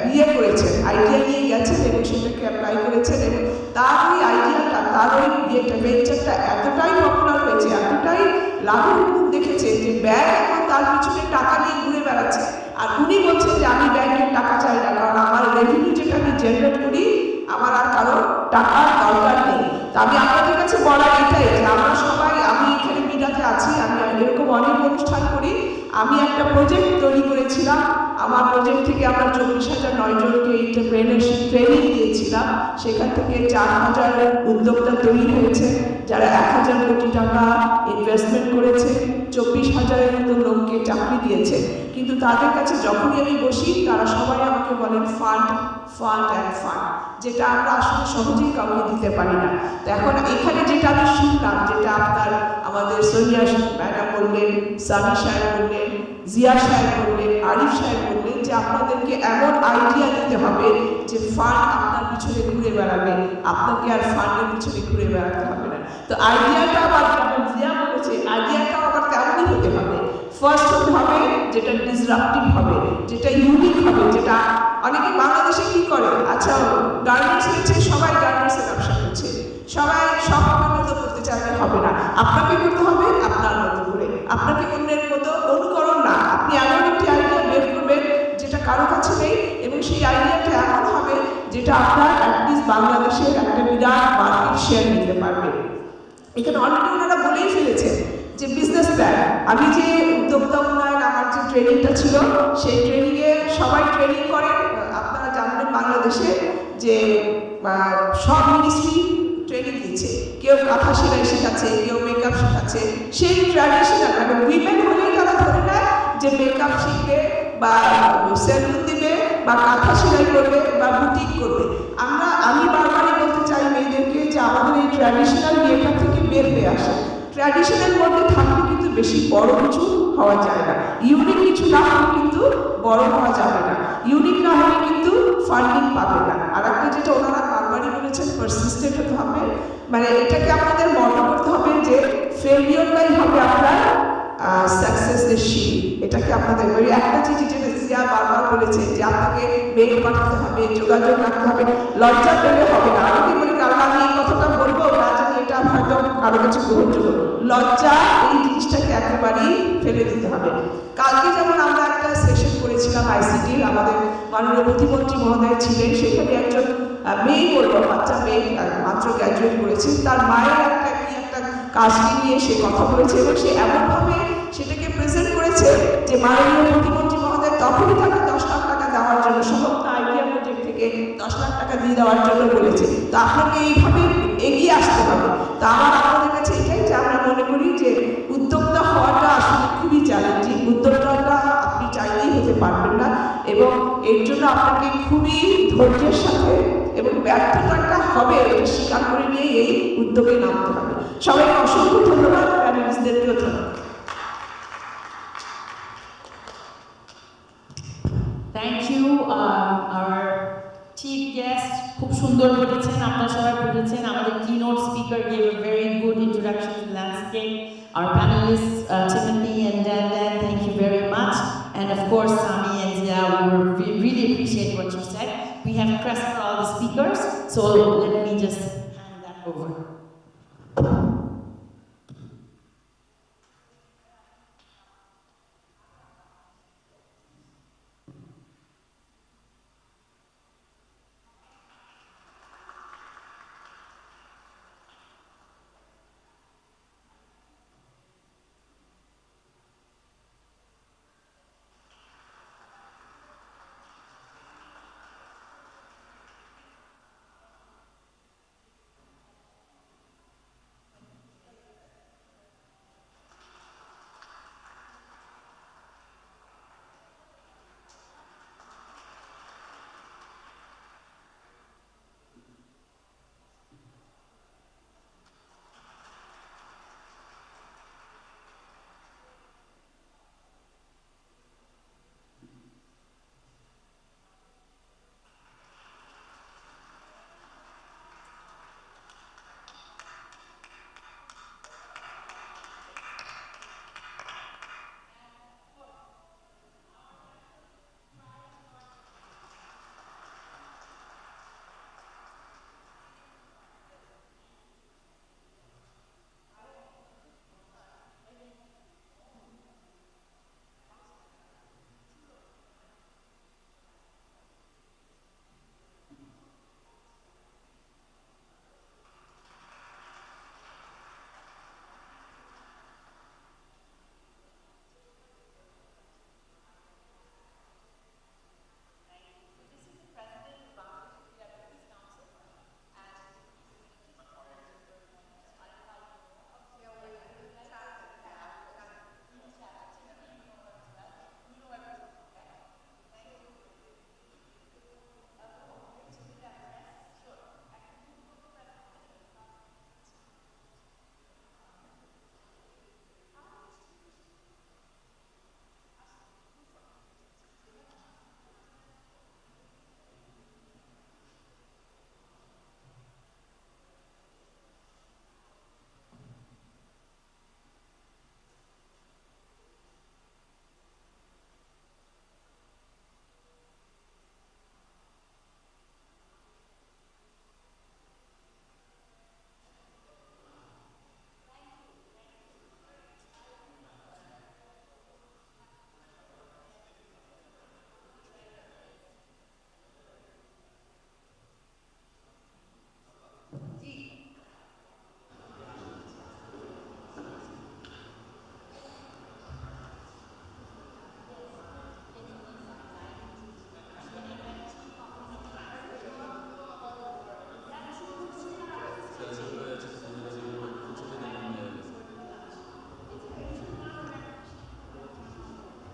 বিয়ে করেছেন, আইডিয়া নিয়ে গেছেন এবং সেটাকে অ্যাপ্লাই করেছেন এবং তার ওই আইডিয়াটা, তার ওই বিয়েটা, ভেঞ্চারটা এতটাই পপুলার হয়েছে, এতটাই লাভের মুখ দেখেছে যে ব্যাংক এখন তার পিছনে টাকা নিয়ে ঘুরে বেড়াচ্ছে। আর উনি বলছেন যে আমি ব্যাংকের টাকা চাই না, কারণ আমার রেভিনিউ যেটা আমি জেনারেট করি আমার আর কারো টাকার দরকার নেই। তা আমি আপনাদের কাছে বলার এটাই যে আমরা সবাই, আমি এখানে মিডিয়াতে আছি, আমি এরকম অনেক অনুষ্ঠান করি। আমি একটা প্রজেক্ট তৈরি করেছিলাম, আমার প্রজেক্ট থেকে আমরা 24,009 জনকে এন্টারপ্রেনারশিপ ট্রেনিং দিয়েছিলাম। সেখান থেকে 4,000 উদ্যোক্তা তৈরি হয়েছে যারা 1,000 কোটি টাকা ইনভেস্টমেন্ট করেছে, 24,000-এর মতো লোককে চাকরি দিয়েছে। কিন্তু তাদের কাছে যখনই আমি বসি তারা সবাই আমাকে বলেন ফান্ড ফান্ড অ্যান্ড ফান্ড, যেটা আমরা আসলে সহজেই কাউকে দিতে পারি না। তো এখন এখানে যেটা আমি শুনলাম, যেটা আপনার আমাদের সোনিয়া ম্যাডাম বললেন, সামি সাহেব বললেন, জিয়া সাহেব বললেন, আরিফ সাহেব বললেন যে আপনাদেরকে এমন আইডিয়া দিতে হবে যে ফান্ড আপনার পিছনে ঘুরে বেড়াবে, আপনাকে আর ফান্ডের পিছনে ঘুরে বেড়াতে হবে না। তো আইডিয়াটা আবার জিয়া বলেছে, আইডিয়াটাও আবার তেমনই হতে হবে। ফার্স্ট হতে হবে যেটা ডিসরাপটিভ হবে, যেটা ইউনিক হবে, যেটা অনেকে বাংলাদেশে কি করে, আচ্ছা গার্মেন্টস হয়েছে, সবাই গার্মেন্টসের ব্যবসা করছে, সবাই সব আপনার মতো করতে চাইলে হবে না, আপনাকে করতে হবে আপনার মতো করে, আপনাকে অন্যের মতো অনুকরণ না। আপনি এমন একটি আইডিয়া বের করবেন যেটা কারো কাছে নেই এবং সেই আইডিয়াটা এমন হবে যেটা আপনার অ্যাটলিস্ট বাংলাদেশের একটা বিরাট মার্কেট শেয়ার নিতে পারবে। এখানে অলরেডি ওনারা বলেই ফেলেছেন যে বিজনেস প্ল্যান। আমি যে উদ্যোক্তা উন্নয়ন আমার যে ট্রেনিংটা ছিল, সেই ট্রেনিংয়ে সবাই সবাই ট্রেনিং করেন। আপনারা জানবেন বাংলাদেশে যে সব মিনিস্ট্রি ট্রেনিং দিচ্ছে, কেউ কাঁথা সেলাই শেখাচ্ছে, কেউ মেকআপ শেখাচ্ছে। সেই ট্র্যাডিশনাল মানে উইমেন হলেই তারা ধরে নেয় যে মেকআপ শিখবে বা সেলুন দিবে বা কাঁথা সেলাই করবে বা বুটিক করবে। আমি বারবারই বলতে চাই মেয়েদেরকে যে আমাদের এই ট্র্যাডিশনাল ইয়েটা থেকে বের হয়ে আসে। ট্র্যাডিশনাল মধ্যে থাকলে কিন্তু বেশি বড় কিছু হওয়া যায় না, ইউনিক কিছু না হলে কিন্তু বড় হওয়া যাবে না, ইউনিক না হলে কিন্তু ফান্ডিং পাবে না। আর একটা যেটা ওনারা বারবারই বলেছেন, পারসিস্টেন্ট হতে হবে, মানে এটাকে আপনাদের মনে করতে হবে যে ফেলিওরটাই হবে আপনার সাকসেসের সিঁড়ি। এটাকে আপনাদের একটা চিঠি যেটা জিয়া বারবার বলেছে যে আপনাকে মেল পাঠাতে হবে, যোগাযোগ রাখতে হবে, লজ্জা পেলে হবে না। আমি কি বলি, কারণ আমি এই কথাটা বলবো না জানি এটা হয়তো কারো কাছে গ্রহণযোগ্য, লজ্জা এই জিনিসটাকে একেবারেই ফেলে দিতে হবে। কালকে যেমন আমরা একটা সেশন করেছিলাম আইসিটির, আমাদের মাননীয় প্রতিমন্ত্রী মহোদয় ছিলেন, সেখানে একজন মেয়ে বলবো, বাচ্চা মেয়ে মাত্র গ্র্যাজুয়েট করেছে, তার মায়ের একটা কাজকে নিয়ে সে কথা বলেছে এবং সে এমনভাবে সেটাকে প্রেজেন্ট করেছে যে মাননীয় প্রতিমন্ত্রী মহোদয় তখনই তাকে 10 লাখ টাকা দেওয়ার জন্য, সমস্ত আইডিয়া প্রজেক্ট থেকে 10 লাখ টাকা দিয়ে দেওয়ার জন্য বলেছে। তো আপনাকে এইভাবে এগিয়ে আসতে হবে। তা আমার আপনাদের কাছে এটাই যে আমরা মনে করি যে উদ্যোক্তা হওয়াটা আসলে খুবই চ্যালেঞ্জিং। উদ্যোক্তাটা আপনি চাইলেই হতে পারবেন না এবং এর জন্য আপনাকে খুবই ধৈর্যের সাথে এবং ব্যর্থতাটা হবে এটা স্বীকার করে নিয়ে এই উদ্যোগে নামতে হবে। সবাইকে অসংখ্য ধন্যবাদ, প্যানেলিস্টদেরকেও ধন্যবাদ। Thank you, our chief guest. খুব সুন্দর বলেছেন, আপনারা সবাই বলেছেন। আমাদের keynote speaker gave a very good introduction to the landscape. Our panelists, Timothy and Dan, thank you very much. And of course, Sami and Zia, we really appreciate what you said. We have press for all the speakers, so let me just